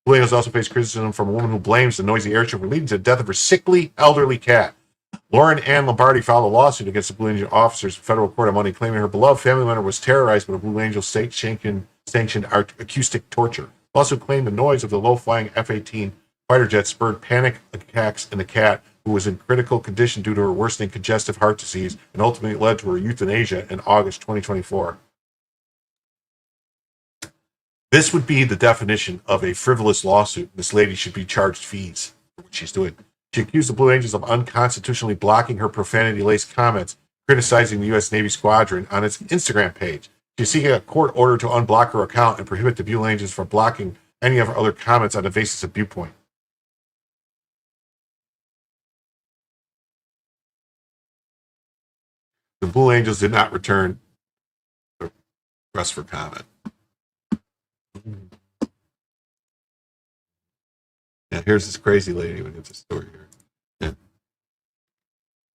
Blue Angels also faced criticism from a woman who blames the noisy air show for leading to the death of her sickly, elderly cat. Lauren Ann Lombardi filed a lawsuit against the Blue Angel officers in federal court on Monday, claiming her beloved family member was terrorized by the Blue Angel state-sanctioned acoustic torture. Also claimed the noise of the low-flying F-18 fighter jet spurred panic attacks in the cat, who was in critical condition due to her worsening congestive heart disease, and ultimately led to her euthanasia in August 2024. This would be the definition of a frivolous lawsuit. This lady should be charged fees for what she's doing. She accused the Blue Angels of unconstitutionally blocking her profanity-laced comments, criticizing the U.S. Navy squadron on its Instagram page. She's seeking a court order to unblock her account and prohibit the Blue Angels from blocking any of her other comments on the basis of viewpoint. The Blue Angels did not return the request for comment. Yeah, here's this crazy lady. We get the story here. Yeah.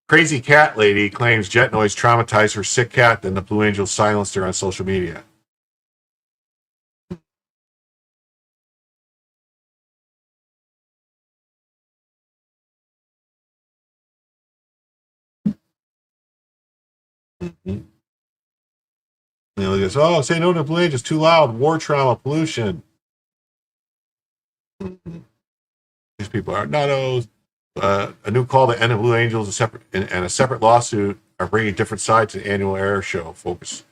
Crazy cat lady claims jet noise traumatized her sick cat, then the Blue Angels silenced her on social media. Mm-hmm. You know, goes, oh, say no to Blue Angels, too loud, war trauma, pollution. Mm-hmm. These people are nuttos. A new call to end the Blue Angels, a separate lawsuit are bringing different sides to the annual air show focus.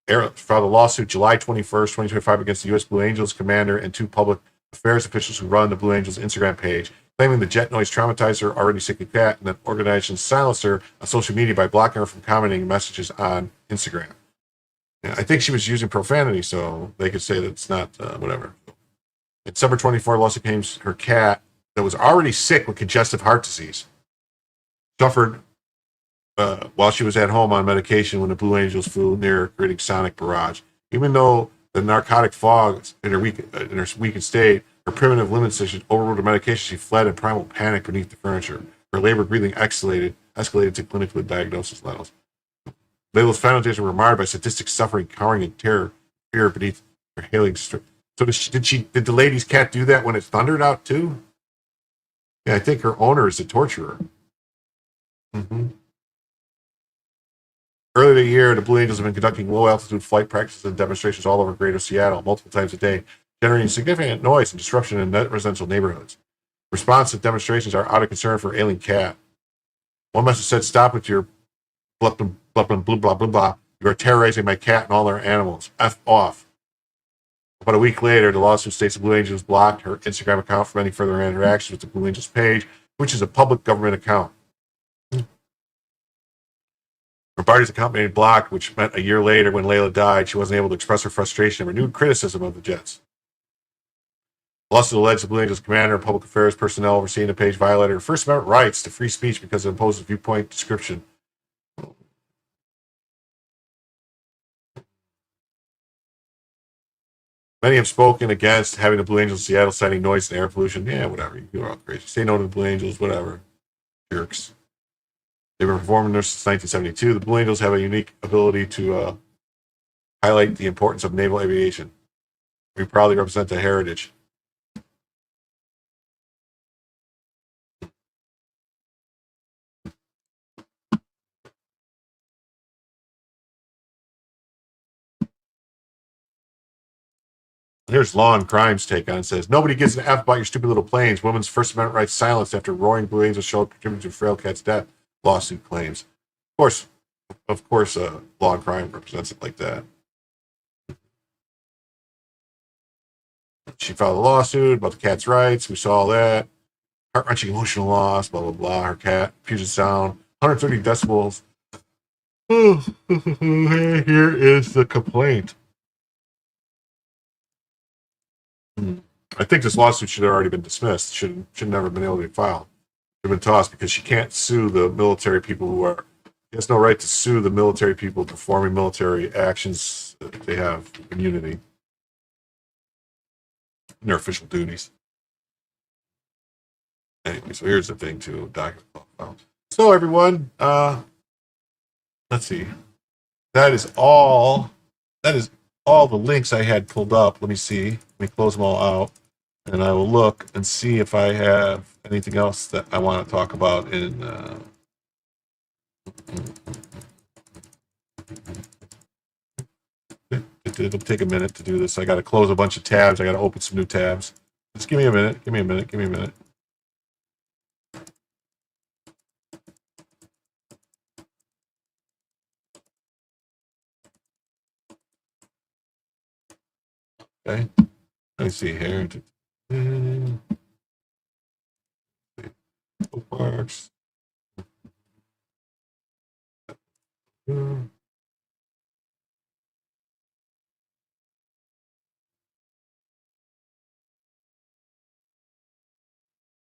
Filed a lawsuit July 21st, 2025 against the U.S. Blue Angels commander and two public affairs officials who run the Blue Angels Instagram page, claiming the jet noise traumatized her already sick cat and that organization silenced her on social media by blocking her from commenting messages on Instagram. Yeah, I think she was using profanity, so they could say that it's not whatever. In December 24, lawsuit claims her cat that was already sick with congestive heart disease suffered while she was at home on medication when the Blue Angels flew near, creating sonic barrage. Even though the narcotic fog in her weakened state, her primitive limb incision overruled her medication, she fled in primal panic beneath the furniture. Her labored breathing escalated to clinically diagnosis levels. Layla's final days were marred by sadistic suffering, cowering, and terror, fear beneath her hailing strip. So did the lady's cat do that when it thundered out too? Yeah, I think her owner is a torturer. Mm-hmm. Earlier the year, the Blue Angels have been conducting low-altitude flight practices and demonstrations all over Greater Seattle multiple times a day, generating significant noise and disruption in residential neighborhoods. Response to demonstrations are out of concern for ailing cat. One message said, "Stop with your blah, blah, blah, blah, blah, blah, blah. You are terrorizing my cat and all our animals. F off." About a week later, the lawsuit states the Blue Angels blocked her Instagram account from any further interactions with the Blue Angels page, which is a public government account. Lombardi's account made blocked, which meant a year later, when Layla died, she wasn't able to express her frustration and renewed criticism of the Jets. The lawsuit alleged the Blue Angels commander and public affairs personnel overseeing the page violated her First Amendment rights to free speech because it imposes viewpoint description. Many have spoken against having the Blue Angels in Seattle citing noise and air pollution. Yeah, whatever. You're all crazy. Say no to the Blue Angels, whatever. Jerks. They've been performing there since 1972. The Blue Angels have a unique ability to highlight the importance of naval aviation. We proudly represent the heritage. Here's Law and Crime's take on it. It says, nobody gives an F about your stupid little planes. Women's First Amendment rights silenced after roaring blue angels showed contributing to Frail Cat's death. Lawsuit claims. Of course, Law and Crime represents it like that. She filed a lawsuit about the cat's rights. We saw all that. Heart-wrenching emotional loss, blah, blah, blah. Her cat, Puget Sound, 130 decibels. Here is the complaint. I think this lawsuit should have already been dismissed. Should never have been able to be filed. Should have been tossed because she can't sue the military people who are. She has no right to sue the military people performing military actions. They have immunity in their official duties. Anyway, so here's the thing to document. So everyone, let's see. That is all the links I had pulled up. Let me see. Let me close them all out. And I will look and see if I have anything else that I want to talk about in it'll take a minute to do this. I got to close a bunch of tabs. I got to open some new tabs. Just give me a minute. Give me a minute. Okay. Let me see here. Bookmarks.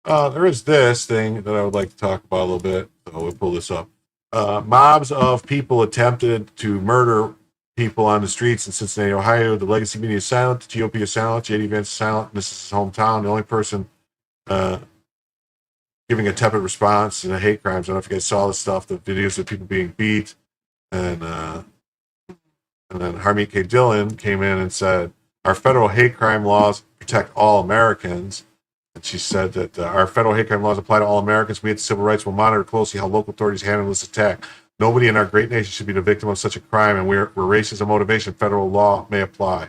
There is this thing that I would like to talk about a little bit. So we'll pull this up. Mobs of people attempted to murder people on the streets in Cincinnati, Ohio. The legacy media is silent. The GOP is silent. J.D. Vance is silent. This is his hometown. The only person giving a tepid response to the hate crimes. I don't know if you guys saw this stuff, the videos of people being beat. And then Harmeet K. Dillon came in and said, our federal hate crime laws protect all Americans. And she said that our federal hate crime laws apply to all Americans. We at Civil Rights will monitor closely how local authorities handle this attack. Nobody in our great nation should be the victim of such a crime, and where racism motivation, federal law may apply.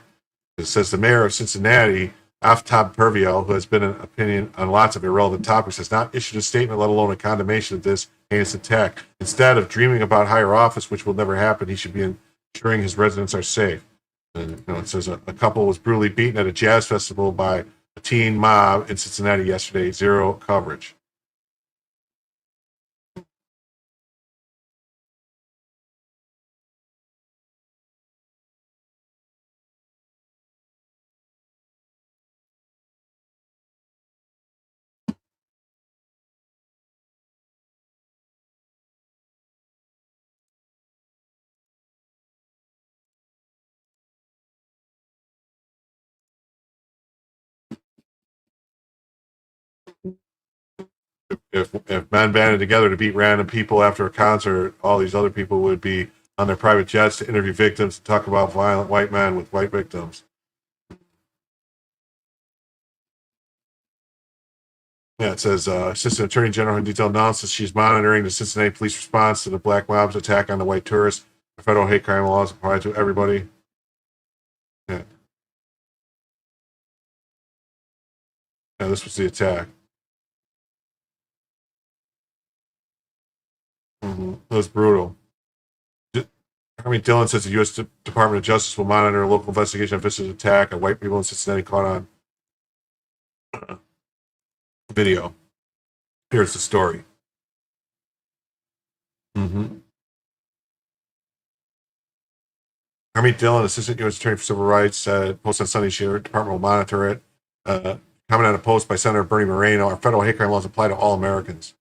It says the mayor of Cincinnati, Aftab Perviel, who has been an opinion on lots of irrelevant topics, has not issued a statement, let alone a condemnation of this heinous attack. Instead of dreaming about higher office, which will never happen, he should be ensuring his residents are safe. And it says a couple was brutally beaten at a jazz festival by a teen mob in Cincinnati yesterday. Zero coverage. If men banded together to beat random people after a concert, all these other people would be on their private jets to interview victims and talk about violent white men with white victims. Yeah, it says Assistant Attorney General Detail announces she's monitoring the Cincinnati police response to the black mob's attack on the white tourists. The federal hate crime laws apply to everybody. Yeah, this was the attack. It was brutal. Dillon says the U.S. Department of Justice will monitor a local investigation of this attack on white people in Cincinnati caught on video. Here's the story. Harmeet Dillon, Assistant U.S. Attorney for Civil Rights, said, post on Sunday, the department will monitor it. Comment on a post by Senator Bernie Moreno, our federal hate crime laws apply to all Americans.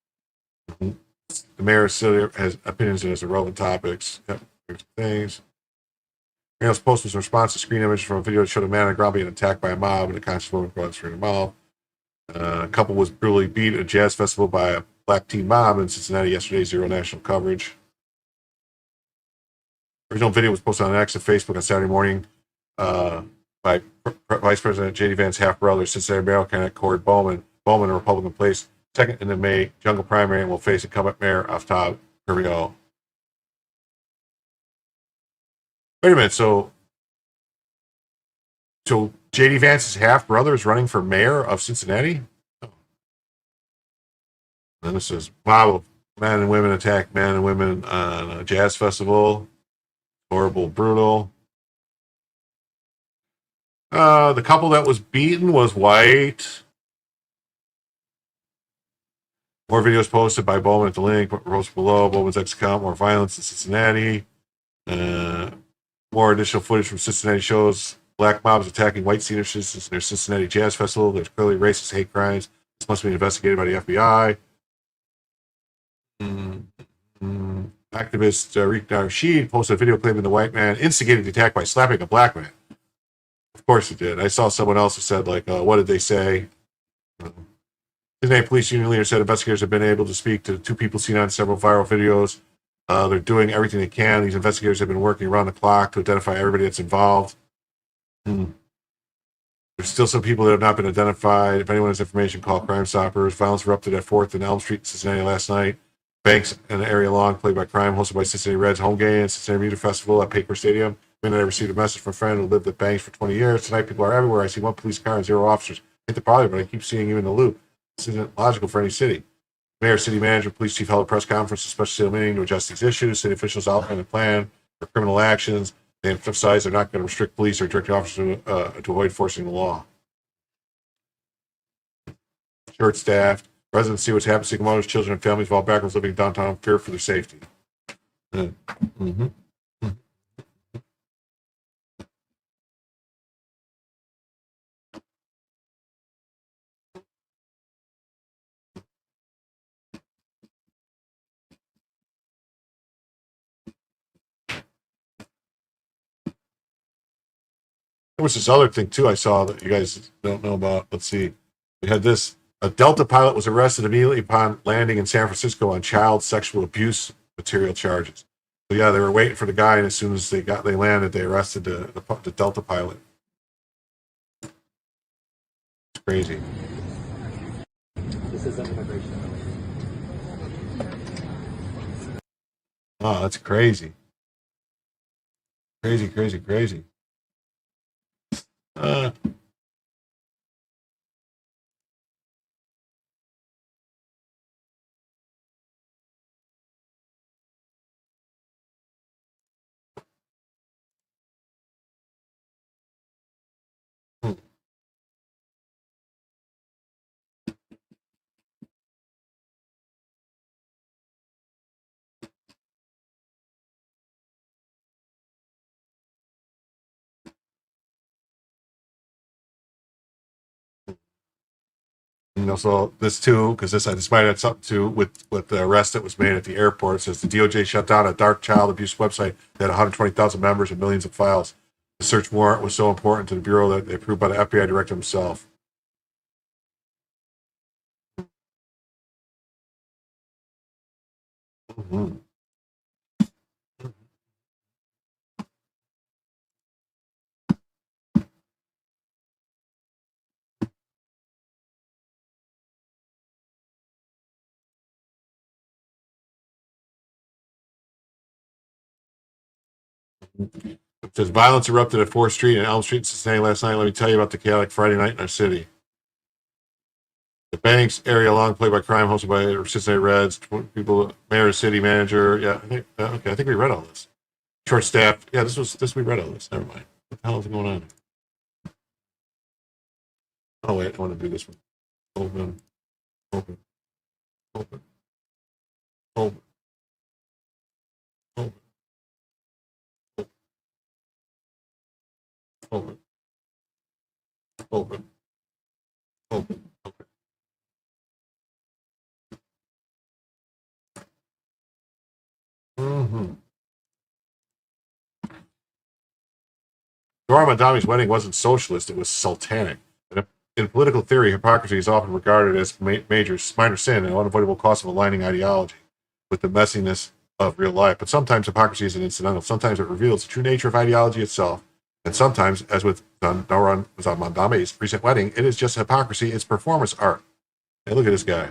The mayor still has opinions on his irrelevant topics. Yep, here's things. Moreno's post was in response to screen images from a video that showed a man on the ground being attacked by a mob and a conscious woman brought through the mouth. A couple was brutally beat at a jazz festival by a black teen mob in Cincinnati yesterday. Zero national coverage. The original video was posted on X and Facebook on Saturday morning by Vice President J.D. Vance's half-brother, Cincinnati Mayor candidate Corey Bowman. Bowman, a Republican, placed second in the May jungle primary and will face incumbent Mayor Aftab. Here we go. Wait a minute. So J.D. Vance's half-brother is running for mayor of Cincinnati. And this is mob of men and women attack men and women on a jazz festival. Horrible, brutal. The couple that was beaten was white. More videos posted by Bowman at the link. Post below. Bowman's ex-account. More violence in Cincinnati. More additional footage from Cincinnati shows black mobs attacking white seniors in their Cincinnati Jazz Festival. There's clearly racist hate crimes. This must be investigated by the FBI. Activist Rick Rashid posted a video claiming the white man instigated the attack by slapping a black man. Of course he did. I saw someone else who said, like, what did they say? Cincinnati Police Union leader said investigators have been able to speak to two people seen on several viral videos. They're doing everything they can. These investigators have been working around the clock to identify everybody that's involved. There's still some people that have not been identified. If anyone has information, call Crime Stoppers. Violence erupted at 4th and Elm Street in Cincinnati last night. Banks and the area long, played by crime, hosted by Cincinnati Reds home game and Cincinnati Music Festival at Paper Stadium. I received a message from a friend who lived at Banks for 20 years. Tonight, people are everywhere. I see one police car and 0 officers. I hate the bother, but I keep seeing you in the loop. This isn't logical for any city. Mayor, city manager, police chief held a press conference, a special sale meeting to adjust these issues. City officials outlined a plan for criminal actions. They emphasize they're not going to restrict police or direct officers to avoid enforcing the law. Short staffed. Residents see what's happening. Single mothers, children, and families of all backgrounds living downtown fear for their safety. There was this other thing, too, I saw that you guys don't know about. Let's see. We had this. A Delta pilot was arrested immediately upon landing in San Francisco on child sexual abuse material charges. So, yeah, they were waiting for the guy, and as soon as they landed, they arrested the Delta pilot. It's crazy. This is immigration. Oh, that's crazy. Crazy, crazy, crazy. So this too, because this might have something to with the arrest that was made at the airport. It says the DOJ shut down a dark child abuse website that had 120,000 members and millions of files. The search warrant was so important to the Bureau that they approved by the FBI director himself. Mm-hmm. It says violence erupted at 4th Street and Elm Street in Cincinnati last night. Let me tell you about the chaotic Friday night in our city. The Banks area long, played by crime, hosted by Cincinnati Reds. People, mayor, city manager. Yeah, I think we read all this. Short staff. Yeah, this we read all this. Never mind. What the hell is going on? Oh wait, I want to do this one. Open. Open. Open. Open. Open. Open. Open. Open. Okay. Mm-hmm. Dora Mandami's wedding wasn't socialist, it was sultanic. In political theory, hypocrisy is often regarded as minor sin and unavoidable cost of aligning ideology with the messiness of real life. But sometimes hypocrisy is an incidental. Sometimes it reveals the true nature of ideology itself. And sometimes, as with Dora Mandami's recent wedding, it is just hypocrisy. It's performance art. Hey, look at this guy.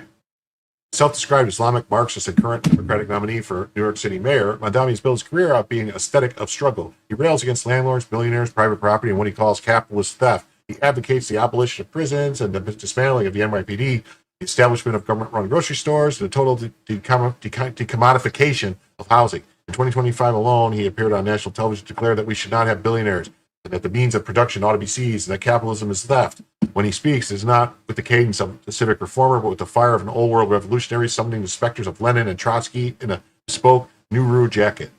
Self-described Islamic Marxist and current Democratic nominee for New York City mayor, Mandami has built his career out being an aesthetic of struggle. He rails against landlords, billionaires, private property, and what he calls capitalist theft. He advocates the abolition of prisons and the dismantling of the NYPD, the establishment of government-run grocery stores, and the total decommodification of housing. In 2025 alone, he appeared on national television to declare that we should not have billionaires, and that the means of production ought to be seized, and that capitalism is theft. When he speaks, it is not with the cadence of a civic reformer, but with the fire of an old-world revolutionary, summoning the specters of Lenin and Trotsky in a bespoke Nehru jacket.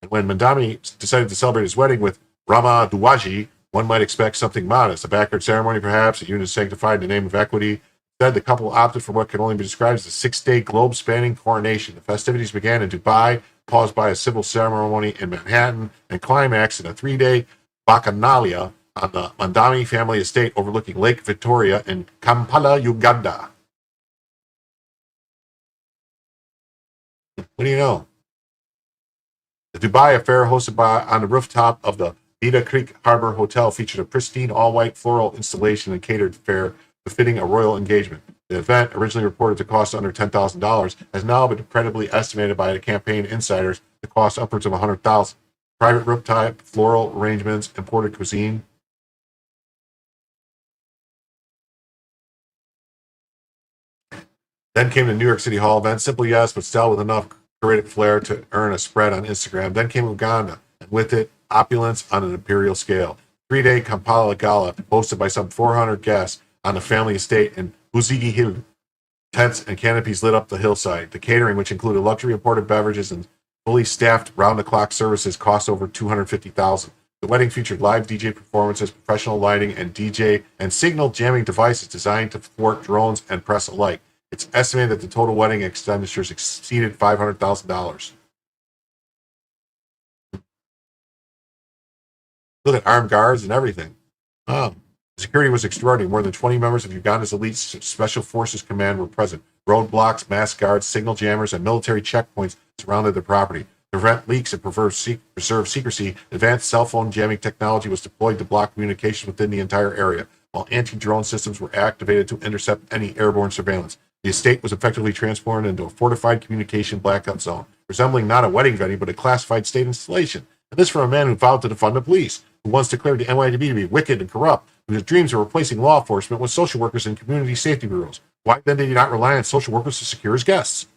And when Mandami decided to celebrate his wedding with Rama Duwaji, one might expect something modest, a backyard ceremony perhaps, a union sanctified in the name of equity. Instead, the couple opted for what can only be described as a 6-day globe-spanning coronation. The festivities began in Dubai, paused by a civil ceremony in Manhattan, and climaxed in a 3-day bacchanalia on the Mandami family estate overlooking Lake Victoria in Kampala, Uganda. What do you know? The Dubai affair, hosted on the rooftop of the Beta Creek Harbor Hotel, featured a pristine all-white floral installation and catered fare befitting a royal engagement. The event, originally reported to cost under $10,000, has now been credibly estimated by the campaign insiders to cost upwards of $100,000. Private rooftop, floral arrangements, imported cuisine. Then came the New York City Hall event, simple yes, but still with enough curated flair to earn a spread on Instagram. Then came Uganda, and with it, opulence on an imperial scale. 3-day Kampala Gala, hosted by some 400 guests on the family estate in Buzigi Hill. Tents and canopies lit up the hillside. The catering, which included luxury imported beverages and fully staffed round-the-clock services, cost over $250,000. The wedding featured live DJ performances, professional lighting, and DJ and signal jamming devices designed to thwart drones and press alike. It's estimated that the total wedding expenditures exceeded $500,000. Look at armed guards and everything. Security was extraordinary. More than 20 members of Uganda's elite Special Forces Command were present. Roadblocks, masked guards, signal jammers, and military checkpoints surrounded the property. To prevent leaks and preserve secrecy, advanced cell phone jamming technology was deployed to block communications within the entire area, while anti-drone systems were activated to intercept any airborne surveillance. The estate was effectively transformed into a fortified communication blackout zone, resembling not a wedding venue, but a classified state installation. And this from a man who vowed to defund the police, who once declared the NYPD to be wicked and corrupt, whose dreams of replacing law enforcement with social workers and community safety bureaus. Why then did he not rely on social workers to secure his guests?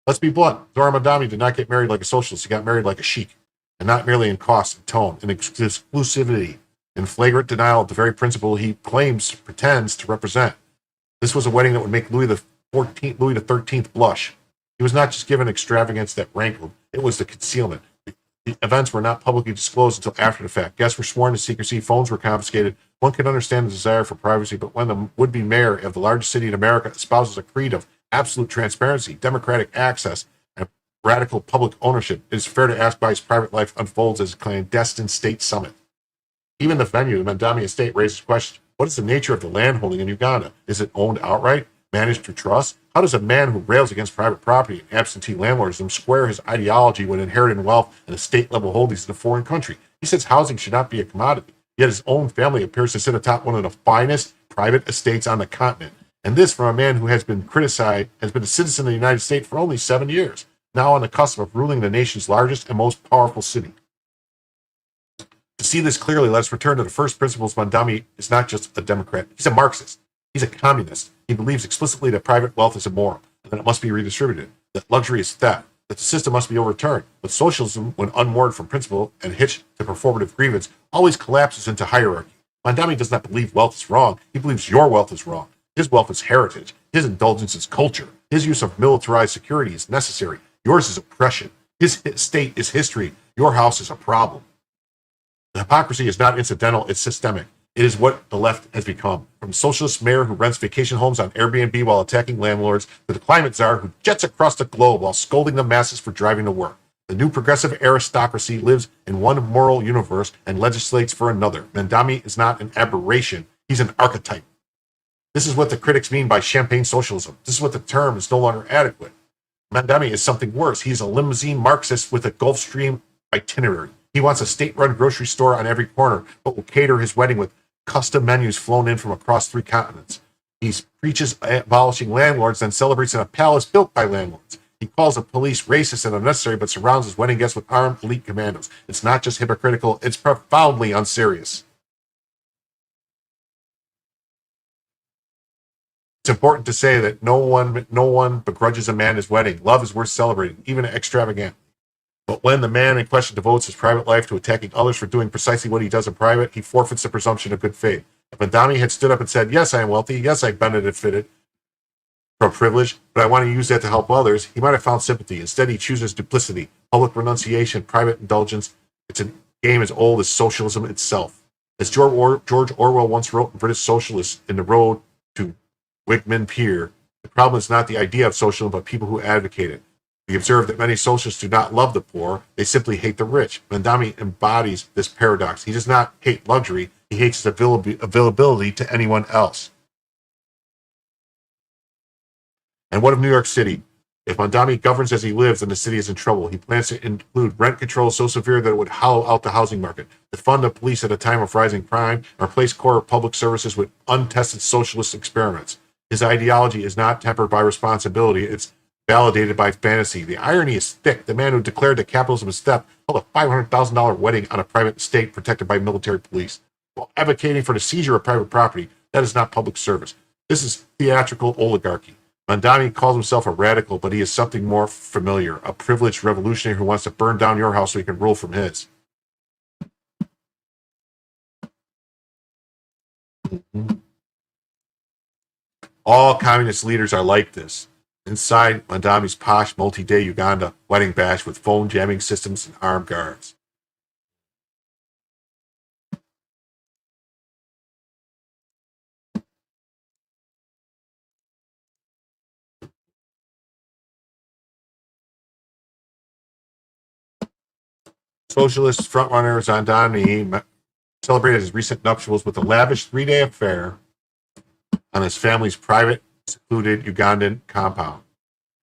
Let's be blunt. Zora Mandami did not get married like a socialist. He got married like a sheik, and not merely in cost and tone, in exclusivity, in flagrant denial of the very principle he pretends to represent. This was a wedding that would make Louis XIII blush. He was not just given extravagance that rankled, it was the concealment. The events were not publicly disclosed until after the fact. Guests were sworn to secrecy, phones were confiscated. One can understand the desire for privacy, but when the would-be mayor of the largest city in America espouses a creed of absolute transparency, democratic access, and radical public ownership, it is fair to ask why his private life unfolds as a clandestine state summit. Even the venue, the Mandami estate, raises questions. What is the nature of the landholding in Uganda? Is it owned outright? Managed through trust? How does a man who rails against private property and absentee landlordism square his ideology when inheriting wealth and estate-level holdings in a foreign country? He says housing should not be a commodity, yet his own family appears to sit atop one of the finest private estates on the continent. And this from a man who has been criticized, has been a citizen of the United States for only 7 years, now on the cusp of ruling the nation's largest and most powerful city. To see this clearly, let's return to the first principles. Mandami is not just a Democrat. He's a Marxist. He's a communist. He believes explicitly that private wealth is immoral, and that it must be redistributed, that luxury is theft, that the system must be overturned. But socialism, when unmoored from principle and hitched to performative grievance, always collapses into hierarchy. Mandami does not believe wealth is wrong. He believes your wealth is wrong. His wealth is heritage. His indulgence is culture. His use of militarized security is necessary. Yours is oppression. His state is history. Your house is a problem. The hypocrisy is not incidental, it's systemic. It is what the left has become. From the socialist mayor who rents vacation homes on Airbnb while attacking landlords, to the climate czar who jets across the globe while scolding the masses for driving to work. The new progressive aristocracy lives in one moral universe and legislates for another. Mandami is not an aberration, he's an archetype. This is what the critics mean by champagne socialism. This is what the term is no longer adequate. Mandami is something worse. He's a limousine Marxist with a Gulfstream itinerary. He wants a state-run grocery store on every corner, but will cater his wedding with custom menus flown in from across 3 continents. He preaches abolishing landlords, then celebrates in a palace built by landlords. He calls the police racist and unnecessary, but surrounds his wedding guests with armed elite commandos. It's not just hypocritical, it's profoundly unserious. It's important to say that no one begrudges a man his wedding. Love is worth celebrating, even extravagant. But when the man in question devotes his private life to attacking others for doing precisely what he does in private, he forfeits the presumption of good faith. If Mandami had stood up and said, yes, I am wealthy, yes, I benefited from privilege, but I want to use that to help others, he might have found sympathy. Instead, he chooses duplicity, public renunciation, private indulgence. It's a game as old as socialism itself. As George Orwell once wrote in British Socialists in The Road to Wigman Pier, the problem is not the idea of socialism, but people who advocate it. We observe that many socialists do not love the poor, they simply hate the rich. Mandami embodies this paradox. He does not hate luxury, he hates its availability to anyone else. And what of New York City? If Mandami governs as he lives, then the city is in trouble. He plans to include rent control so severe that it would hollow out the housing market, defund the police at a time of rising crime, and replace core public services with untested socialist experiments. His ideology is not tempered by responsibility, it's validated by fantasy. The irony is thick. The man who declared that capitalism is theft held a $500,000 wedding on a private estate protected by military police, while advocating for the seizure of private property. That is not public service. This is theatrical oligarchy. Mandami calls himself a radical, but he is something more familiar, a privileged revolutionary who wants to burn down your house so he can rule from his. All communist leaders are like this. Inside Mandami's posh multi-day Uganda wedding bash with phone jamming systems and armed guards. Socialist frontrunner Mandami celebrated his recent nuptials with a lavish 3-day affair on his family's private, secluded Ugandan compound,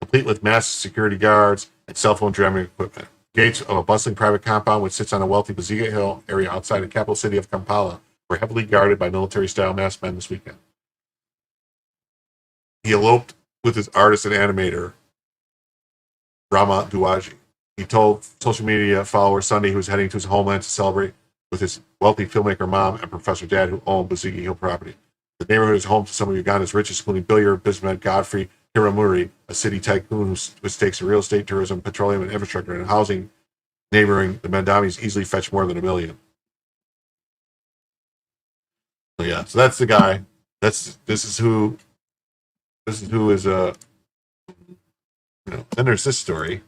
complete with massive security guards and cell phone jamming equipment. Gates of a bustling private compound, which sits on a wealthy Baziga Hill area outside the capital city of Kampala, were heavily guarded by military-style masked men this weekend. He eloped with his artist and animator, Rama Duwaji. He told social media followers Sunday he was heading to his homeland to celebrate with his wealthy filmmaker mom and professor dad who owned Baziga Hill property. The neighborhood is home to some of Uganda's richest, including billionaire businessman Godfrey Hiramuri, a city tycoon who stakes in real estate, tourism, petroleum, and infrastructure, and housing neighboring the Mandamis easily fetch more than $1 million. So yeah, so that's the guy. This is who is then there's this story.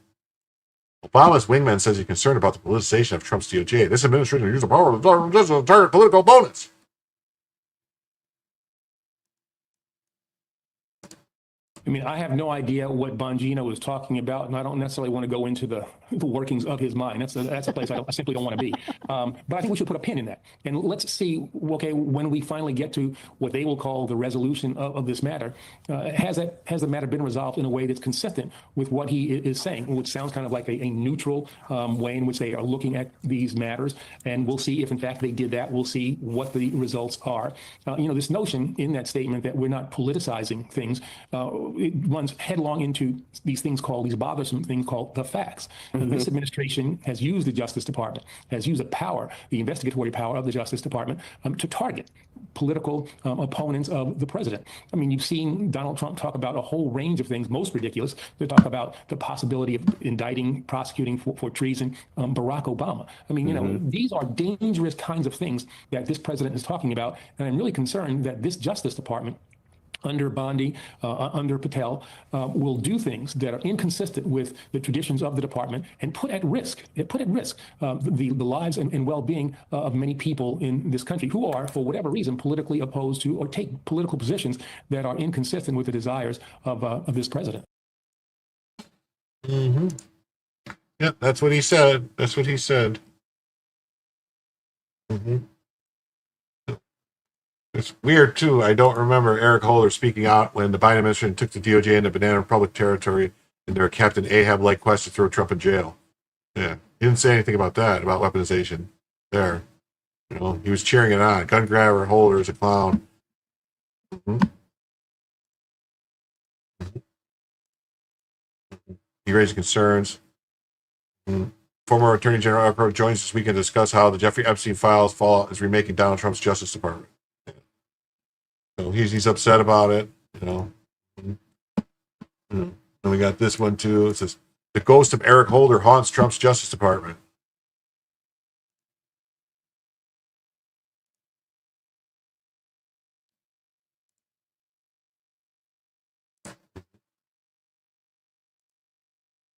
Obama's wingman says he's concerned about the politicization of Trump's DOJ. This administration will use the power to target political opponents. I mean, I have no idea what Bongino was talking about, and I don't necessarily want to go into the workings of his mind. That's a place I simply don't want to be. But I think we should put a pin in that. And let's see, okay, when we finally get to what they will call the resolution of this matter, has the matter been resolved in a way that's consistent with what he is saying, which sounds kind of like a neutral way in which they are looking at these matters. And we'll see if, in fact, they did that. We'll see what the results are. This notion in that statement that we're not politicizing things, it runs headlong into these bothersome things called the facts. Mm-hmm. This administration has used the Justice Department, has used the investigatory power of the Justice Department to target political opponents of the president. I mean, you've seen Donald Trump talk about a whole range of things, most ridiculous. They talk about the possibility of indicting, prosecuting for treason Barack Obama. I mean, these are dangerous kinds of things that this president is talking about. And I'm really concerned that this Justice Department, under Bondi, under Patel, will do things that are inconsistent with the traditions of the department and put at risk the lives and well-being of many people in this country who are, for whatever reason, politically opposed to or take political positions that are inconsistent with the desires of this president. Mm-hmm. Yeah, that's what he said. Mm-hmm. It's weird, too. I don't remember Eric Holder speaking out when the Biden administration took the DOJ into Banana Republic territory in their Captain Ahab-like quest to throw Trump in jail. Yeah, he didn't say anything about that, about weaponization there. He was cheering it on. Gun grabber, Holder is a clown. Mm-hmm. He raised concerns. Mm-hmm. Former Attorney General Eric Holder joins this weekend to discuss how the Jeffrey Epstein files fallout is remaking Donald Trump's Justice Department. So he's upset about it. you know. And we got this one too. It says, the ghost of Eric Holder haunts Trump's Justice Department.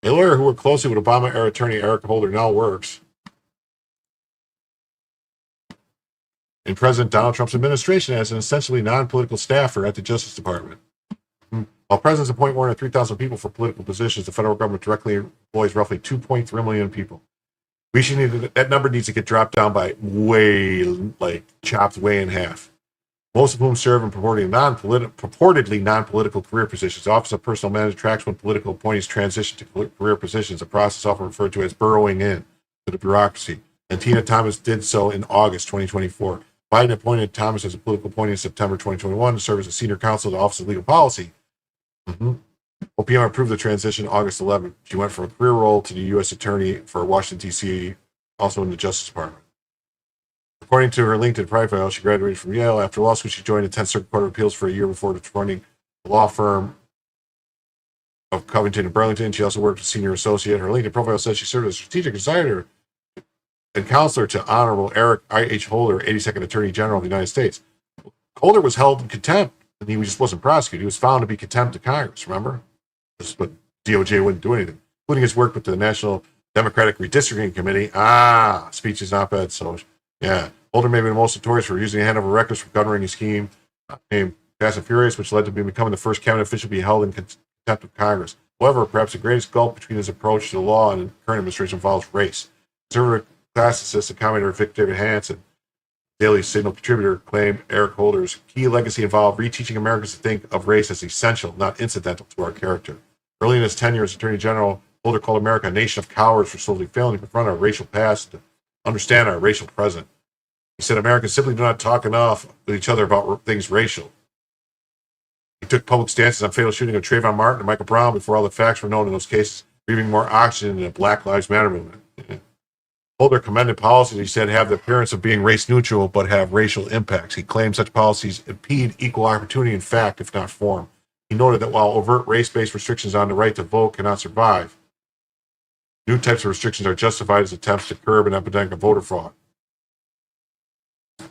A lawyer who worked closely with Obama-era attorney Eric Holder now works in President Donald Trump's administration as an essentially non-political staffer at the Justice Department. While presidents appoint more than 3,000 people for political positions, the federal government directly employs roughly 2.3 million people. That number needs to get dropped down by chopped way in half. Most of whom serve in purportedly non-political career positions. The Office of Personnel Management tracks when political appointees transition to career positions, a process often referred to as burrowing in to the bureaucracy. And Tina Thomas did so in August 2024. Biden appointed Thomas as a political appointee in September 2021 to serve as a senior counsel to the Office of Legal Policy. OPM approved the transition August 11th. She went from a career role to the U.S. Attorney for Washington, D.C., also in the Justice Department. According to her LinkedIn profile, she graduated from Yale. After law school, she joined the 10th Circuit Court of Appeals for a year before joining the law firm of Covington and Burlington. She also worked as senior associate. Her LinkedIn profile says she served as strategic advisor and counselor to Honorable Eric I.H. Holder, 82nd Attorney General of the United States. Holder was held in contempt, and he just wasn't prosecuted. He was found to be contempt of Congress, remember? But DOJ wouldn't do anything, including his work with the National Democratic Redistricting Committee. Speeches, op-ed, so... Yeah, Holder may be the most notorious for using a Hanover records for governing a scheme named Fast and Furious, which led to him becoming the first cabinet official to be held in contempt of Congress. However, perhaps the greatest gulf between his approach to the law and the current administration involves race. Conservative classicist and commentator Vic David Hansen, Daily Signal contributor, claimed Eric Holder's key legacy involved reteaching Americans to think of race as essential, not incidental to our character. Early in his tenure as Attorney General, Holder called America a nation of cowards for slowly failing to confront our racial past and to understand our racial present. He said Americans simply do not talk enough with each other about things racial. He took public stances on fatal shooting of Trayvon Martin and Michael Brown before all the facts were known in those cases, breathing more oxygen in the Black Lives Matter movement. Holder commended policies he said have the appearance of being race neutral but have racial impacts. He claimed such policies impede equal opportunity in fact, if not form. He noted that while overt race-based restrictions on the right to vote cannot survive, new types of restrictions are justified as attempts to curb an epidemic of voter fraud.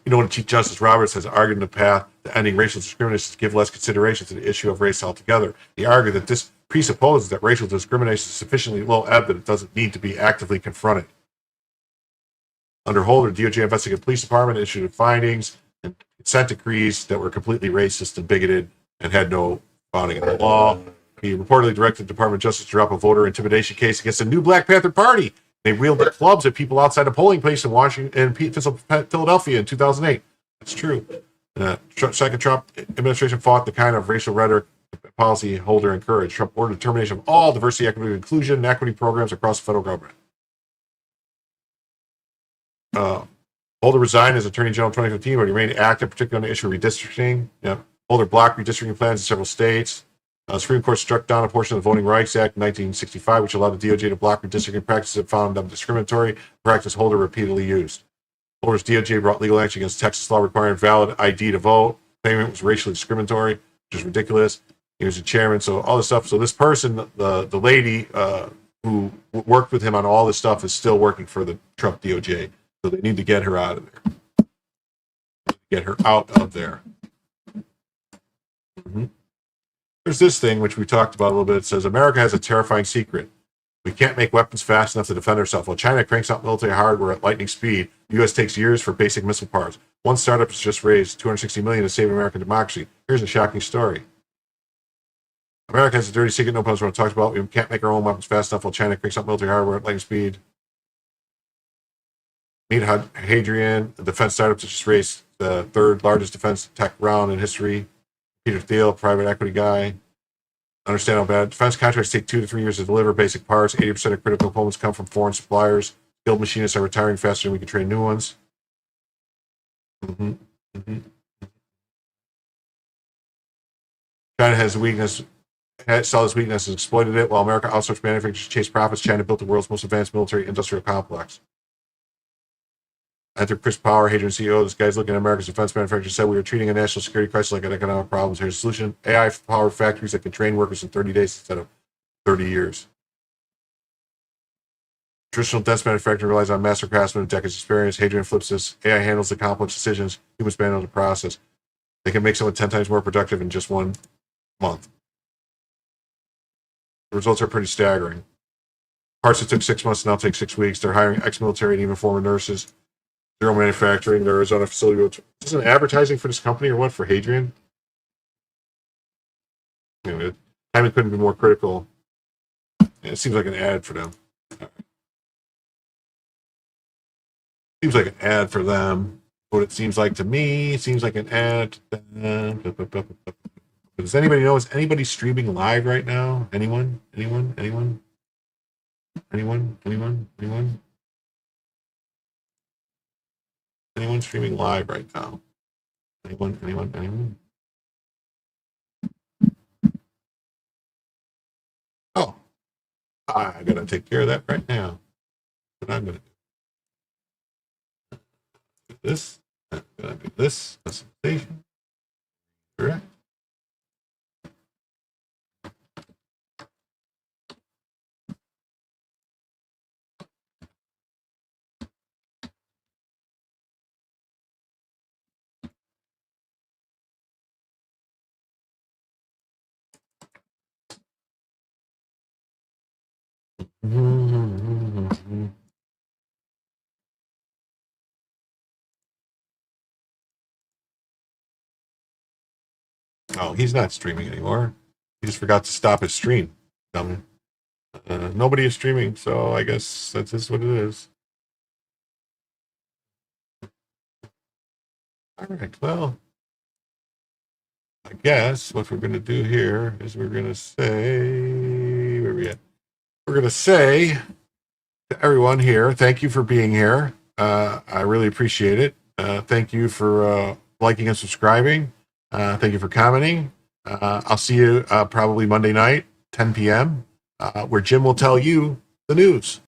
You know, when Chief Justice Roberts has argued in the path to ending racial discrimination to give less consideration to the issue of race altogether, he argued that this presupposes that racial discrimination is sufficiently low ebb that it doesn't need to be actively confronted. Under Holder, DOJ investigated police department, issued findings and consent decrees that were completely racist and bigoted and had no founding in the law. He reportedly directed the Department of Justice to drop a voter intimidation case against the new Black Panther Party. They wielded clubs at people outside a polling place in Washington and Philadelphia in 2008. That's true. Second Trump administration fought the kind of racial rhetoric policy Holder encouraged. Trump ordered termination of all diversity, equity, inclusion, and equity programs across the federal government. Holder resigned as Attorney General in 2015, but he remained active, particularly on the issue of redistricting. Holder blocked redistricting plans in several states. The Supreme Court struck down a portion of the Voting Rights Act in 1965, which allowed the DOJ to block redistricting practices that found them discriminatory, practice Holder repeatedly used. Holder's DOJ brought legal action against Texas law requiring valid ID to vote, claiming it was racially discriminatory, which is ridiculous. He was the chairman, so all this stuff. So this person, the lady who worked with him on all this stuff, is still working for the Trump DOJ. So they need to get her out of there. Get her out of there. There's this thing, which we talked about a little bit. It says, America has a terrifying secret. We can't make weapons fast enough to defend ourselves. While China cranks out military hardware at lightning speed, the U.S. takes years for basic missile parts. One startup has just raised $260 million to save American democracy. Here's a shocking story. America has a dirty secret no one talks about. We can't make our own weapons fast enough while China cranks out military hardware at lightning speed. Meet Hadrian, the defense startup that just raised the third largest defense tech round in history. Peter Thiel, private equity guy. Understand how bad defense contracts take 2 to 3 years to deliver basic parts. 80% of critical components come from foreign suppliers. Skilled machinists are retiring faster than we can train new ones. China has a weakness, saw this weakness and exploited it. While America outsourced manufacturers to chase profits, China built the world's most advanced military industrial complex. Enter Chris Power, Hadrian CEO. This guy's looking at America's defense manufacturers. Said we are treating a national security crisis like an economic problem. Here's a solution: AI-powered factories that can train workers in 30 days instead of 30 years. Traditional dense manufacturing relies on master craftsmen and decades of experience. Hadrian flips this. AI handles the complex decisions. Humans manage the process. They can make someone 10 times more productive in just 1 month. The results are pretty staggering. Parts that took 6 months now take 6 weeks. They're hiring ex-military and even former nurses. Zero manufacturing. Their Arizona facility. Is this an advertising for this company or what? For Hadrian? Anyway, timing couldn't be more critical. It seems like an ad for them. Seems like an ad for them. What it seems like to me, it seems like an ad to them. Does anybody know? Is anybody streaming live right now? Anyone? Anyone? Anyone? Anyone? Anyone? Anyone? Anyone streaming live right now? Anyone? Anyone? Anyone? Oh, I gotta take care of that right now. What I'm gonna do this. I'm gonna do this. Presentation. Correct. Oh, he's not streaming anymore. He just forgot to stop his stream. Nobody is streaming, so I guess that's just what it is. All right, well, I guess what we're going to do here is we're going to say, where are we at? We're going to say to everyone here, thank you for being here. I really appreciate it. Thank you for liking and subscribing. Thank you for commenting. I'll see you probably Monday night, 10 p.m., where Jim will tell you the news.